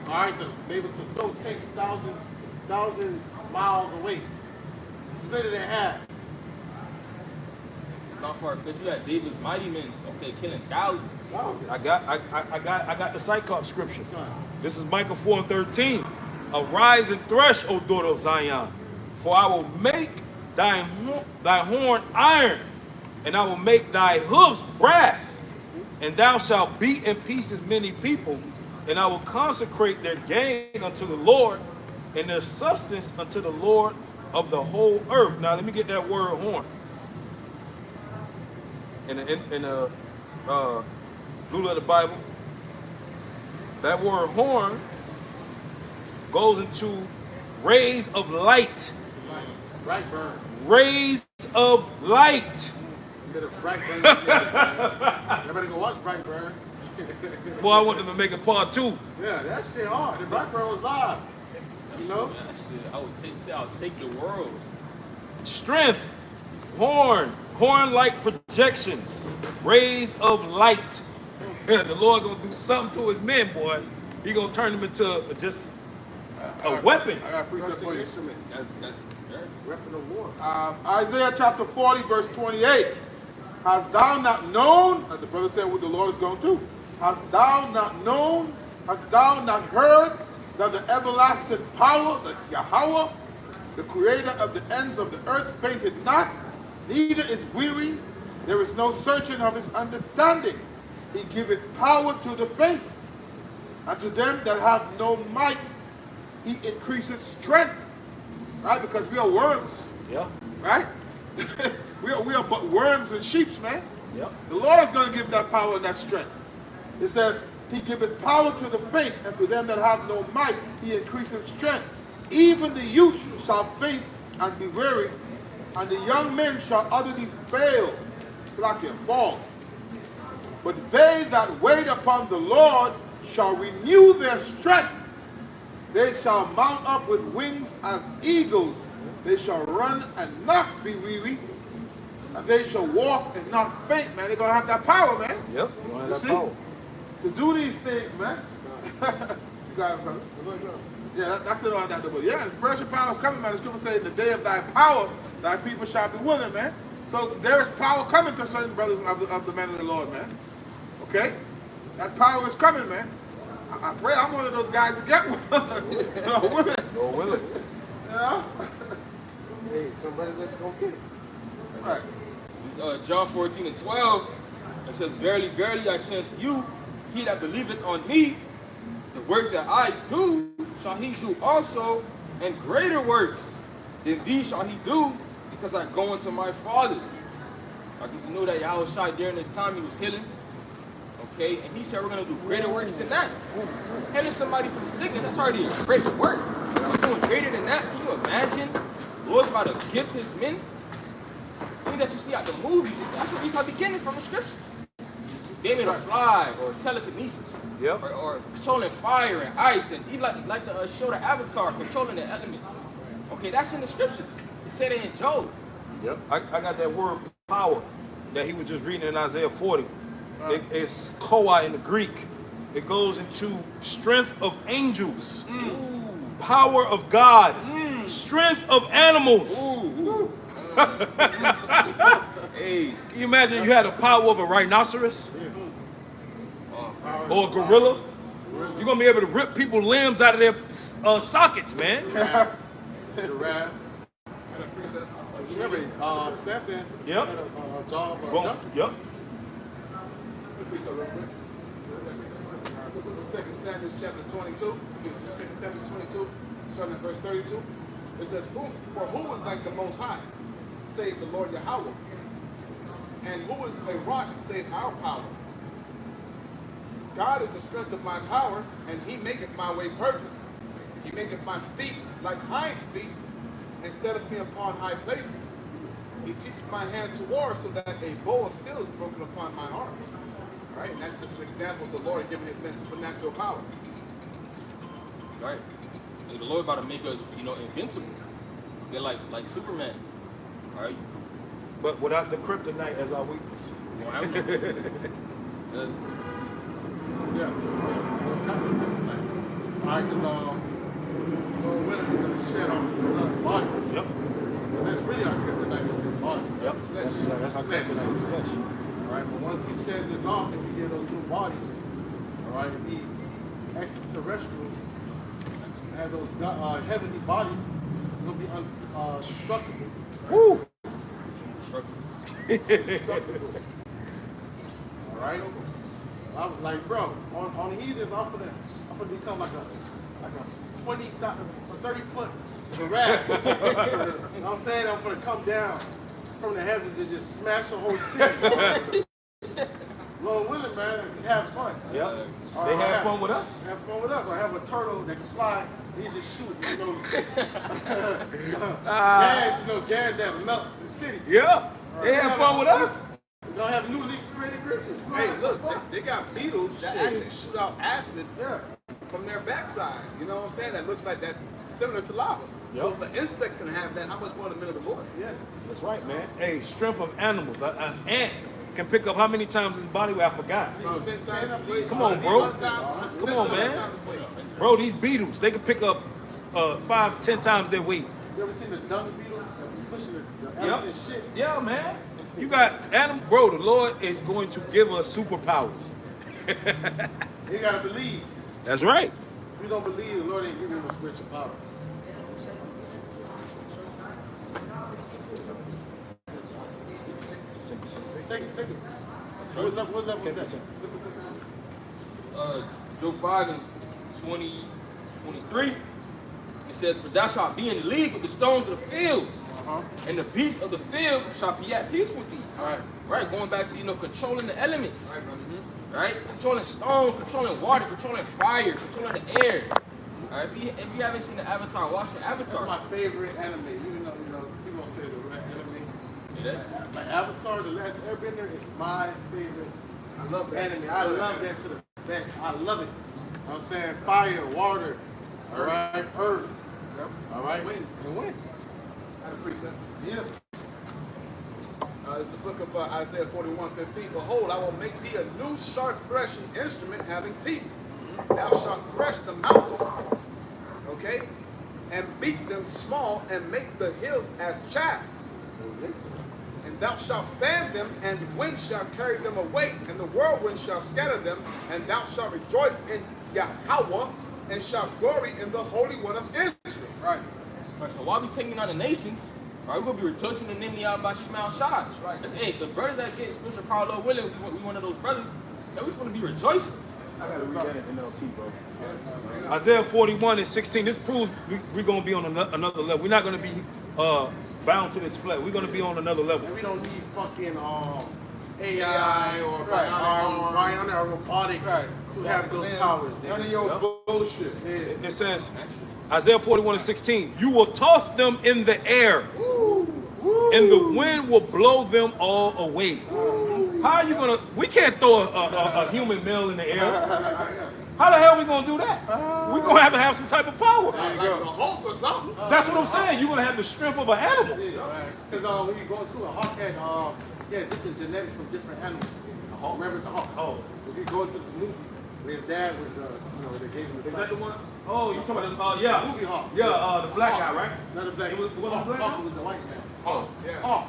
S2: Alright, able to throw tanks thousand miles away. Split it in half.
S4: Not far fetched. You got David's mighty men, okay, killing thousands.
S1: I got the Cyclops scripture. This is Micah 4:13. "Arise and thresh, O daughter of Zion, for I will make thy horn iron, and I will make thy hoofs brass, and thou shalt beat in pieces many people, and I will consecrate their gain unto the Lord, and their substance unto the Lord of the whole earth." Now let me get that word horn. In the Blue Letter Bible, that word horn goes into rays of light.
S2: Bright burn.
S1: Rays of light.
S2: You better bright burn. You better go watch Bright Burn.
S1: Boy, I want them to make a part 2.
S2: Yeah, that shit hard. The Bright Burn was live. You know?
S4: That shit, I'll take the world.
S1: Strength. Horn-like projections. Rays of light. The Lord gonna do something to his men, boy. He gonna turn them into just a weapon.
S6: I got a precept for you.
S7: Instrument.
S4: That's
S7: Weapon of war.
S6: Isaiah chapter 40, verse 28. Hast thou not known, as the brother said what the Lord is going to do, hast thou not known, hast thou not heard that the everlasting power, the Yahweh, the creator of the ends of the earth, fainted not, neither is weary, there is no searching of his understanding. He giveth power to the faint, and to them that have no might, he increaseth strength. Right? Because we are worms.
S1: Yeah.
S6: Right? we are but worms and sheep, man.
S1: Yep.
S6: The Lord is going to give that power and that strength. It says, he giveth power to the faint, and to them that have no might, he increaseth strength. Even the youths shall faint and be weary, and the young men shall utterly fail, slack and fall. But they that wait upon the Lord shall renew their strength. They shall mount up with wings as eagles. They shall run and not be weary, and they shall walk and not faint, man. They're going to have that power, man.
S1: Yep.
S6: You see? To do these things, man. You got it, brother. Yeah, that's it on that. But yeah, the spiritual power is coming, man. The scripture says, in the day of thy power, thy people shall be willing, man. So there is power coming to certain brothers of the men of the Lord, man. Okay? That power is coming, man. I pray I'm one of those guys to get one. Willing.
S1: Go willing.
S6: Yeah.
S7: Hey, some brothers that's gonna get it.
S6: Right.
S4: This John 14 and 12. It says, Verily, verily, I say unto you, he that believeth on me, the works that I do, shall he do also, and greater works than these shall he do, because I go unto my Father. Like you know that Yahawashi during this time he was healing. Okay, and he said we're gonna do greater works than that. Healing somebody from sickness, that's already a great work. We're doing greater than that. Can you imagine? The Lord's about to gift his men. Things that you see out the movies, that's what we start beginning from the scriptures. They made a fly or telekinesis.
S1: Yep.
S4: Or controlling fire and ice, and even like the show the Avatar, controlling the elements. Okay, that's in the scriptures. It said it in Job.
S1: Yep. I got that word power that he was just reading in Isaiah 40. It's koa in the Greek. It goes into strength of angels, power of God, strength of animals. Hey, can you imagine you had the power of a rhinoceros or a gorilla? You're gonna be able to rip people's limbs out of their sockets, man.
S7: Giraffe. Remember, Samson
S1: Yep.
S7: had a jaw for a
S1: Boom.
S7: duck.
S1: Yep.
S7: Real quick. Look at 2 Samuel chapter 22. 2 Samuel 22, starting at verse 32. It says, For who is like the Most High, save the Lord Yahweh? And who is a rock, save our power? God is the strength of my power, and he maketh my way perfect. He maketh my feet like hinds' feet, and setteth me upon high places. He teacheth my hand to war, so that a bow of steel is broken upon mine arms. Right? And that's just an example of the Lord giving his men supernatural power.
S4: Right. And the Lord about to make us, invincible. They're like Superman. All right.
S1: But without the kryptonite as our weakness.
S7: Yeah.
S2: Alright, because Lord willing, we're going to shed off the bodies.
S1: Yep.
S2: Because that's really our kryptonite, is the body.
S1: Yep. That's our kryptonite is flesh.
S2: Alright, but once we shed this off and we get those new bodies, alright, and be extraterrestrials, and have those heavenly bodies, we'll be indestructible.
S1: Woo!
S2: Alright? I'm like, bro, on the heathens, I'm gonna become like a 20, 30-foot giraffe. You know what I'm saying? I'm gonna come down from the heavens and just smash the whole city. Lord willing, man, just have fun.
S1: Yep. They have fun with us.
S2: Have fun with us. I have a turtle that can fly. He's just shooting. Gas that melt the city.
S1: Yeah. They have fun with us.
S2: We're gonna have newly created creatures.
S7: Hey, look, they got beetles that actually shoot out acid from their backside. You know what I'm saying? That looks like that's similar to lava.
S1: Yep.
S7: So if an insect can have that, how much more the men of the Lord?
S2: Yeah.
S1: That's right, man. Hey, strength of animals. An ant can pick up how many times his body weight? I forgot.
S7: Bro, 10 times his weight.
S1: Come on, bro.
S7: 10 times-
S1: Come
S7: 10
S1: on,
S7: times
S1: man.
S7: his weight.
S1: Bro, these beetles, they can pick up 5-10 times their weight.
S2: You ever seen the dung beetle that be pushing the
S1: Yep.
S2: elephant shit?
S1: Yeah, man. You got animal, bro. The Lord is going to give us superpowers.
S2: You gotta believe.
S1: That's right.
S2: If you don't believe, the Lord ain't giving you no spiritual power. Take it. What level is that? 10%.
S4: Job 5 and 23. It says, "For thou shalt be in the league with the stones of the field, and the beasts of the field shall be at peace with thee." Right, going back to controlling the elements. Right, controlling stone, controlling water, controlling fire, controlling the air. Right? If you haven't seen the Avatar, watch the Avatar.
S2: That's my favorite anime. Even though people don't say the right anime.
S4: It is.
S2: Like Avatar, The Last Airbender is my favorite.
S7: I love that.
S2: Anime. I love that to the back. I love it. You know what I'm saying? Fire, water, all right, earth, all right,
S7: Wind.
S2: and wind.
S7: Had a precept.
S2: Yeah.
S7: It's the book of Isaiah 41:15. Behold, I will make thee a new sharp threshing instrument having teeth. Thou shalt thresh the mountains, okay, and beat them small, and make the hills as chaff. And thou shalt fan them, and the wind shall carry them away, and the whirlwind shall scatter them, and thou shalt rejoice in Yahweh, and shalt glory in the Holy One of Israel. Right.
S4: Right, so while we taking out the nations, right, we're gonna be rejoicing in the name of Yahweh Shai. Right. Hey, the brothers that get spiritual power, Lord willing, we one of those brothers. That we want to be rejoicing.
S3: I gotta read that in NLT, bro.
S1: Isaiah 41 and 16. This proves we're going to be on another level. We're not going to be bound to this flesh. We're going to be on another level.
S2: And we don't need fucking AI or bionic or robotic to have those powers.
S6: None of your bullshit.
S2: Yeah.
S1: It says, Isaiah 41 and 16, you will toss them in the air, and the wind will blow them all away. How are you going to, we can't throw a human male in the air. How the hell are we going to do that? We're going to have some type of power.
S7: Like a hope or something.
S1: That's what I'm saying. You're going to have the strength of an animal.
S2: Because when you go to a hawk had different genetics from different animals. Remember the hawk?
S1: Oh.
S2: If you go to this movie, where his dad was they gave him the
S1: Is that the one? Oh, you talking about the, yeah.
S2: Movie hawk.
S1: Yeah, the black guy, right?
S2: Not the black.
S1: It wasn't black?
S2: Hawk was the white man.
S1: Oh.
S7: Yeah.
S2: Hawk.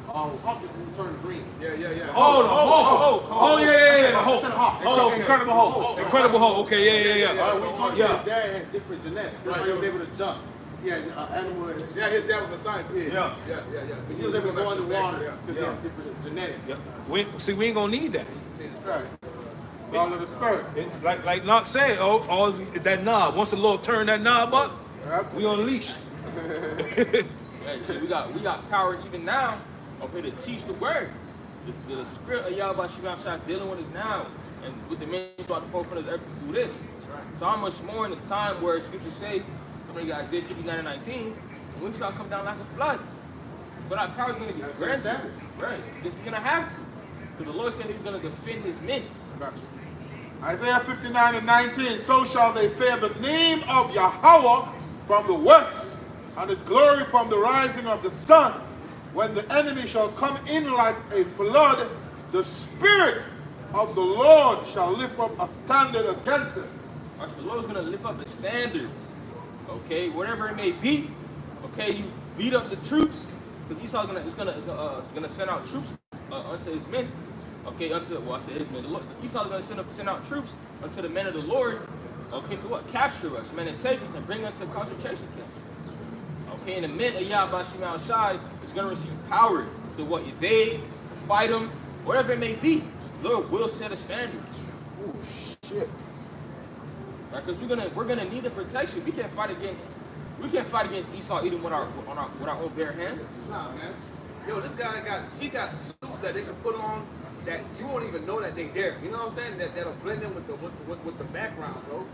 S2: Hawk is when you turn green.
S7: Yeah.
S1: Oh, the Hulk. Oh, yeah. The Hulk.
S2: It's a hawk.
S1: Oh, okay.
S2: Incredible Hulk.
S1: Incredible Hulk. Okay, yeah.
S2: When you go to
S1: Yeah.
S2: his dad had different genetics. That's why he was able to jump. He had animal.
S7: Yeah, his dad was a scientist.
S1: Yeah.
S7: Yeah.
S2: He was able to go underwater
S7: Yeah.
S2: because he had different genetics.
S1: Yeah. We ain't gonna need that.
S2: Right. It's all of the spirit.
S1: Like Knox said, all that knob. Once the Lord turn that knob up, we unleash.
S4: Hey, see, we got power even now, okay, to teach the word. The spirit of Yahweh Shai dealing with us now, and with the men throughout the forefront of the earth to do this. So how much more in the time where scripture say, somebody got Isaiah 59 and 19, when we shall come down like a flood. So that power is going to be granted. Right. It's going to have to. Because the Lord said he was going to defend his men.
S6: Gotcha. Isaiah 59 and 19. So shall they fear the name of Yahweh from the west, and his glory from the rising of the sun. When the enemy shall come in like a flood, the Spirit of the Lord shall lift up a standard against it.
S4: Right, so the Lord's going to lift up the standard. Okay, whatever it may be. Okay, you beat up the troops. Because Esau's gonna send out troops unto his men. Okay, I said his men. The Lord, Esau's gonna send out troops unto the men of the Lord. Okay, to what? Capture us, men, and take us and bring us to concentration camps. Okay, and the men of Yahweh Shai is gonna receive power to what? Evade, to fight them, whatever it may be. The Lord will set a standard.
S6: Oh shit.
S4: Right, because we're gonna need the protection. We can't fight against Esau even with our own bare hands.
S7: Nah, man. Yo, this guy got suits that they can put on that you won't even know that they there. You know what I'm saying? That'll blend in with the background, bro.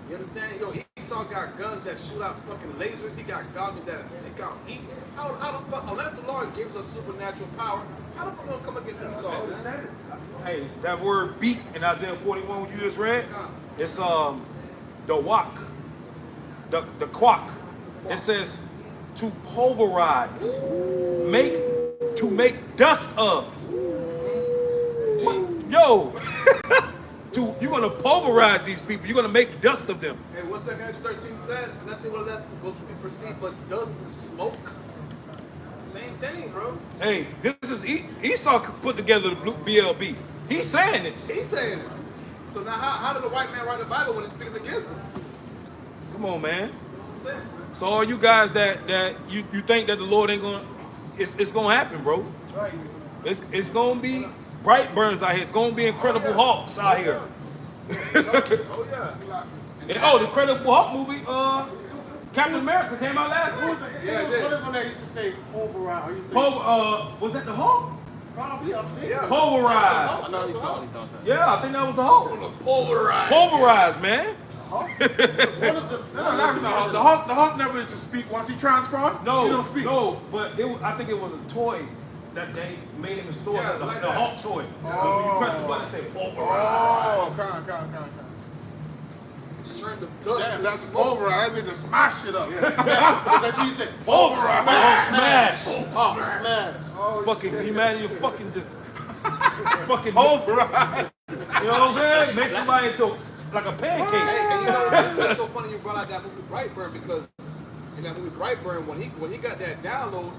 S7: You understand? Yo, Esau got guns that shoot out fucking lasers. He got goggles that sick out heat. How the fuck? Unless the Lord gives us supernatural power, how the fuck gonna come against Esau, man?
S1: Hey, that word beat in Isaiah 41 what you just read, it's the wak, the quack. It says to pulverize, to make dust of. Yo, dude, you're gonna pulverize these people. You're gonna make dust of them.
S7: Hey, 1 Corinthians 13 said, nothing was supposed to be perceived but dust and smoke. Same thing, bro.
S1: Hey, this is Esau put together the blue BLB. He's saying this.
S7: He's saying this. So now how did the white man write the Bible when he's speaking against him?
S1: Come on, man. So all you guys that you think that the Lord ain't gonna, it's gonna happen, bro. It's gonna be bright burns out here. It's gonna be Incredible Hulks out here.
S7: Oh yeah.
S1: And, oh, the Incredible Hulk movie, Captain America came out last
S2: Who was
S1: night.
S2: it?
S7: Yeah,
S2: It
S7: it
S2: was
S7: did.
S2: one of them that used to say pulverize. Or you say
S1: Was that the Hulk?
S2: probably up there.
S7: Yeah.
S1: Pulverized.
S2: I know he's talking.
S1: Yeah, I think that was the Hulk.
S7: Pulverized.
S1: Pulverized, man.
S2: One of the
S6: No, that's the Hulk. The Hulk never used to speak once he transformed.
S1: No,
S6: he don't speak.
S1: no, but I think it was a toy that they made in the store,
S7: Yeah,
S1: the
S7: like
S1: the
S7: that.
S1: Hulk toy. But when you press the button, it say pulverized.
S6: Oh, come.
S7: Turn the dust
S6: Damn,
S7: and
S6: that's
S7: smoke.
S6: over. I need to smash it up.
S2: That's what you said.
S6: Pulverized.
S1: Smash.
S2: Oh, smash.
S6: Oh,
S1: Fucking,
S6: shit.
S1: you man, you fucking just fucking
S6: Pulverized.
S1: You know what I'm saying? Make somebody into like a pancake.
S7: Hey, and you know, it's so funny you brought out that movie Brightburn because in that movie Brightburn, when he got that download,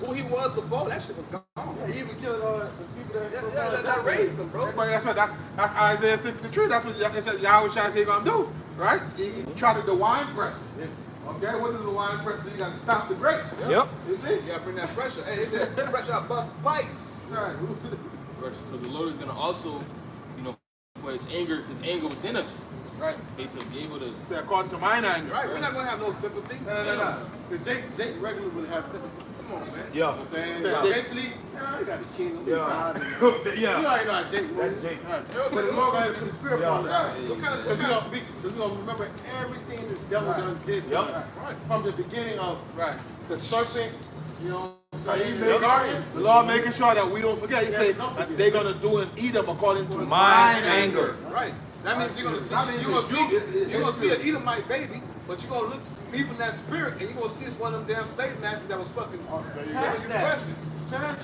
S7: who he was before, that shit was gone.
S2: Yeah, he even killed the people
S7: That raised him, bro.
S6: But that's Isaiah 63. That's what Yahawashi said gonna do, right? He tried to the wine press. Okay, what does the wine press do? You gotta stop the grape.
S1: Yep.
S6: You see?
S7: You gotta bring that pressure. Hey, they said pressure out bust pipes.
S6: Right.
S4: Because the Lord is gonna also, put his anger within us.
S6: Right.
S4: Okay, to be able to.
S6: Say according to mine anger.
S7: Right, we're not gonna have no sympathy.
S2: No. Because Jake regularly would have sympathy.
S7: Come on, man.
S1: Yeah.
S2: You know what I'm saying?
S6: Yeah.
S2: Basically, you got the kingdom.
S1: Yeah.
S2: You
S1: Yeah.
S2: already know how Jake moves.
S1: That's Jake.
S2: Right. But the Lord got to put the spirit
S1: Yeah.
S2: on that.
S7: What kind of
S2: Because we're going to remember everything the devil done did to
S1: Yep.
S2: us. From the beginning of
S6: Right.
S2: the serpent, you know,
S6: So he
S2: the
S6: making,
S2: garden.
S6: the Lord making sure that we don't forget. He
S2: Yeah,
S6: said
S2: don't
S6: that
S2: forget.
S6: they're gonna do and eat them according to
S1: Mine anger.
S7: Right. That means you're gonna see an Edomite baby, but you're gonna look deep in that spirit and you're gonna see it's one of them damn slave masters that was fucking giving you question.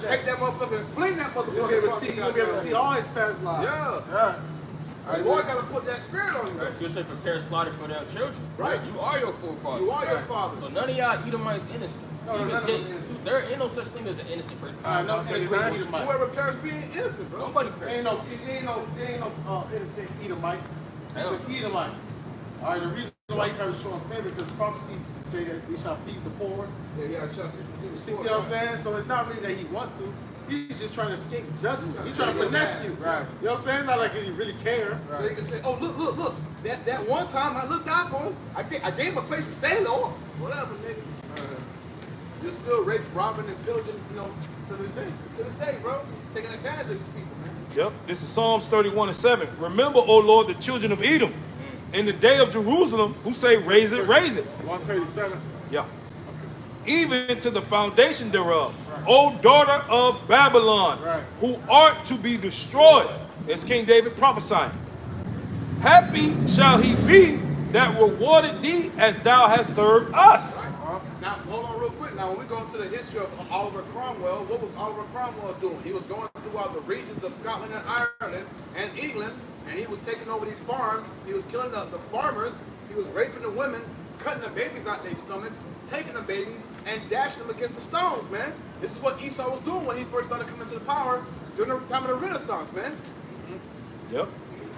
S7: Take that motherfucker and fling that motherfucker.
S2: You'll be able to see, you'll be able to see all his past lives.
S7: Yeah. The Lord gotta put that spirit on you.
S4: Right, you say prepare slaughter for their children.
S7: Right.
S4: You are your forefathers.
S7: You are your father.
S4: So none of y'all Edomites innocent.
S2: No,
S4: Even
S2: none of
S4: Jake,
S2: them innocent.
S4: there ain't no such thing as an innocent person.
S2: No innocent Edomite.
S7: Whoever perished being innocent, bro.
S4: Nobody
S2: Ain't
S4: cares.
S2: no innocent Edomite. It's
S4: Hell.
S2: an Edomite. All right, the reason why you never show him favor because prophecy say that they shall please the poor.
S7: Yeah, you gotta trust it.
S2: You see what I'm saying? So it's not really that he wants to. He's just trying to escape judgment. He's trying to finesse you.
S6: Right.
S2: You know what I'm saying? Not like he really care.
S7: So you can say, oh, look. That one time I looked out for him, I gave him a place to stay, Lord. Whatever, nigga. You're still raping, robbing, and pillaging, to this day. To this day, bro. Taking advantage of these people, man.
S1: Yep. This is Psalms 31:7. Remember, O Lord, the children of Edom, in the day of Jerusalem, who say, raise it, raise it.
S6: 137.
S1: Yeah. Even to the foundation thereof, O daughter of Babylon,
S6: Right.
S1: who art to be destroyed, as King David prophesying. Happy shall he be that rewarded thee as thou hast served us.
S7: Now, hold on real quick. Now, when we go into the history of Oliver Cromwell, what was Oliver Cromwell doing? He was going throughout the regions of Scotland and Ireland and England, and he was taking over these farms. He was killing the farmers. He was raping the women, cutting the babies out their stomachs, taking the babies, and dashing them against the stones, man. This is what Esau was doing when he first started coming to the power during the time of the Renaissance, man.
S1: Yep.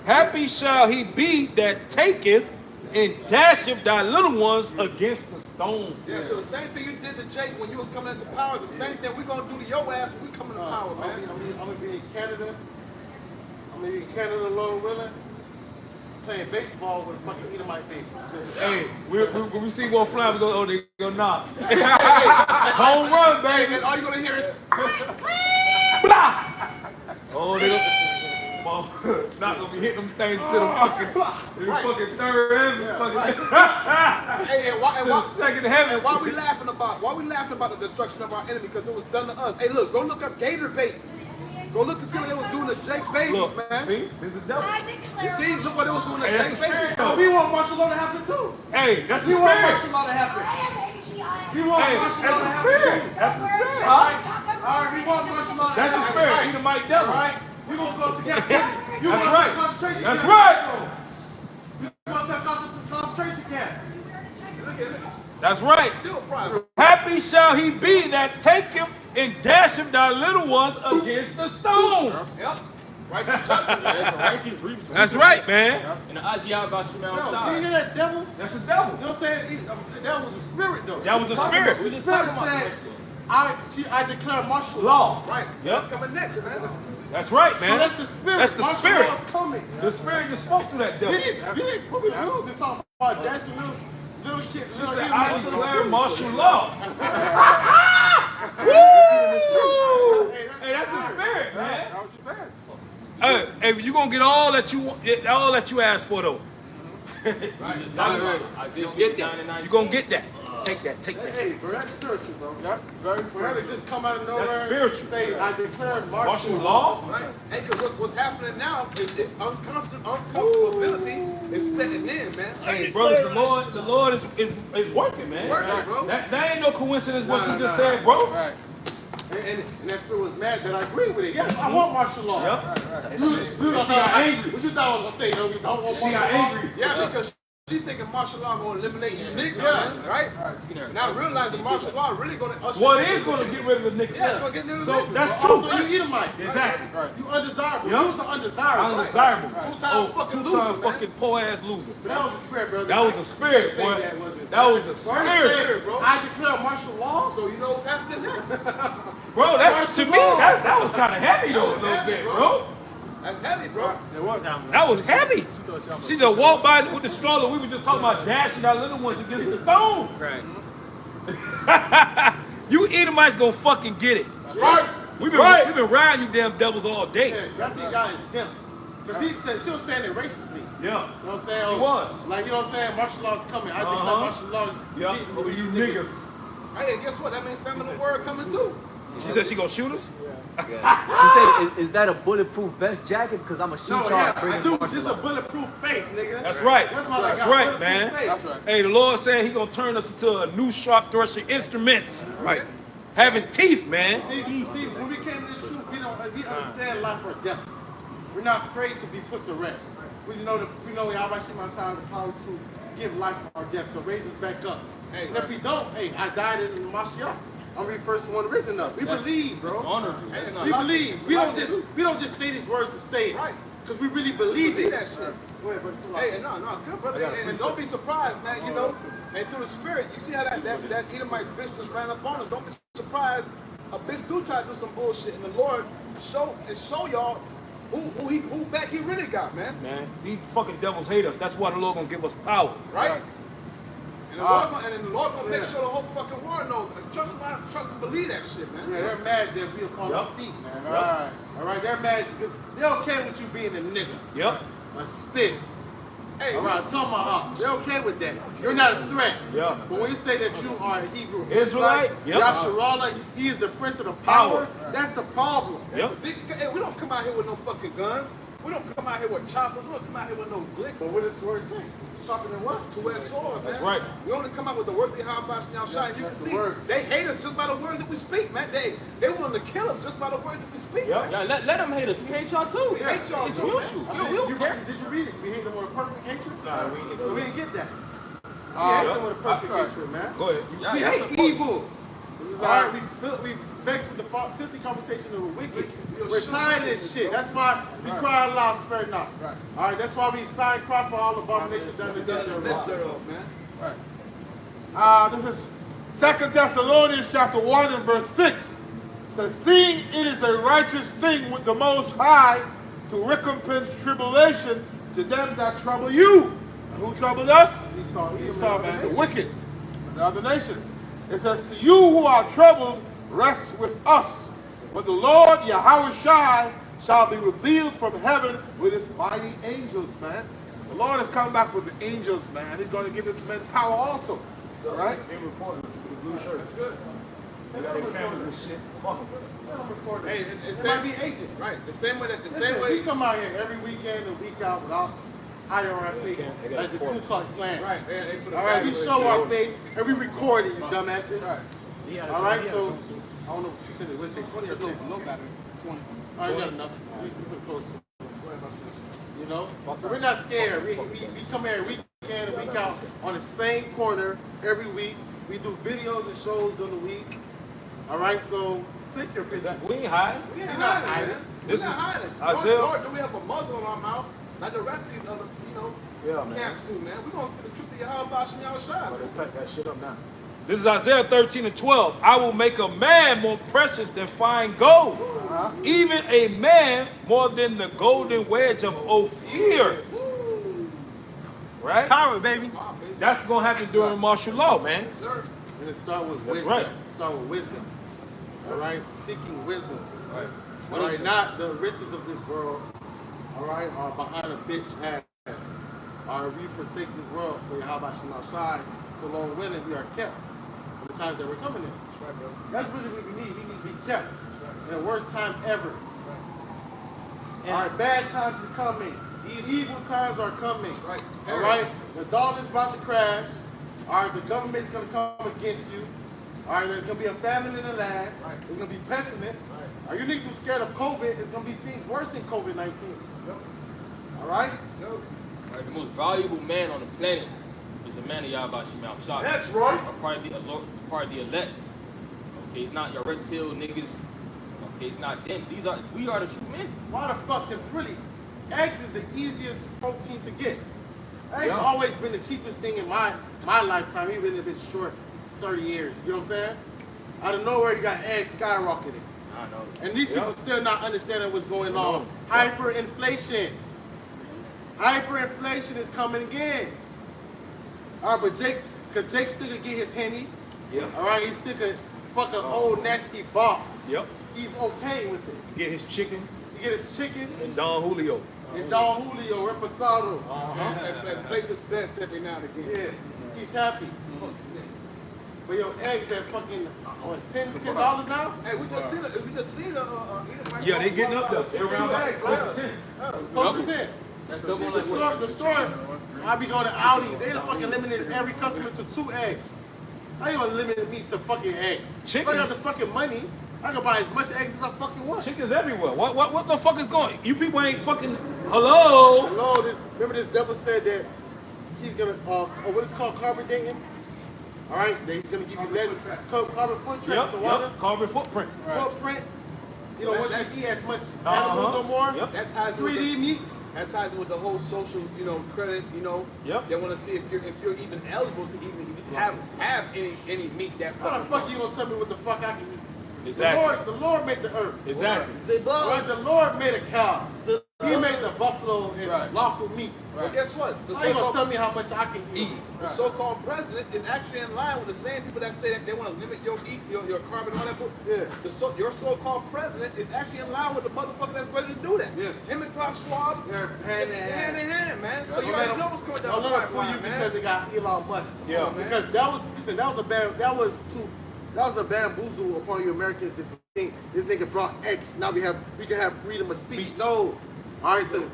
S1: Happy shall he be that taketh and dasheth thy little ones against the stone.
S7: Yeah, so the same thing you did to Jake when you was coming into power, the same thing we're going to do to your ass when we come into power, man.
S2: I'm going to be in Canada. I'm going to be in Canada, Lord willing, playing baseball with a fucking Edomite baby.
S1: Hey, when we see one fly, we go, oh, they go knock. Home run,
S7: Hey,
S1: baby.
S7: man, all you're going to hear is,
S1: Blah! Oh, they go. Well, not gonna be hitting them things to the fucking, third heaven,
S7: hey, and why,
S1: to the second heaven.
S7: and why we laughing about the destruction of our enemy? Because it was done to us. Hey, look, go look up gator bait. Go look and see what they was doing to Jake babies,
S1: Look,
S7: man.
S1: see, this is devil.
S7: You see, look what they was doing to
S1: Hey, that's
S7: Jake
S1: the spirit,
S7: babies.
S1: though.
S2: We want martial law to happen too.
S1: Hey, that's the
S2: We want
S1: spirit.
S2: martial law to happen. We want
S1: Hey,
S2: martial
S1: that's
S2: law to
S1: the
S2: happen
S1: spirit.
S2: too.
S1: That's the spirit.
S2: All right, we want martial law to
S1: That's the
S2: happen.
S1: spirit. Edomite devil.
S2: All right, You're going to go to captivity. You're
S1: That's
S2: going
S1: right.
S2: to concentration
S1: That's
S2: camp.
S1: right.
S2: You're going to concentration camp.
S7: Look at it.
S1: That's right.
S7: Still private.
S1: Happy shall he be that taketh and dasheth thy little ones against the stones.
S7: Yep. Righteous judgment.
S1: That's right, man.
S4: And the Heralds of Yahawashi144
S2: No, you
S4: outside.
S2: hear that devil?
S1: That's the devil.
S2: You know what I'm saying? That was a spirit, though.
S1: That was a spirit.
S2: The spirit said, I declare martial
S1: Law.
S7: Right.
S1: Yep.
S7: That's coming next, man.
S1: That's right,
S2: So
S1: man.
S2: that's the spirit.
S1: That's the
S2: martial
S1: spirit.
S2: law's coming.
S1: The spirit just spoke through that devil.
S2: You didn't, what we were just talking about dashing little shit.
S1: She
S2: little
S1: said,
S2: Edomites
S1: I
S2: don't
S1: declare
S2: do
S1: martial
S2: shit.
S1: law.
S2: Hey,
S1: Woo!
S2: that's
S1: Hey, that's the spirit, man.
S6: That's what she said.
S1: Hey, you gonna get all that you asked for though.
S4: Isaiah 59 and 19.
S1: You gonna get that. Take that. Take that.
S2: Hey, bro, that's spiritual, bro.
S6: Yep, very
S2: For her to
S6: spiritual.
S2: just come out of nowhere
S1: That's spiritual.
S2: and say, I declare
S1: Martial
S2: martial
S1: law.
S2: law.
S7: Right? Hey, because what's happening now is this uncomfortability is setting in, man.
S1: Hey, brothers, the Lord is working, man.
S7: Working, bro.
S1: That ain't no coincidence what
S2: Nah,
S1: you just
S2: nah.
S1: said, bro.
S6: Right.
S2: And that spirit was mad that I agree with it. Yes, I want martial law.
S1: Yep.
S2: You know
S1: See how angry.
S2: What you thought I was gonna say? No, we don't want
S1: See how
S2: martial law.
S1: angry.
S7: Yeah, because she's thinking martial law going to eliminate you niggas,
S2: Yeah.
S7: man, right? Now realizing martial law really going to usher
S1: Well,
S7: in
S1: it is gonna get rid of the niggas.
S7: Yeah, it's going to get rid of
S1: So
S7: niggas.
S1: that's
S2: Oh,
S1: true.
S2: so you Edomite.
S1: Exactly.
S2: You undesirable.
S1: Yep.
S2: You was an undesirable.
S1: Undesirable.
S7: Two-time fucking loser,
S1: two-time
S7: man.
S1: fucking poor ass loser.
S2: But that was the spirit, brother.
S1: That was the spirit,
S2: You can't say
S1: boy.
S2: that, was it?
S1: That was the
S2: For her to say,
S1: spirit,
S7: bro.
S2: I declare martial law.
S7: So you know what's happening next?
S1: bro. That to
S2: Martial
S1: me,
S2: law.
S1: that was kind of heavy though, a
S7: That was
S1: little
S7: heavy,
S1: bit,
S7: bro.
S1: bro.
S7: That's heavy, bro.
S6: It was.
S1: That was heavy. She just walked by with the stroller. We were just talking about dashing our little ones against the stones.
S4: Right.
S1: You Edomites gonna fucking get it.
S6: Right.
S1: We've been riding you damn devils all day.
S2: Yeah, y'all think y'all exempt. Because she was saying it racistly.
S1: Yeah.
S2: You know what I'm saying?
S1: She was.
S2: Like, you know what I'm saying? Martial law is coming. I declare
S1: Uh-huh.
S2: martial law.
S1: Yeah.
S2: getting
S1: Over
S2: with
S1: you niggas.
S7: Hey, guess what? That means family word coming too.
S1: She said she gonna shoot us.
S5: She said, is that a bulletproof vest jacket? Because I'm a shoot
S2: No,
S5: y'all.
S2: yeah, I
S5: bringing
S2: do.
S5: martial
S2: This is a
S5: law.
S2: bulletproof faith, nigga.
S1: That's right.
S2: That's my
S1: That's
S2: like,
S1: right,
S2: bulletproof
S1: man.
S2: faith.
S6: That's right.
S1: Hey, the Lord said He gonna turn us into a new sharp threshing instruments.
S6: Right.
S1: Having teeth, man.
S2: See, when we came to this truth, we understand life or death. We're not afraid to be put to rest. We know Yahawashi144 the power to give life or death, to raise us back up.
S7: Hey,
S2: And if we don't, hey, I died in the Mashiach. I'm the first one risen up. We believe, bro.
S4: Honorable. That's
S2: We
S4: not
S2: believe. We don't just say these words to say it.
S7: Right.
S2: Because we really believe it.
S7: that shit.
S2: Go ahead, brother. Salah.
S7: Hey, no, good brother. And don't be surprised, man. You know, and through the spirit, you see how that Edomite bitch just ran up on us. Don't be surprised. A bitch do try to do some bullshit, and the Lord show y'all who back he really got, man.
S1: Man, these fucking devils hate us. That's why the Lord gonna give us power.
S7: Right? And the Lord gonna make sure the whole fucking world knows. Trust and believe that shit, man.
S2: Yeah, they're mad that we upon our feet, man. All right, they're mad because they're okay with you being a nigga,
S1: Yep.
S2: a spit.
S7: Hey,
S2: All right, tell my heart. They're okay with that. You're not a threat.
S1: Yeah.
S2: But when you say that you are a Hebrew
S1: Israelite, yep.
S2: Yasharallah, he is the prince of the power. That's the problem.
S1: Yep.
S7: Hey, we don't come out here with no fucking guns. We don't come out here with choppers. We don't come out here with no glick.
S2: But what does the word say? Sharper than what?
S7: Two-edged sword, man.
S1: That's right.
S7: We only come out with the words of Yahawashi144. You can
S2: That's the
S7: see
S2: word.
S7: they hate us just by the words that we speak, man. They want to kill us just by the words that we speak.
S1: Yep.
S4: Yeah, let them hate us. We hate y'all too.
S7: We hate y'all
S4: It's
S7: too,
S4: mutual.
S7: man.
S4: We don't care.
S2: Did you read it? We hate them with a perfect hatred?
S1: Nah, we ain't
S2: We didn't get that. We hate them with a perfect hatred, man.
S1: Go ahead.
S2: We hate evil. All right, we vexed with the filthy conversation of the wicked. We're tired of this shit. That's why we cry aloud, spare not.
S6: Right.
S2: All right, that's why we sign cry for all abominations done against
S7: That's
S2: their
S7: the
S2: law.
S7: thereof, man.
S6: This is 2 Thessalonians chapter 1 and verse 6. It says, seeing it is a righteous thing with the Most High to recompense tribulation to them that trouble you. And who troubled us? Esau, man, the wicked, and the other nations. It says, to you who are troubled, rest with us. For the Lord, Yahawashi, shall be revealed from heaven with his mighty angels, man. The Lord has come back with the angels, man. He's going to give his men power also. All right?
S1: They recording us with the blue shirts. They got their cameras and shit. Fuck them.
S7: Hey,
S2: It might be agents.
S7: right. The same way
S2: Listen, we come out here every weekend and week out without hiding our face like the Ku Klux Klan.
S7: Right. They put a
S2: All right, we
S7: value
S2: show
S7: in it.
S2: our face and we record it, you dumbasses.
S6: Right.
S2: All right, so I don't know. What it say 20 or 10?
S7: 20.
S2: All right, you got enough. We put close. You know, but we're not scared. We come here week in and week out on the same corner every week. We do videos and shows during the week. All right, so take your picture.
S1: We ain't hiding.
S7: We ain't
S2: You're not
S7: hiding, man.
S2: hiding.
S1: This
S7: We're
S1: is
S7: not hiding.
S1: Isaiah.
S7: Nor do we have a muzzle on our mouth like the rest of these other, camps do, man. We're going to speak the truth of Yahawashi144.
S1: They cut that shit up now. This is Isaiah 13:12. I will make a man more precious than fine gold, even a man more than the golden wedge of Ophir. Right?
S3: Power, baby.
S1: That's gonna happen during martial law, man.
S7: Sir.
S2: And it start with
S1: That's
S2: wisdom.
S1: right.
S2: Start with wisdom. All right, seeking wisdom.
S1: Right.
S2: All right, not the riches of this world. All right, are behind a bitch ass. Are we forsake this world for Yahawashi144? So long winning, we are kept for the times that we're coming in.
S7: That's right, bro.
S2: That's really what we need. We need to be kept in the worst time ever. All right, bad times are coming. Evil times are coming.
S7: Right.
S2: All right, the dollar is about to crash. All right, the government's going to come against you. All right, there's going to be a famine in the land.
S7: Right.
S2: There's going to be pestilence.
S7: Right.
S2: Are you niggas scared of COVID? It's going to be things worse than COVID-19.
S7: Yep.
S2: All right?
S7: Yep.
S4: Right, the most valuable man on the planet is a man of Yahawashi144.
S2: That's right.
S4: Or part of the elect. Okay, it's not your red pill niggas. Okay, it's not them. We are the true men.
S2: Why the fuck? Because really, eggs is the easiest protein to get. Eggs
S1: Yeah.
S2: always been the cheapest thing in my lifetime, even if it's short 30 years. You know what I'm saying? Out of nowhere, you got eggs skyrocketing.
S4: I know.
S2: And these people still not understanding what's going on. Hyperinflation. Hyperinflation is coming again. All right, but because Jake still could get his Henny.
S1: Yep.
S2: All right, he still could fuck an old nasty box.
S1: Yep.
S2: He's okay with it.
S1: Get his chicken
S2: He get his chicken
S1: and Don Julio.
S2: and Don Julio, Reposado.
S7: And places bets every now and again.
S2: Yeah, he's happy. But your eggs at fucking $10 now?
S7: Hey, we just seen
S1: Yeah, they getting up there. They're around
S7: eggs,
S1: close to 10.
S2: Close to 10.
S4: That's double
S2: The
S4: like
S2: store, I be going to Aldi's. They done fucking limited every customer to 2 eggs. How you gonna limit me to fucking eggs? If I got the fucking money, I can buy as much eggs as I fucking want.
S1: Chickens everywhere. What the fuck is going? You people ain't fucking. Hello.
S2: Hello, remember this devil said that he's gonna, what is it called, carbon dating? All right, that he's gonna give you less carbon footprint
S1: Yep.
S2: the water.
S1: Yep. Carbon footprint.
S2: Footprint. You don't want you to eat as much animals no more.
S1: Yep.
S7: That ties in with
S2: 3D meat.
S7: That ties in with the whole social, credit,
S1: Yep.
S7: They want to see if you're even eligible to even have any meat that
S2: How the fuck you gonna tell me what the fuck I can eat?
S1: Exactly.
S2: The Lord made the earth.
S1: Exactly.
S2: Right? The Lord made a cow. He made the buffalo and lawful meat.
S7: But guess what? The
S2: How you gonna
S7: so-called
S2: tell me how much I can eat?
S7: the so-called president is actually in line with the same people that say that they want to limit your carbon and all that.
S2: Yeah.
S7: Your so-called president is actually in line with the motherfucker that's ready to do that.
S2: Yeah.
S7: Him and Klaus Schwab,
S2: They're hand in hand.
S7: hand in hand, man. So
S2: Don't
S7: you
S2: let
S7: already
S2: them-
S7: know what's going
S2: Don't
S7: down the
S2: let them fool you
S7: pipeline,
S2: because
S7: man.
S2: they got Elon Musk.
S1: Yeah.
S2: Because that was a bamboozle upon you Americans to think this nigga brought X. Now we can have freedom of speech. No. All right, you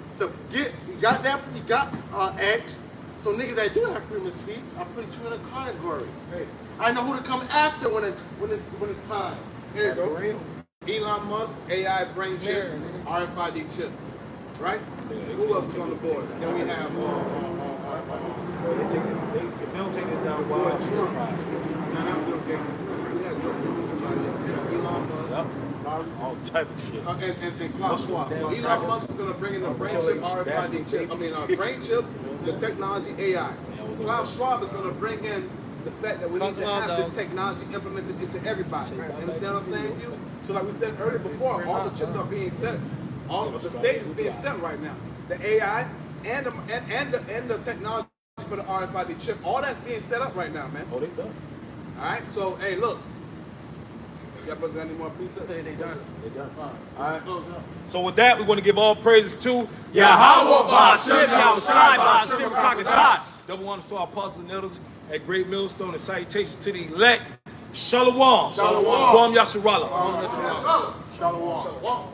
S2: got X. So niggas that do have freedom of speech, I put you in a category.
S7: Hey.
S2: I know who to come after when it's time.
S7: Here you go. Elon Musk, AI brain chip, RFID chip. Right? Who else is on the board? Then we have
S1: If they don't take this down, why? I'm surprised.
S7: not Bill Gates. We have somebody else. Elon Musk.
S1: Yep. All type of shit.
S7: And Klaus Schwab. So Elon Musk is going to bring in the brain chip, RFID chip. Brain chip, the technology, AI. Klaus Schwab is going to bring in the fact that we need to have this technology implemented into everybody. You understand what I'm saying to you? So like we said earlier before, all the chips are being set. All of the stage is being set right now. The AI and the technology for the RFID chip, all that's being set up right now, man.
S1: Oh, they done.
S7: All right, so hey, look. Y'all brothers got any more precepts? They done.
S1: They done.
S2: All
S1: right.
S2: Close up.
S1: So with that, we're going to give all praises to Yahawashi144. Double honors to our apostles and elders at Great Millstone, and salutations to the elect. Shalom.
S2: Shalom.
S1: Kwam Yasharala.
S2: Shalom.